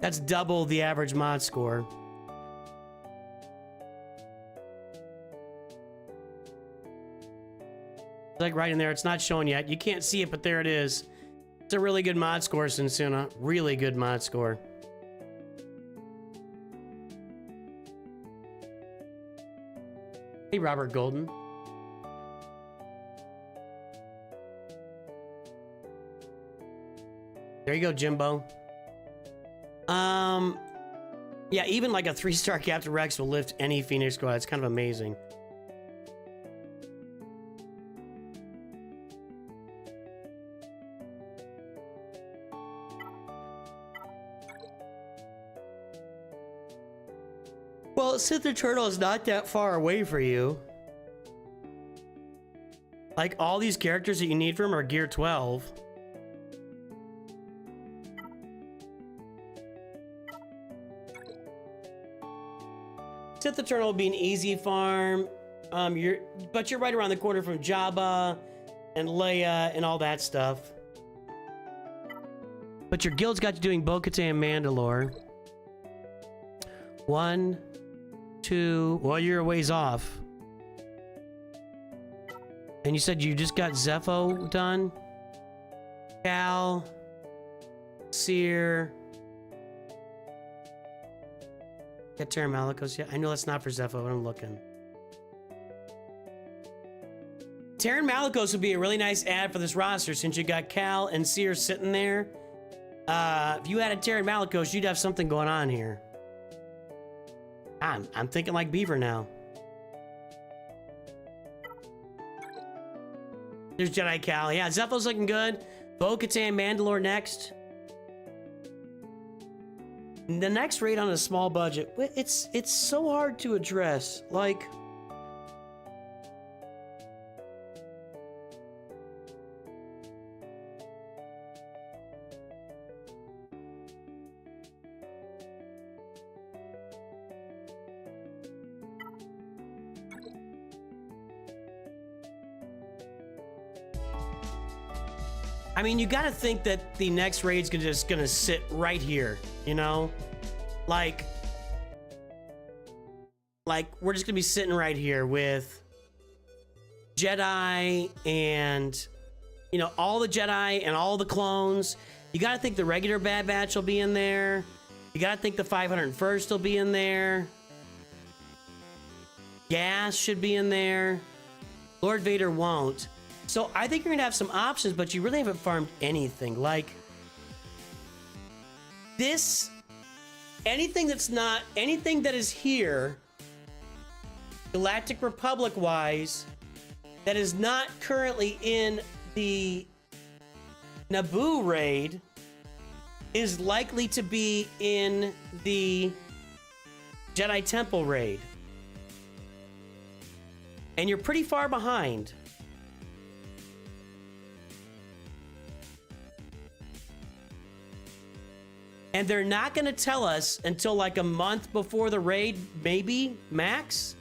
That's double the average mod score. Like right in there, it's not showing yet. You can't see it, but there it is. It's a really good mod score, Sinsuna. Really good mod score. Hey, Robert Golden. There you go, Jimbo. Yeah, even like a 3-star Captain Rex will lift any Phoenix squad. It's kind of amazing. Well, Sith Eternal is not that far away for you. Like, all these characters that you need from are Gear 12. Sith Eternal will be an easy farm. But you're right around the corner from Jabba and Leia and all that stuff. But your guild's got you doing Bo-Katan and Mandalore. 1, 2. Well, you're a ways off. And you said you just got Zepho done? Cal. Seer. Got Terran Malicos yet? I know that's not for Zepho, but I'm looking. Terran Malicos would be a really nice ad for this roster since you got Cal and Seer sitting there. If you added Terran Malicos, you'd have something going on here. I'm thinking like Beaver now. There's Jedi Cal. Yeah, Zepho's looking good. Bo-Katan, Mandalore next. The next raid on a small budget, it's so hard to address. Like, I mean, you gotta think that the next raid's just gonna sit right here, you know? Like we're just gonna be sitting right here with Jedi and, you know, all the Jedi and all the clones. You gotta think the regular Bad Batch will be in there. You gotta think the 501st will be in there. Gas should be in there. Lord Vader won't. So I think you're gonna have some options, but you really haven't farmed anything. Like this, anything that is here, Galactic Republic wise, that is not currently in the Naboo raid, is likely to be in the Jedi Temple raid. And you're pretty far behind. And they're not going to tell us until like a month before the raid, maybe, max,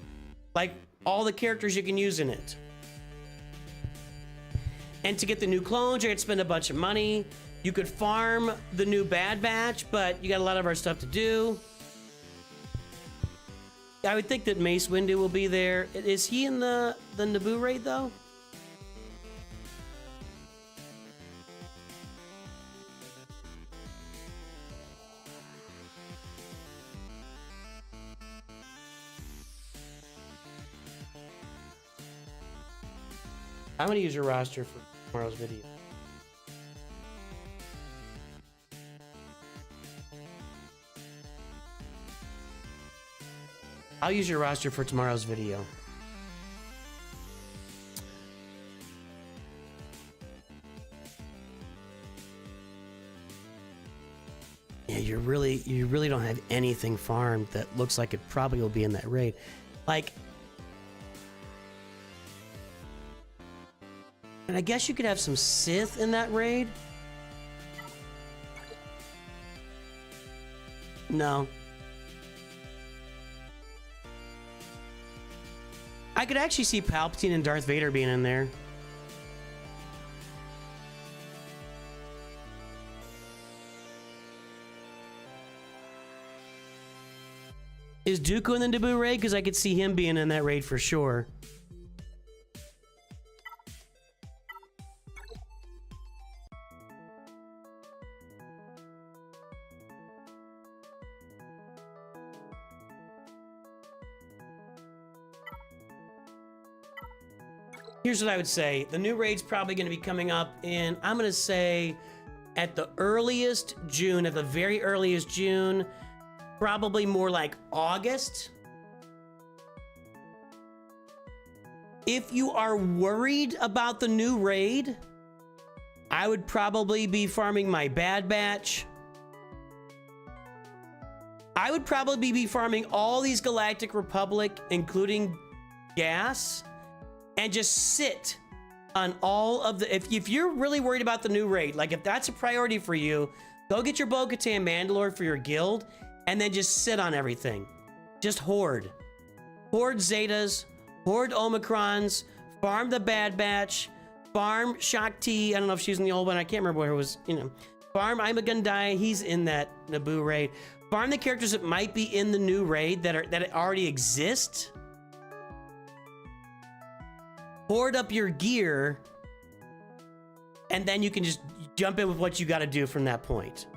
like all the characters you can use in it. And to get the new clones, you're going to spend a bunch of money. You could farm the new Bad Batch, but you got a lot of our stuff to do. I would think that Mace Windu will be there. Is he in the Naboo raid, though? I'm going to use your roster for tomorrow's video. I'll use your roster for tomorrow's video. Yeah, you really don't have anything farmed that looks like it probably will be in that raid. Like, and I guess you could have some Sith in that raid. No. I could actually see Palpatine and Darth Vader being in there. Is Dooku in the Naboo raid? Because I could see him being in that raid for sure. Here's what I would say. The new raid's probably going to be coming up in, I'm going to say, at the earliest June, at the very earliest June, probably more like August. If you are worried about the new raid, I would probably be farming my Bad Batch. I would probably be farming all these Galactic Republic, including gas, and just sit on all of the... If you're really worried about the new raid, like if that's a priority for you, go get your Bo-Katan Mandalore for your guild, and then just sit on everything. Just hoard. Hoard Zetas, hoard Omicrons, farm the Bad Batch, farm Shakti. I don't know if she's in the old one. I can't remember where it was, you know. Farm I'm a Gundai. He's in that Naboo raid. Farm the characters that might be in the new raid that already exist. Hoard up your gear, and then you can just jump in with what you got to do from that point.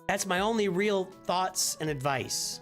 That's my only real thoughts and advice.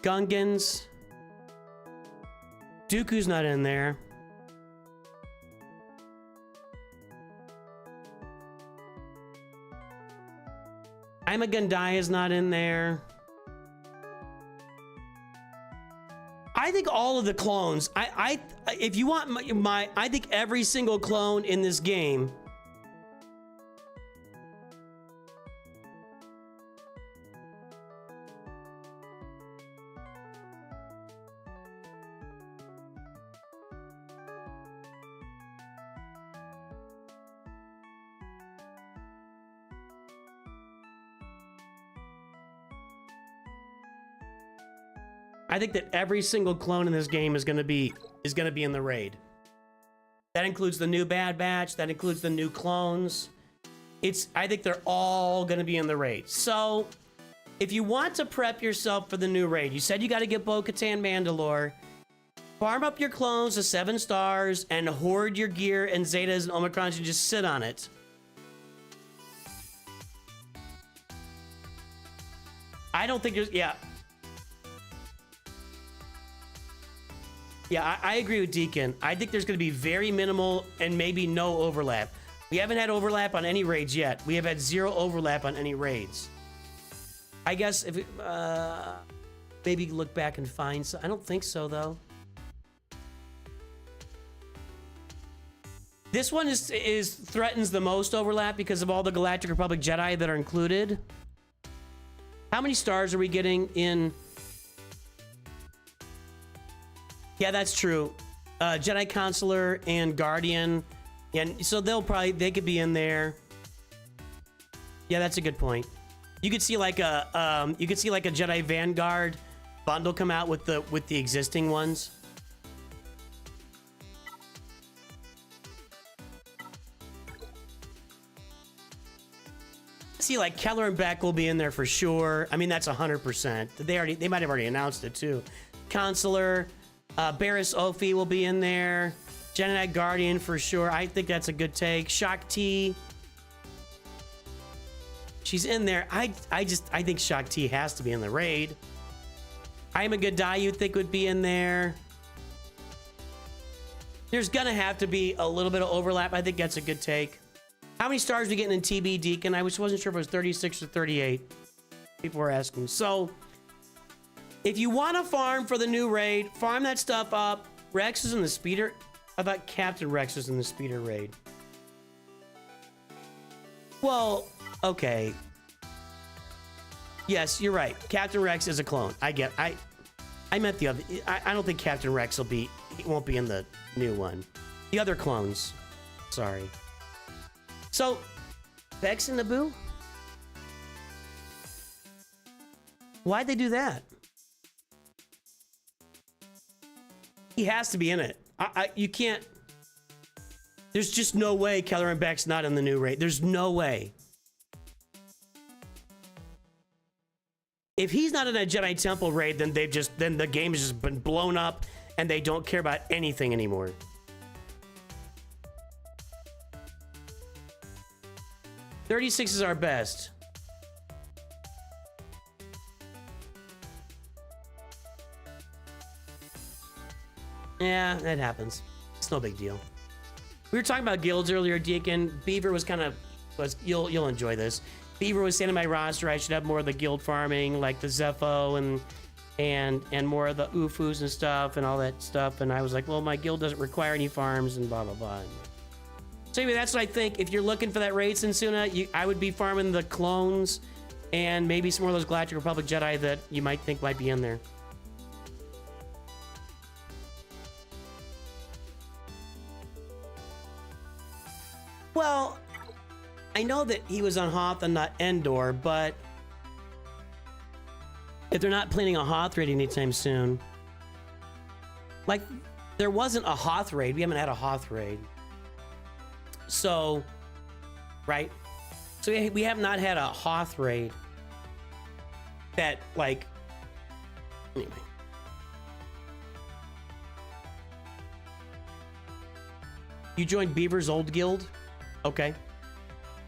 Gungans. Dooku's not in there. I'm a Gundai is not in there. I think all of the clones. If you want my I think every single clone in this game. I think that every single clone in this game is gonna be in the raid. That includes the new Bad Batch. That includes the new clones. I think they're all gonna be in the raid. So, if you want to prep yourself for the new raid, you said you got to get Bo-Katan Mandalore. Farm up your clones to 7 stars and hoard your gear and Zetas and Omicrons and just sit on it. I don't think there's yeah. Yeah, I agree with Deacon. I think there's going to be very minimal and maybe no overlap. We haven't had overlap on any raids yet. We have had 0 overlap on any raids. I guess if maybe look back and find some. I don't think so, though. This one threatens the most overlap because of all the Galactic Republic Jedi that are included. How many stars are we getting in... Yeah, that's true. Jedi Consular and Guardian. Yeah, so they could be in there. Yeah, that's a good point. You could see like a Jedi Vanguard bundle come out with the existing ones. See, like Keller and Beck will be in there for sure. I mean, that's 100%. They might have already announced it too. Consular. Barriss Ophi will be in there. Jedi Guardian for sure. I think that's a good take. Shakti. She's in there. I think Shakti has to be in the raid. I'm a Gundai you think would be in there. There's gonna have to be a little bit of overlap. I think that's a good take. How many stars are we getting in TB Deacon? I wasn't sure if it was 36 or 38. People were asking. So, if you want to farm for the new raid, farm that stuff up. Rex is in the speeder. I thought Captain Rex was in the speeder raid. Well, okay. Yes, you're right. Captain Rex is a clone. I meant the other. I don't think Captain Rex won't be in the new one. The other clones. Sorry. So, Vex and Naboo? Why'd they do that? He has to be in it. You can't. There's just no way Keller and Beck's not in the new raid. There's no way. If he's not in a Jedi Temple raid, then then the game has just been blown up and they don't care about anything anymore. $36 is our best. Yeah, that happens. It's no big deal. We were talking about guilds earlier, Deacon. Beaver was you'll enjoy this. Beaver was saying in my roster I should have more of the guild farming, like the Zepho and more of the Ufus and stuff and all that stuff. And I was like, well, my guild doesn't require any farms and blah blah blah. So anyway, that's what I think. If you're looking for that raid, Sensuna, I would be farming the clones and maybe some more of those Galactic Republic Jedi that you might think might be in there. Well, I know that he was on Hoth and not Endor, but if they're not planning a Hoth raid anytime soon, like there wasn't a Hoth raid. We haven't had a Hoth raid. So, right? So we have not had a Hoth raid that, like, anyway. You joined Beaver's old guild? Okay.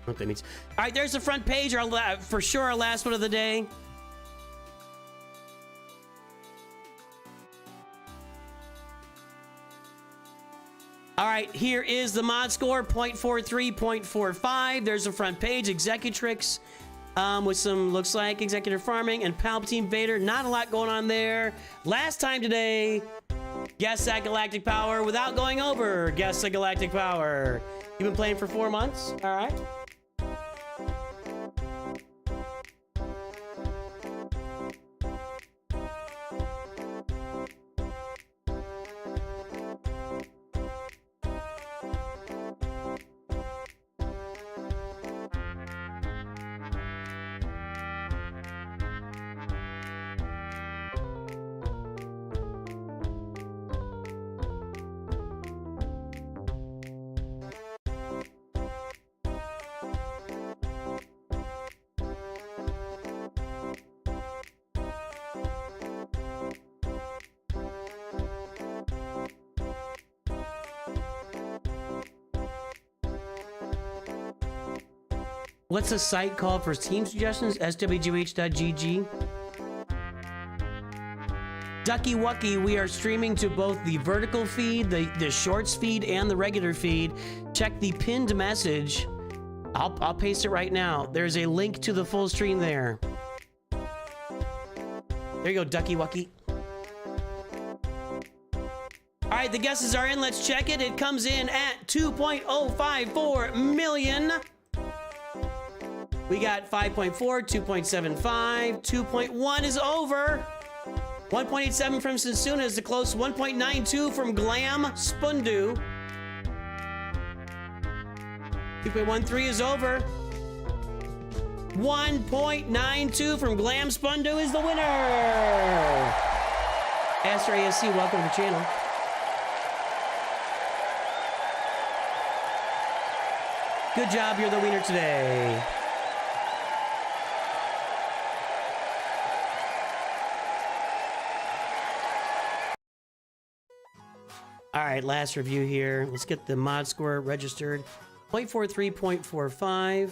What that means. All right, there's the front page. For sure, our last one of the day. All right, here is the mod score, 0.43, 0.45. There's the front page, Executrix, with some, looks like, Executor Farming and Palpatine Vader. Not a lot going on there. Last time today, guess at Galactic Power without going over. Guess at Galactic Power. You've been playing for 4 months? All right. What's the site called for team suggestions? SWGOH.gg. Ducky Wucky, we are streaming to both the vertical feed, the shorts feed, and the regular feed. Check the pinned message. I'll paste it right now. There's a link to the full stream there. There you go, Ducky Wucky. All right, the guesses are in. Let's check it. It comes in at 2.054 million. We got 5.4, 2.75, 2.1 is over. 1.87 from Sensuna is the close. 1.92 from Glam Spundu. 2.13 is over. 1.92 from Glam Spundu is the winner. Astro ASC, welcome to the channel. Good job, you're the winner today. All right, last review here. Let's get the mod score registered. 0.43, 0.45.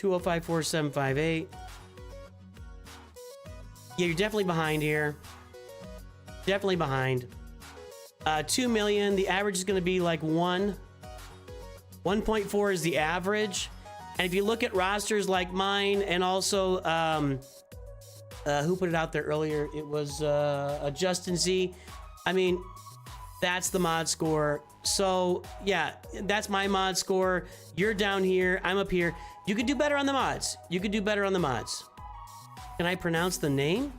2054758. Yeah, you're definitely behind here. Definitely behind. 2 million. The average is going to be like 1.4 is the average. And if you look at rosters like mine, and also who put it out there earlier? It was Justin Z. I mean, that's the mod score. So yeah, that's my mod score. You're down here. I'm up here. You could do better on the mods. You could do better on the mods. Can I pronounce the name?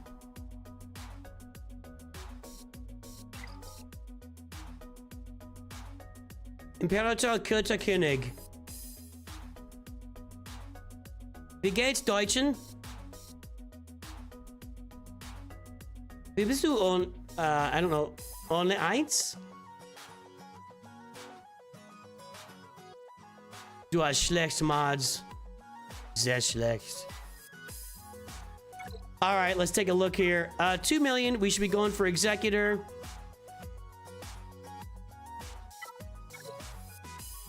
Imperator Kyrotech. Wie geht's, Deutschen? Wie bist du on, I don't know, on 1? Du hast schlecht Mods. Sehr schlecht. All right, let's take a look here. 2 million, we should be going for Executor.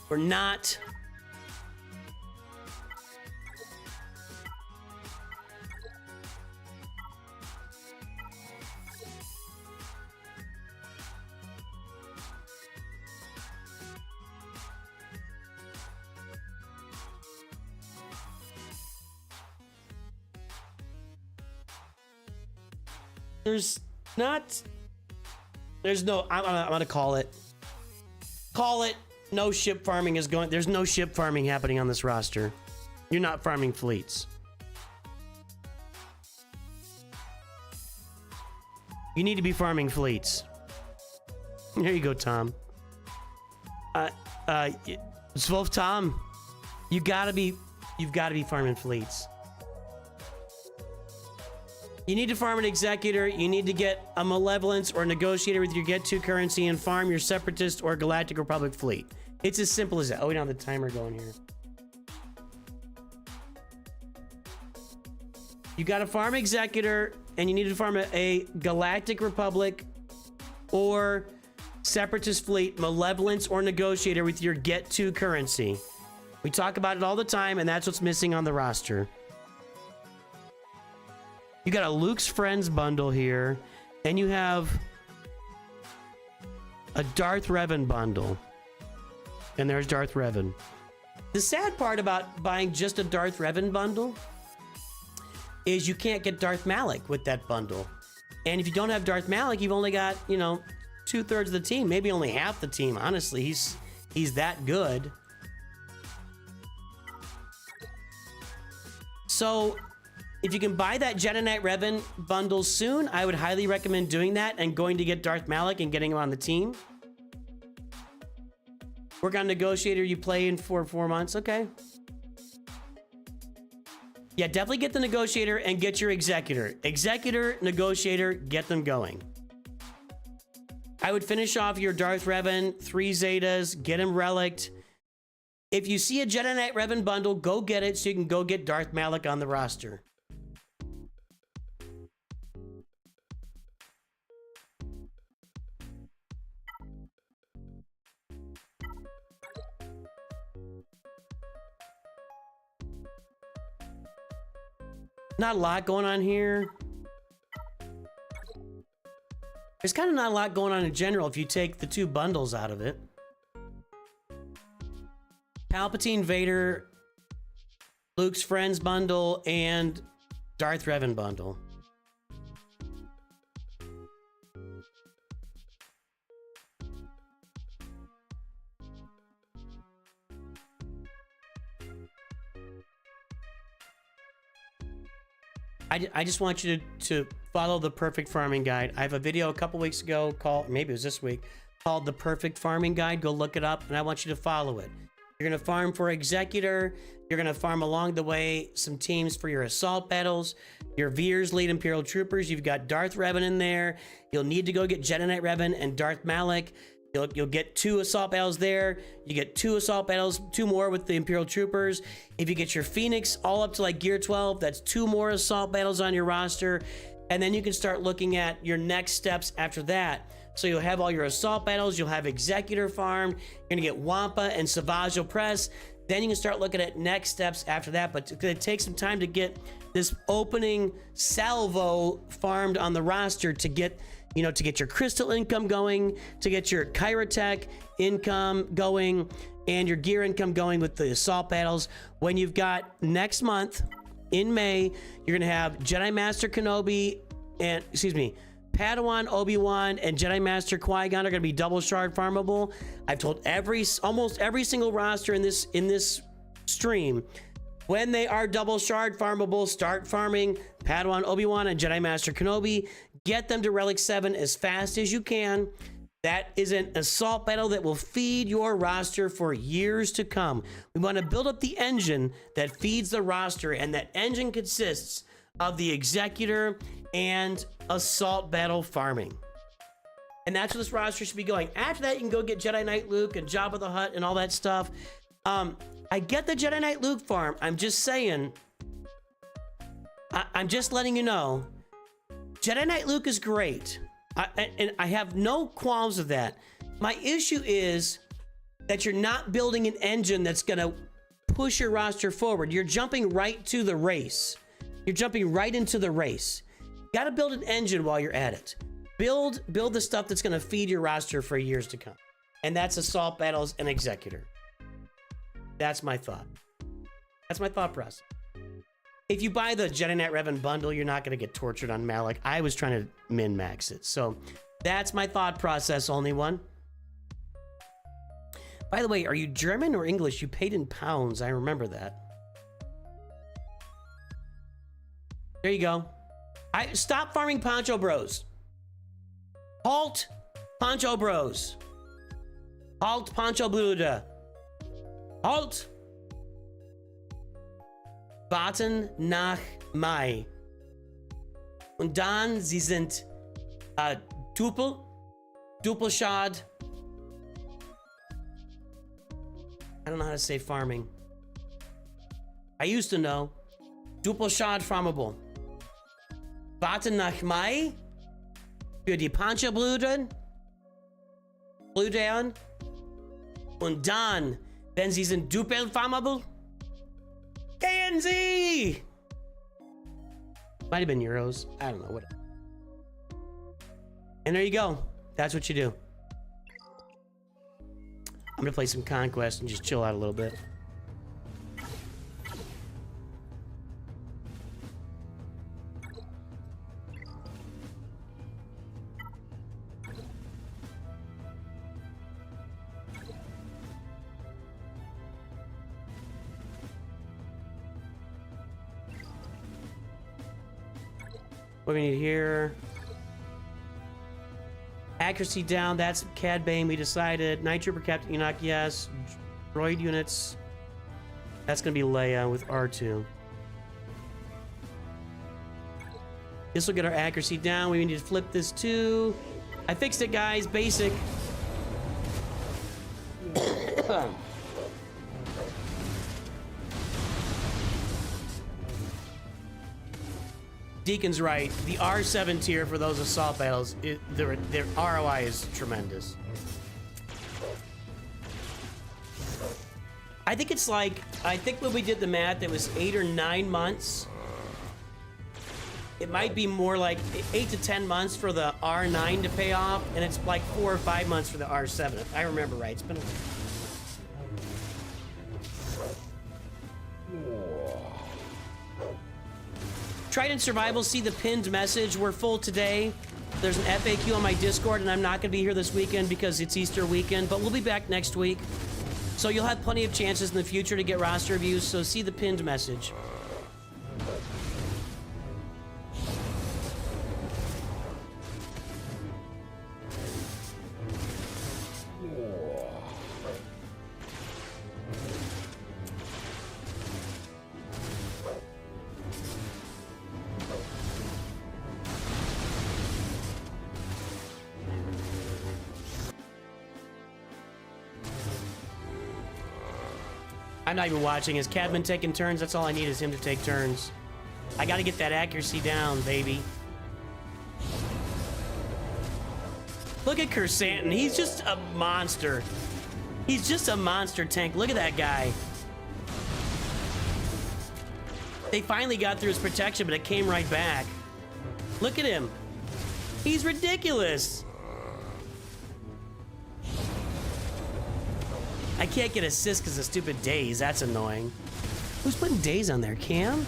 We're not. There's no, I'm gonna call it. Call it. No ship farming is going. There's no ship farming happening on this roster. You're not farming fleets. You need to be farming fleets. Here you go, Tom. Zwolf Tom, you've got to be farming fleets. You need to farm an Executor. You need to get a Malevolence or Negotiator with your Get To currency and farm your Separatist or Galactic Republic fleet. It's as simple as that. Oh, we don't have the timer going here. You got to farm Executor, and you need to farm a Galactic Republic or Separatist fleet, Malevolence or Negotiator with your Get To currency. We talk about it all the time, and that's what's missing on the roster. You got a Luke's Friends bundle here, and you have a Darth Revan bundle. And there's Darth Revan. The sad part about buying just a Darth Revan bundle is you can't get Darth Malak with that bundle. And if you don't have Darth Malak, you've only got, 2/3 of the team, maybe only half the team. Honestly, he's that good. So if you can buy that Jedi Knight Revan bundle soon, I would highly recommend doing that and going to get Darth Malak and getting him on the team. Work on Negotiator, you play in for 4 months. Okay. Yeah, definitely get the Negotiator and get your Executor. Executor, Negotiator, get them going. I would finish off your Darth Revan, 3 Zetas, get him relicked. If you see a Jedi Knight Revan bundle, go get it so you can go get Darth Malak on the roster. Not a lot going on here. There's kind of not a lot going on in general if you take the 2 bundles out of it. Palpatine, Vader, Luke's Friends bundle, and Darth Revan bundle. I just want you to follow the perfect farming guide. I have a video a couple weeks ago called, maybe it was this week, called The Perfect Farming Guide. Go look it up, and I want you to follow it. You're going to farm for Executor. You're going to farm along the way some teams for your assault battles. Your Veers lead Imperial Troopers. You've got Darth Revan in there. You'll need to go get Jedi Knight Revan and Darth Malak. You'll get 2 assault battles there. You get 2 assault battles, 2 more with the Imperial Troopers. If you get your Phoenix all up to like Gear 12, that's 2 more assault battles on your roster. And then you can start looking at your next steps after that. So you'll have all your assault battles. You'll have Executor farmed. You're going to get Wampa and Savage Press. Then you can start looking at next steps after that, but it's gonna take some time to get this opening salvo farmed on the roster to get, you know, to get your crystal income going, to get your Kyrotech income going, and your gear income going with the assault battles. When you've got next month in May, you're gonna have Jedi Master Kenobi and, excuse me, Padawan Obi-Wan and Jedi Master Qui-Gon are gonna be double shard farmable. I've told almost every single roster in this stream, when they are double shard farmable, start farming Padawan Obi-Wan and Jedi Master Kenobi. Get them to Relic 7 as fast as you can. That is an assault battle that will feed your roster for years to come. We want to build up the engine that feeds the roster, and that engine consists of the Executor and assault battle farming. And that's where this roster should be going. After that, you can go get Jedi Knight Luke and Jabba the Hutt and all that stuff. I get the Jedi Knight Luke farm. I'm just saying, I'm just letting you know, Jedi Knight Luke is great. And I have no qualms with that. My issue is that you're not building an engine that's gonna push your roster forward. You're jumping right to the race. You're jumping right into the race. You gotta build an engine while you're at it. Build the stuff that's gonna feed your roster for years to come. And that's assault battles and Executor. That's my thought. That's my thought process. If you buy the Jedi Knight Revan bundle, you're not going to get tortured on Malak. I was trying to min-max it. So that's my thought process, only one. By the way, are you German or English? You paid in pounds. I remember that. There you go. Stop farming Poncho Bros. Halt Poncho Bros. Halt Poncho Bluda. Halt. Warten nach Mai. Und dann, sie sind Doppelschad. I don't know how to say farming. I used to know. Doppelschad farmable. Warten nach Mai. Für die Panzerblüten. Blüten. Und dann, wenn sie sind doppelt farmable. KNZ! Might have been euros. I don't know. What. And there you go. That's what you do. I'm gonna play some Conquest and just chill out a little bit. What do we need here? Accuracy down, that's Cad Bane, we decided. Night Trooper, Captain Enoch, yes. Droid units. That's gonna be Leia with R2. This will get our accuracy down. We need to flip this too. I fixed it, guys, basic. Deacon's right. The R7 tier for those assault battles, their ROI is tremendous. I think it's like, I think when we did the math, it was 8 or 9 months. It might be more like 8 to 10 months for the R9 to pay off, and it's like 4 or 5 months for the R7. If I remember right. It's been a Trident Survival, see the pinned message. We're full today. There's an FAQ on my Discord, and I'm not going to be here this weekend because it's Easter weekend, but we'll be back next week. So you'll have plenty of chances in the future to get roster reviews, so see the pinned message. I'm not even watching. Is Cadman taking turns? That's all I need is him to take turns. I gotta get that accuracy down, baby. Look at Kersantin. He's just a monster. He's just a monster tank. Look at that guy. They finally got through his protection, but it came right back. Look at him. He's ridiculous. I can't get assist because of stupid days. That's annoying. Who's putting days on there? Cam?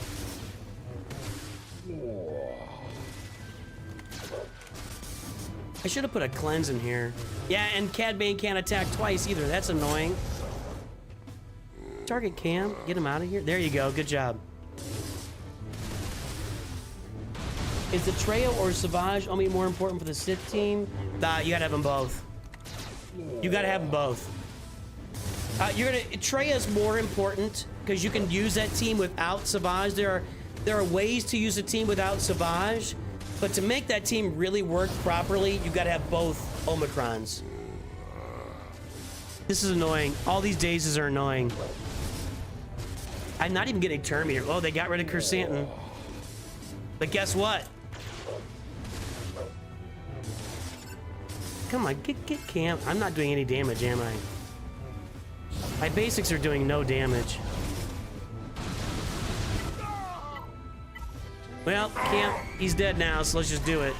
I should have put a cleanse in here. Yeah, and Cad Bane can't attack twice either. That's annoying. Target Cam. Get him out of here. There you go. Good job. Is the Treo or Savage Omi more important for the Sith team? Nah, you gotta have them both. You gotta have them both. Trey is more important because you can use that team without Savage. There are ways to use a team without Savage, but to make that team really work properly, you gotta have both Omicrons. This is annoying. All these dazes are annoying. I'm not even getting a term here. Oh, they got rid of Kersantin. But guess what? Come on, get Cam. I'm not doing any damage, am I? My basics are doing no damage. Well, Cam, he's dead now, so let's just do it.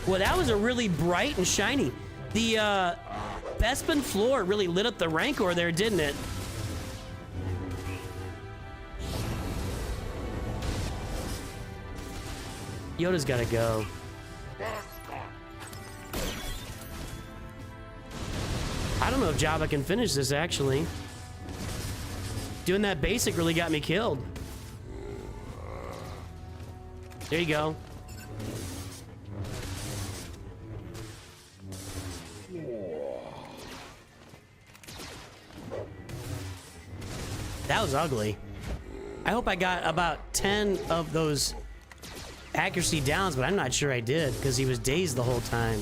Well, that was a really bright and shiny. The Bespin floor really lit up the Rancor there, didn't it? Yoda's gotta go. I don't know if Jabba can finish this, actually. Doing that basic really got me killed. There you go. That was ugly. I hope I got about 10 of those accuracy downs, but I'm not sure I did because he was dazed the whole time.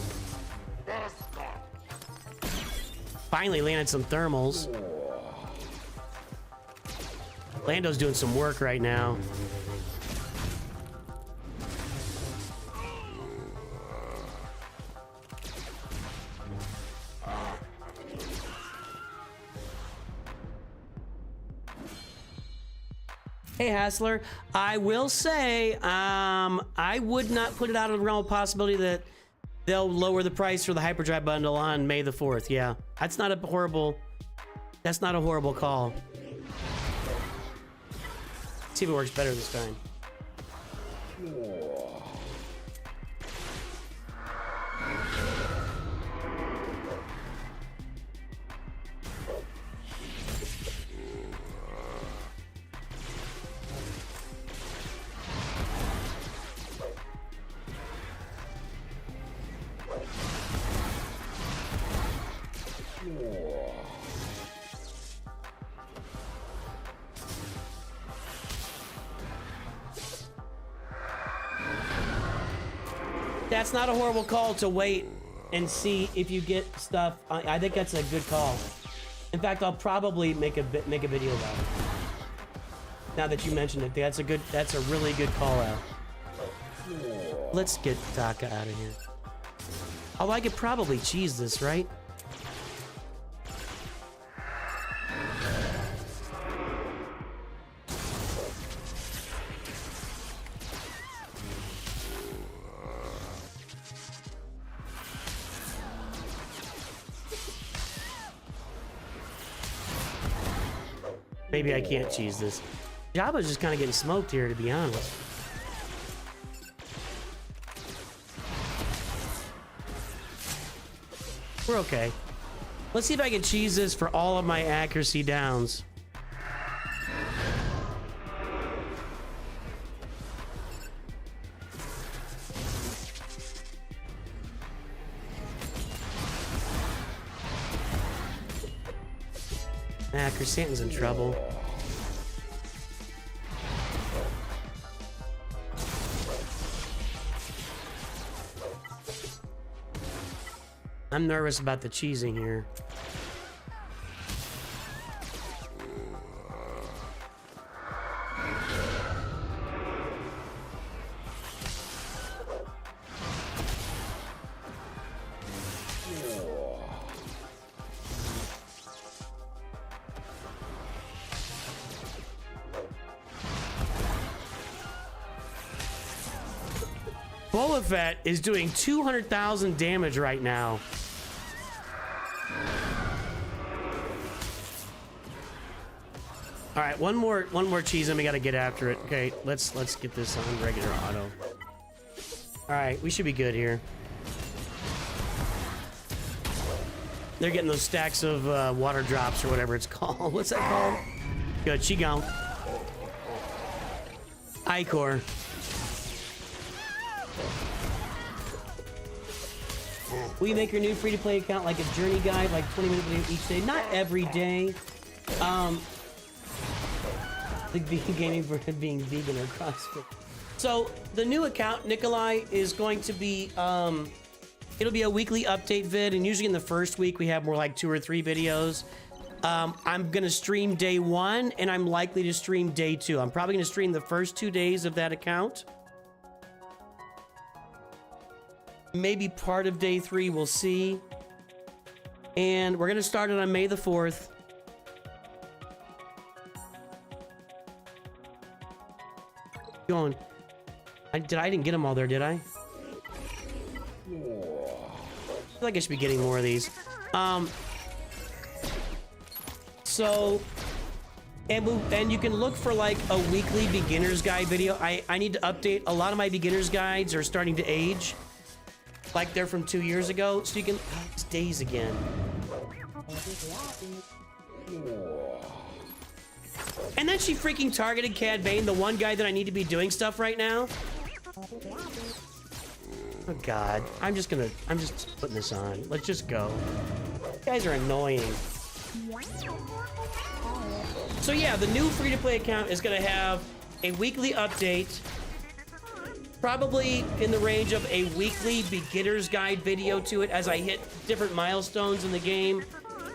Finally landed some thermals. Lando's doing some work right now. Hey, Hassler, I will say, I would not put it out of the realm of possibility that they'll lower the price for the hyperdrive bundle on May the 4th. Yeah, that's not a horrible call. See if it works better this time. That's not a horrible call to wait and see if you get stuff. I think that's a good call. In fact, I'll probably make a video about it. Now that you mentioned it, that's a really good call out. Let's get Taka out of here. Oh, I could probably cheese this, right? Maybe I can't cheese this. Jabba's just kind of getting smoked here, to be honest. We're okay. Let's see if I can cheese this for all of my accuracy downs. Kersantin's in trouble. I'm nervous about the cheesing here. Boba Fett is doing 200,000 damage right now. All right, one more cheese, and we gotta get after it. Okay, let's get this on regular auto. All right, we should be good here. They're getting those stacks of water drops or whatever it's called. What's that called? Good, she gone. Icor. Will you make your new free-to-play account like a journey guide, like 20 minutes video each day? Not every day. The vegan gaming for being vegan or CrossFit. So the new account, Nikolai, is going to be it'll be a weekly update vid, and usually in the first week we have more like 2 or 3 videos. I'm gonna stream day 1, and I'm likely to stream day 2. I'm probably gonna stream the first 2 days of that account. Maybe part of day 3, we'll see. And we're gonna start it on May the 4th. Going. I didn't get them all there, did I? I feel like I should be getting more of these. So, and you can look for like a weekly beginner's guide video. I need to update. A lot of my beginner's guides are starting to age. Like they're from 2 years ago. So you can, it's days again. And then she freaking targeted Cad Bane, the one guy that I need to be doing stuff right now. Oh God, I'm just putting this on. Let's just go. You guys are annoying. So yeah, the new free-to-play account is gonna have a weekly update, probably in the range of a weekly beginner's guide video to it as I hit different milestones in the game.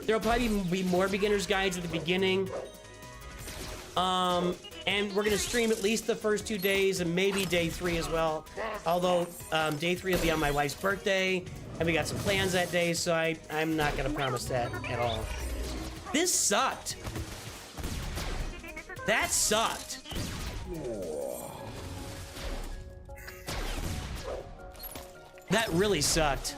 There'll probably be more beginner's guides at the beginning. And we're gonna stream at least the first 2 days and maybe day 3 as well. Although day 3 will be on my wife's birthday, and we got some plans that day, so I'm not gonna promise that at all. This sucked. That sucked. That really sucked.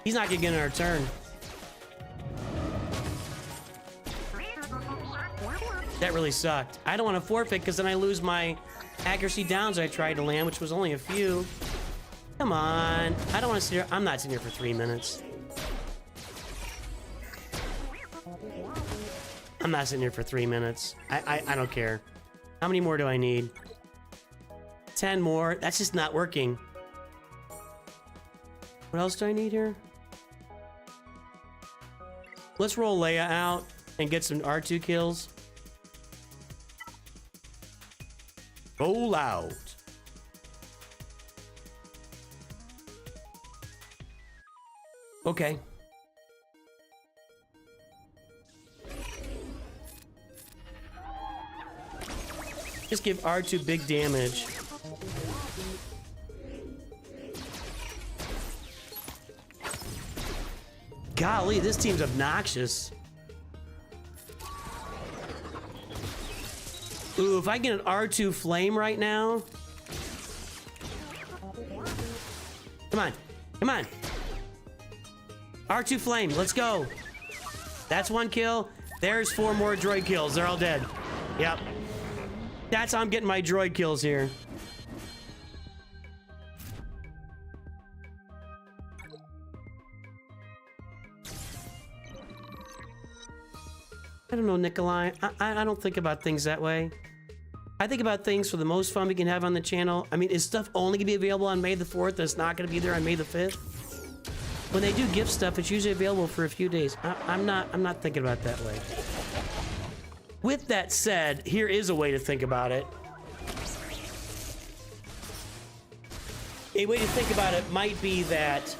He's not gonna get our turn. That really sucked. I don't want to forfeit because then I lose my accuracy downs I tried to land, which was only a few. Come on. I don't want to sit here. I'm not sitting here for 3 minutes. I'm not sitting here for 3 minutes. I don't care. How many more do I need? 10 more. That's just not working. What else do I need here? Let's roll Leia out and get some R2 kills. Roll out. Okay. Just give R2 big damage. Golly, this team's obnoxious. Ooh, if I get an R2 flame right now. Come on, come on. R2 flame, let's go. That's 1 kill. There's 4 more droid kills. They're all dead. Yep. That's how I'm getting my droid kills here. I don't know, Nikolai. I don't think about things that way. I think about things for the most fun we can have on the channel. I mean, is stuff only gonna be available on May the 4th and it's not gonna be there on May the 5th? When they do gift stuff, it's usually available for a few days. I'm not thinking about it that way. With that said, here is a way to think about it. A way to think about it might be that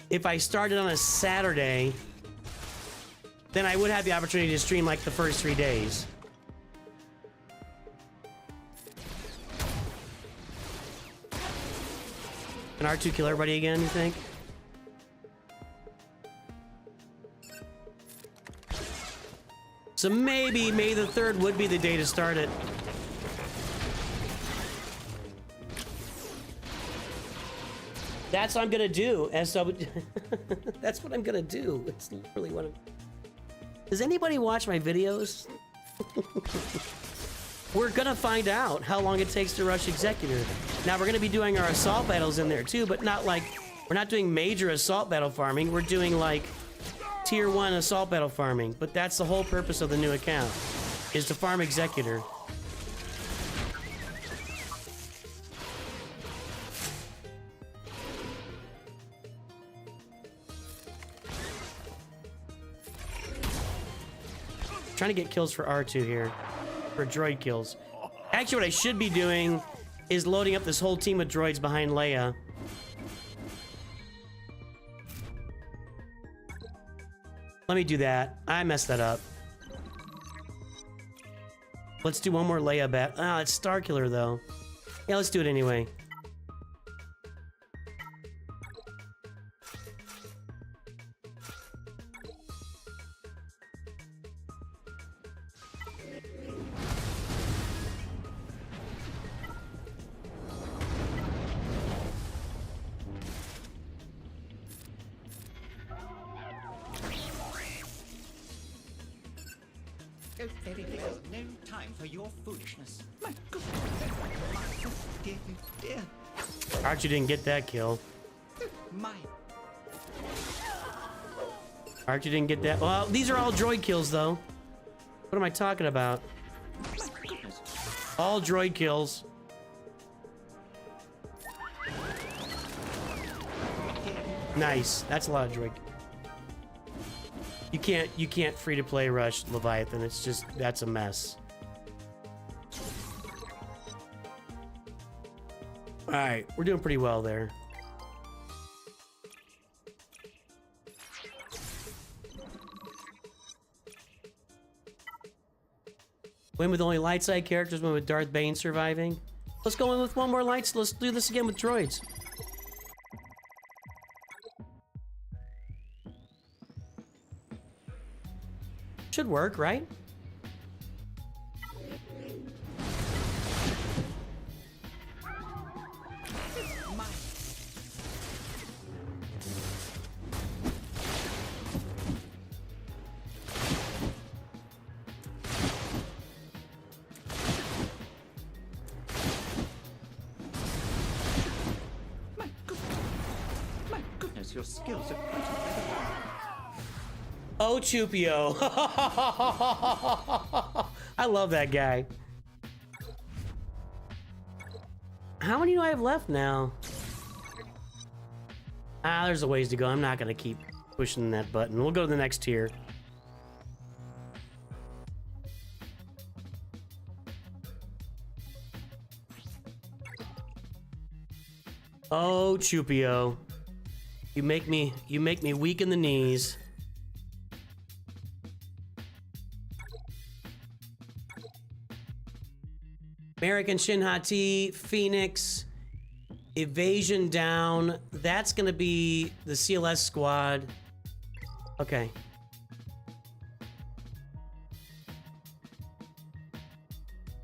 if I started on a Saturday, then I would have the opportunity to stream like the first 3 days. Can R2 kill everybody again, you think? So maybe May the 3rd would be the day to start it. That's what I'm gonna do. That's what I'm gonna do. It's literally what I'm... Does anybody watch my videos? We're gonna find out how long it takes to rush Executor. Now we're gonna be doing our assault battles in there too, but not like, we're not doing major assault battle farming. We're doing like tier 1 assault battle farming, but that's the whole purpose of the new account, is to farm Executor. Trying to get kills for R2 here, for droid kills. Actually, what I should be doing is loading up this whole team of droids behind Leia. Let me do that. I messed that up. Let's do one more Leia bat. Ah, it's Starkiller though. Yeah, let's do it anyway. There is no time for your foolishness. My goodness. Dear, dear. Archie didn't get that kill. My. Archie didn't get that. Well, these are all droid kills though. What am I talking about? All droid kills. Nice. That's a lot of droid. You can't free to play rush Leviathan. It's just, that's a mess. All right, we're doing pretty well there. Win with only light side characters, win with Darth Bane surviving. Let's go in with one more lights. Let's do this again with droids. Should work, right? My goodness, your skills are quite incredible. Oh, Chupio. I love that guy. How many do I have left now? Ah, there's a ways to go. I'm not gonna keep pushing that button. We'll go to the next tier. Oh, Chupio. You make me weak in the knees. American Shinhati, Phoenix, Evasion down. That's gonna be the CLS squad. Okay.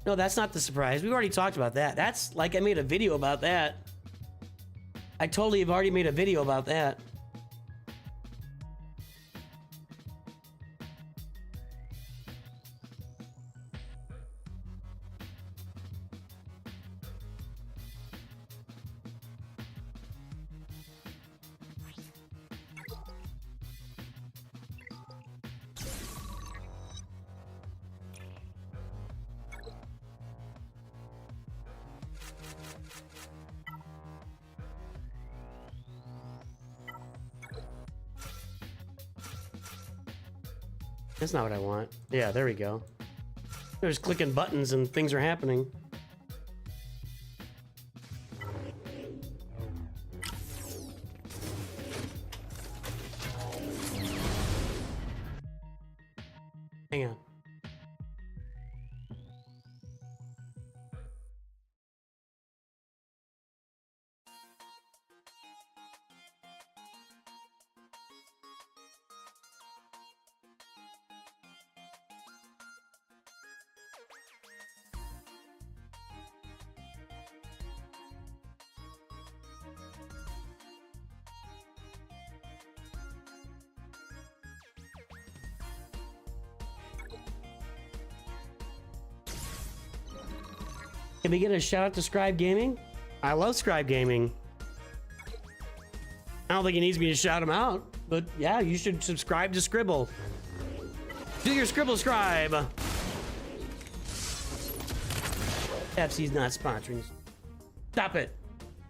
No, that's not the surprise. We've already talked about that. That's like I made a video about that. I totally have already made a video about that. That's not what I want. Yeah, there we go. They're just clicking buttons and things are happening. Hang on. Can we get a shout out to Scribe Gaming? I love Scribe Gaming. I don't think he needs me to shout him out, but yeah, you should subscribe to Scribble. Do your Scribble Scribe. Pepsi's not sponsoring. Stop it.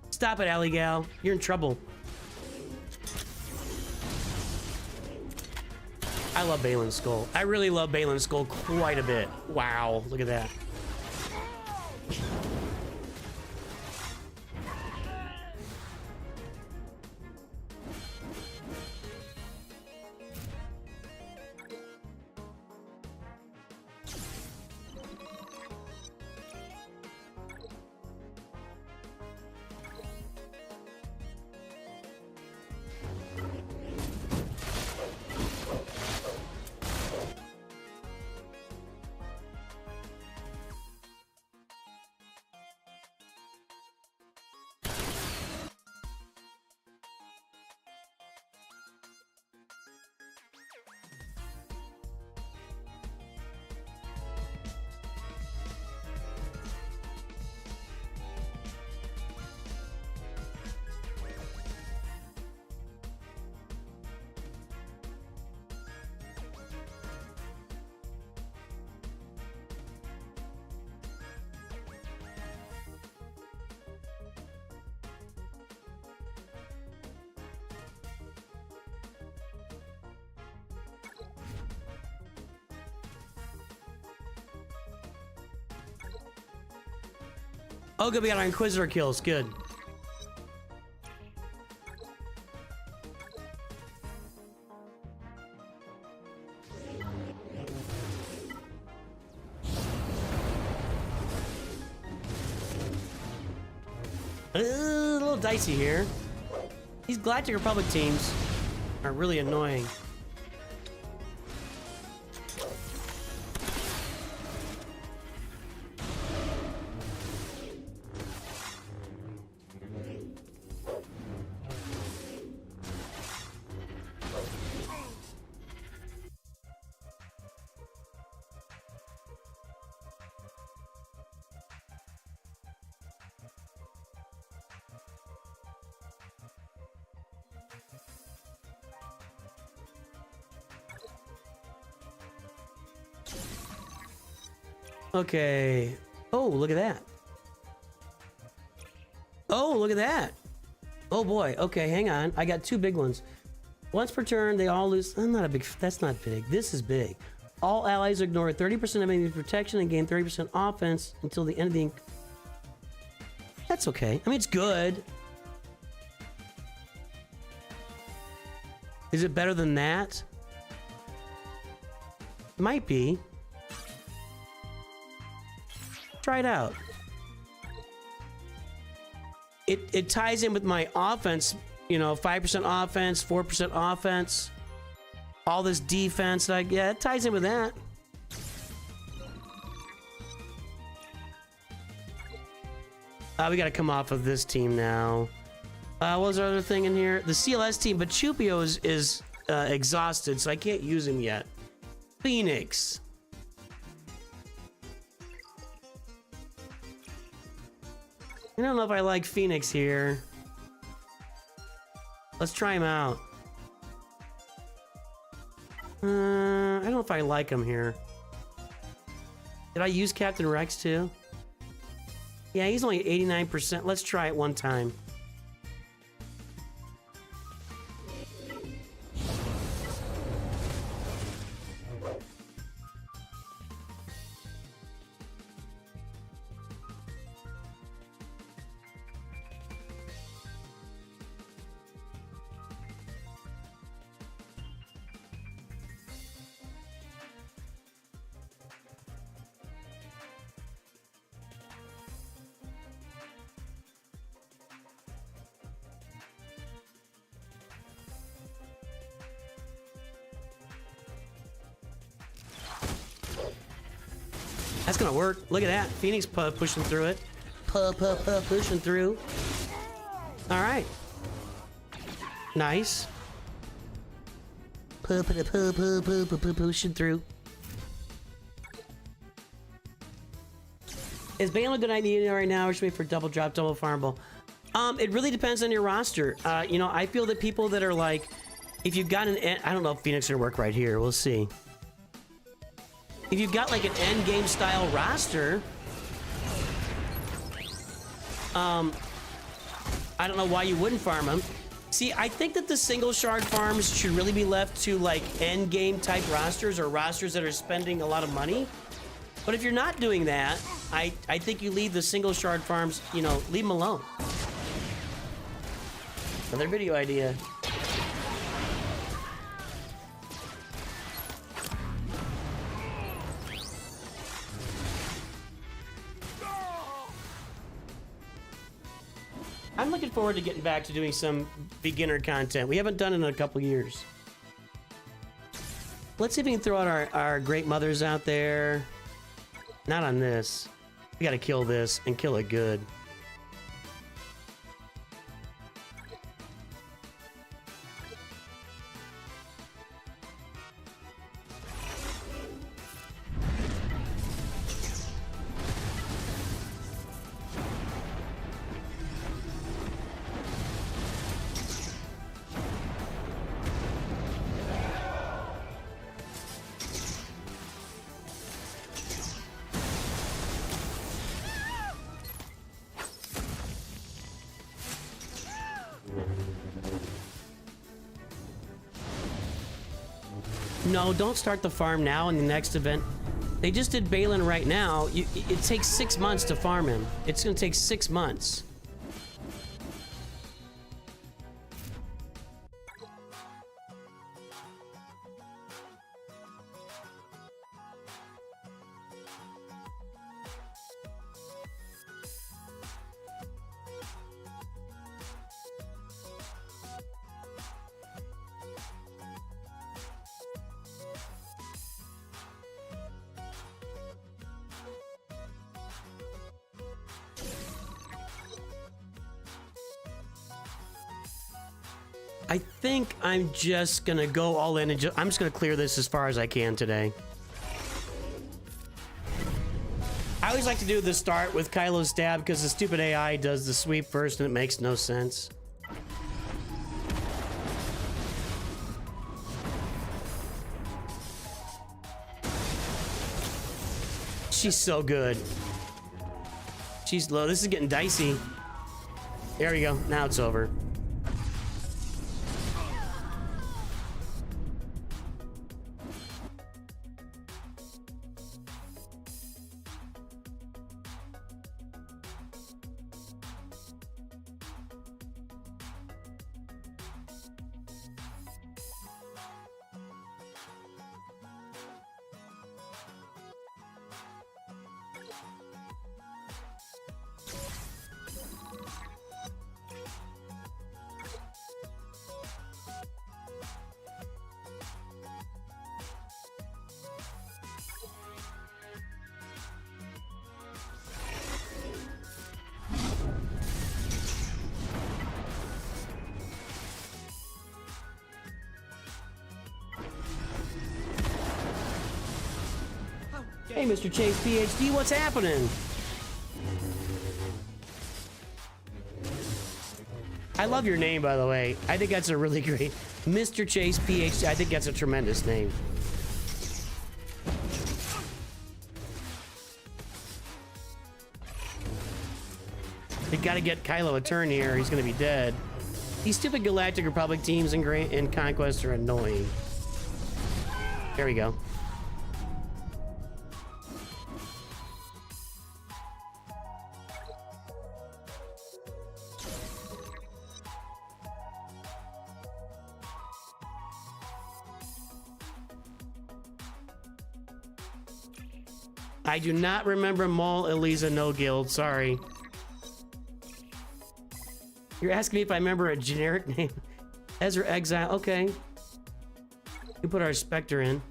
Stop it, Alley Gal. You're in trouble. I love Balin's Skull. I really love Balin's Skull quite a bit. Wow, look at that. Oh, good, we got our Inquisitor kills. Good. A little dicey here. These Galactic Republic teams are really annoying. Okay. Oh, look at that. Oh, look at that. Oh boy. Okay, hang on. I got two big ones. Once per turn, they all lose. I'm not a big. That's not big. This is big. All allies ignore 30% of enemy protection and gain 30% offense until the end of the. That's okay. I mean, it's good. Is it better than that? Might be. Try it out. It ties in with my offense, you know, 5% offense, 4% offense, all this defense. Like, yeah, it ties in with that. We got to come off of this team now. What was our other thing in here? The CLS team, but Chupio is exhausted, so I can't use him yet. Phoenix. I don't know if I like Phoenix here. Let's try him out. I don't know if I like him here. Did I use Captain Rex too? Yeah, he's only 89%. Let's try it one time. That's gonna work. Look at that. Phoenix pushing through it. Pushing through. All right. Nice. Pushing through. Is Bale a good idea right now, or should we wait for double drop, double farmable? It really depends on your roster. You know, I feel that people that are like, if you've got I don't know if Phoenix will work right here. We'll see. If you've got like an end game style roster, I don't know why you wouldn't farm them. See, I think that the single shard farms should really be left to like end game type rosters or rosters that are spending a lot of money. But if you're not doing that, I think you leave the single shard farms, you know, leave them alone. Another video idea. I'm looking forward to getting back to doing some beginner content. We haven't done it in a couple years. Let's see if we can throw out our great mothers out there. Not on this. We gotta kill this and kill it good. No, don't start the farm now in the next event. They just did Balin right now. It takes 6 months to farm him. It's gonna take 6 months. I think I'm just gonna go all in and I'm just gonna clear this as far as I can today. I always like to do the start with Kylo's stab because the stupid AI does the sweep first and it makes no sense. She's so good. She's low. This is getting dicey. There we go. Now it's over. Hey, Mr. Chase PhD, what's happening? I love your name, by the way. I think that's a really great... Mr. Chase PhD, I think that's a tremendous name. We gotta get Kylo a turn here, he's gonna be dead. These stupid Galactic Republic teams in Conquest are annoying. There we go. I do not remember Maul Elisa No Guild, sorry. You're asking me if I remember a generic name. Ezra Exile, okay. We put our Spectre in.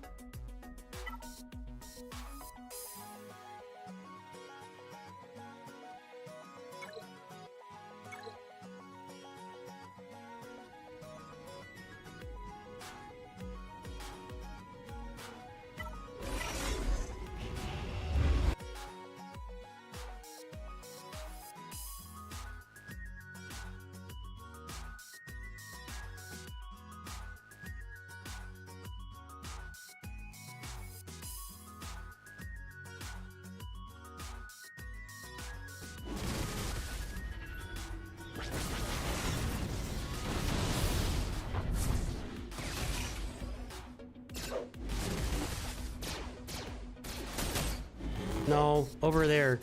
No, over there.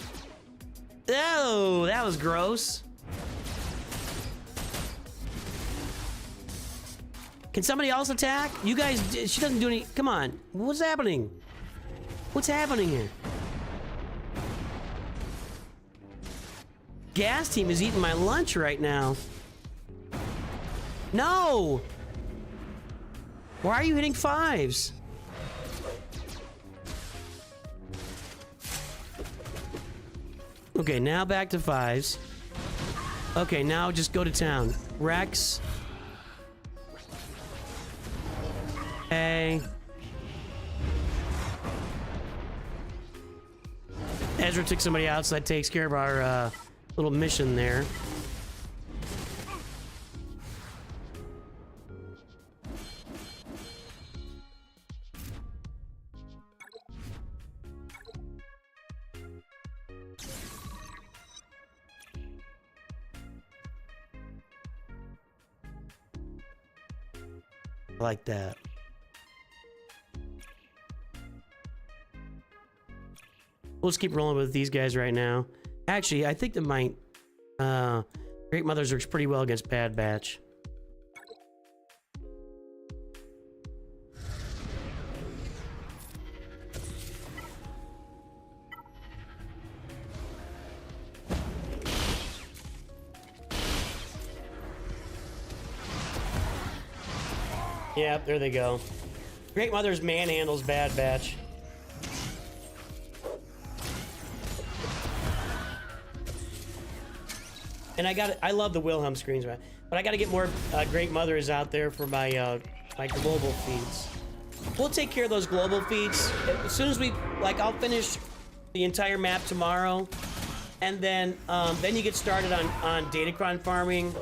Oh, that was gross. Can somebody else attack? You guys, she doesn't do any. Come on. What's happening? What's happening here? Gas team is eating my lunch right now. No! Why are you hitting 5s? Okay, now back to 5s. Okay, now just go to town. Rex. Hey. Ezra took somebody out, so that takes care of our little mission there. Like that. We'll just keep rolling with these guys right now. Actually, I think that might Great Mothers works pretty well against Bad Batch. Yep, there they go. Great Mother's manhandles Bad Batch. And I love the Wilhelm screens, but I got to get more Great Mothers out there for my my global feeds. We'll take care of those global feeds as soon as we I'll finish the entire map tomorrow, and then you get started on Datacron farming,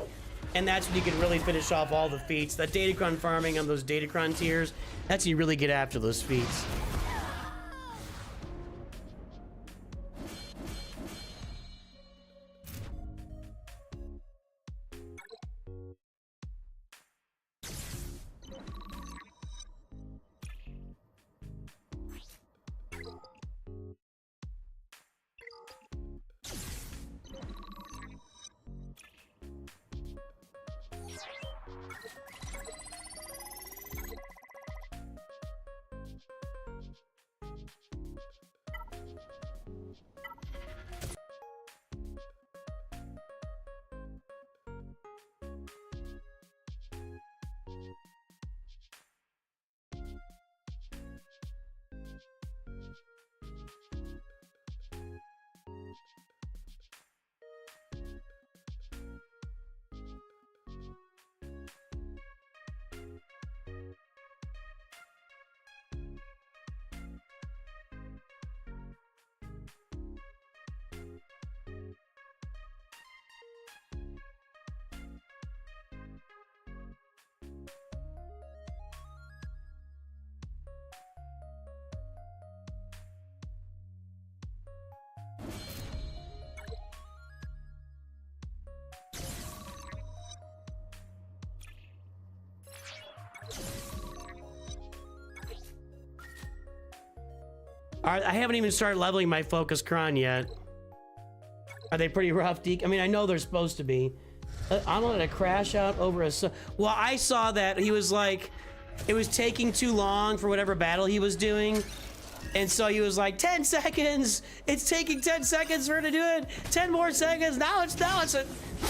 and that's when you can really finish off all the feats. That Datacron farming on those Datacron tiers, that's when you really get after those feats. I haven't even started leveling my Focus Cron yet. Are they pretty rough, Deke? I mean, I know they're supposed to be. I'm gonna crash out over a... Well, I saw that he was like... It was taking too long for whatever battle he was doing. And so he was like, 10 seconds! It's taking 10 seconds for her to do it! 10 more seconds! Now it's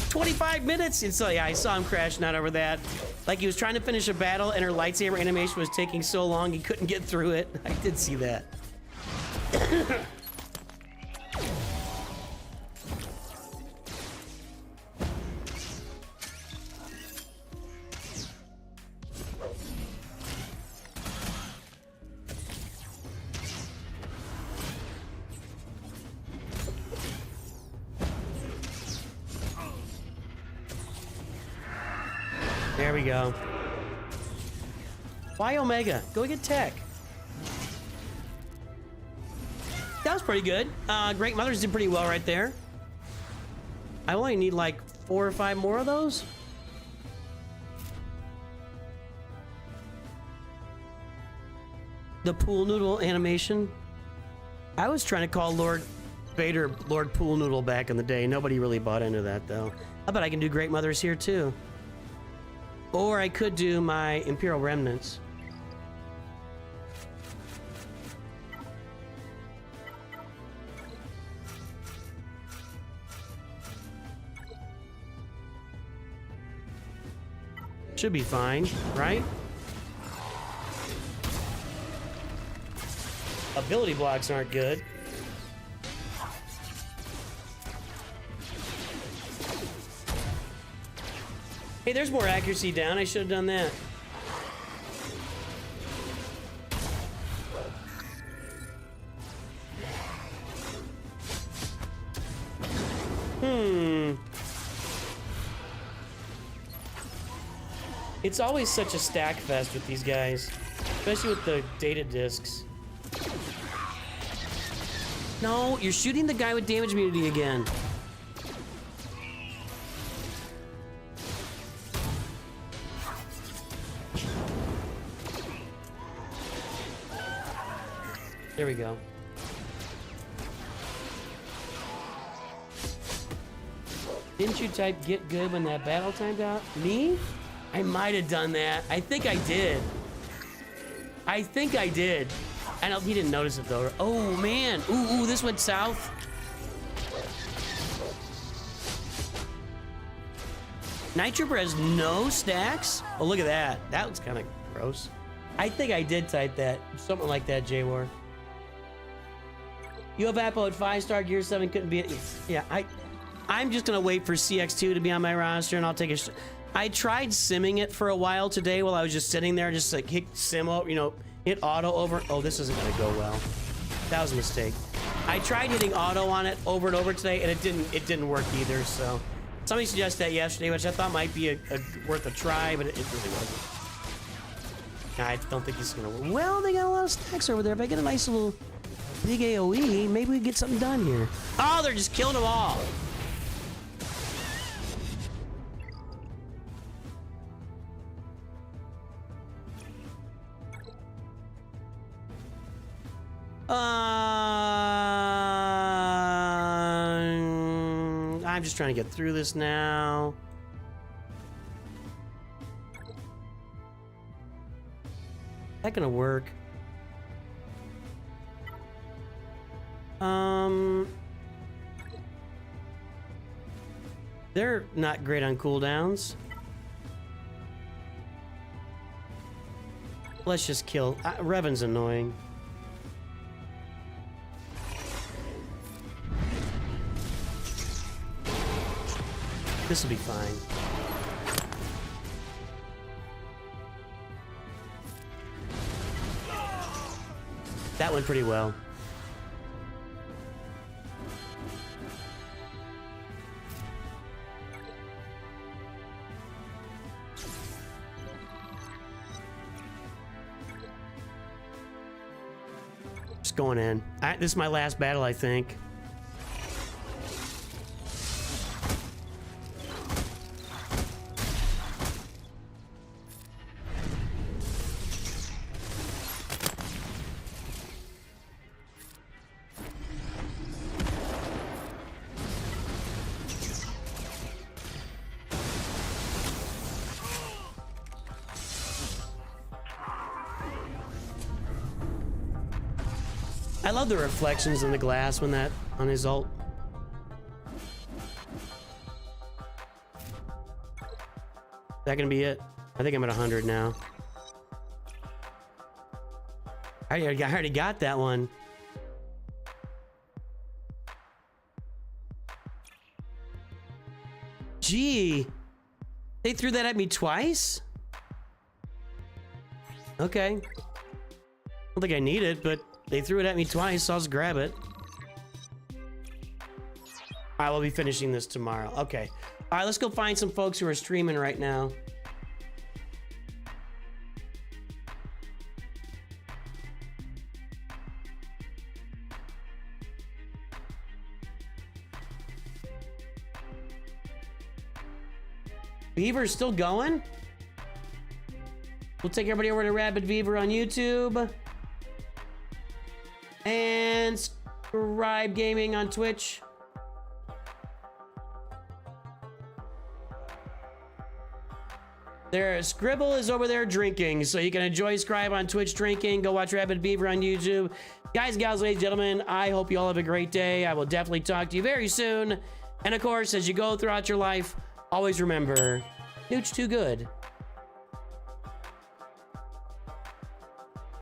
25 minutes! And so, yeah, I saw him crashing out over that. Like, he was trying to finish a battle and her lightsaber animation was taking so long he couldn't get through it. I did see that. There we go. Why Omega? Go get tech. That was pretty good. Great Mothers did pretty well right there. I only need like 4 or 5 more of those. The pool noodle animation. I was trying to call Lord Vader Lord Pool Noodle back in the day. Nobody really bought into that, though. I bet I can do Great Mothers here, too. Or I could do my Imperial Remnants. Should be fine, right? Ability blocks aren't good. Hey, there's more accuracy down. I should have done that. It's always such a stack fest with these guys, especially with the data discs. No, you're shooting the guy with damage immunity again. There we go. Didn't you type get good when that battle timed out? Me? I might have done that. I think I did. I think I did. I don't, he didn't notice it though. Oh man. Ooh, this went south. Night Trooper has no stacks? Oh, look at that. That was kind of gross. I think I did type that. Something like that, J-War. You have Apple at 5-star, Gear 7 couldn't be it. Yeah, I'm just gonna wait for CX2 to be on my roster and I'll take a I tried simming it for a while today while I was just sitting there, just like hit sim, you know, hit auto over. Oh, this isn't gonna go well. That was a mistake. I tried hitting auto on it over and over today, and it didn't work either. So somebody suggested that yesterday, which I thought might be worth a try, but it really wasn't. I don't think this is gonna work. Well, they got a lot of stacks over there. If I get a nice little big AOE, maybe we can get something done here. Oh, they're just killing them all. I'm just trying to get through this now. That gonna work? They're not great on cooldowns. Let's just kill. Revan's annoying. This will be fine. That went pretty well. Just going in. This is my last battle, I think. I love the reflections in the glass when that on his ult. Is that gonna be it? I think I'm at 100 now. I already got that one. Gee, they threw that at me twice? Okay. I don't think I need it, but they threw it at me twice, so I'll just grab it. I will be finishing this tomorrow. Okay. All right, let's go find some folks who are streaming right now. Beaver's still going? We'll take everybody over to Rabid Beaver on YouTube. And Scribe Gaming on Twitch. There, Scribble is over there drinking, so you can enjoy Scribe on Twitch drinking. Go watch Rabbit Beaver on YouTube. Guys, gals, ladies, gentlemen, I hope you all have a great day. I will definitely talk to you very soon. And of course, as you go throughout your life, always remember, Nooch too good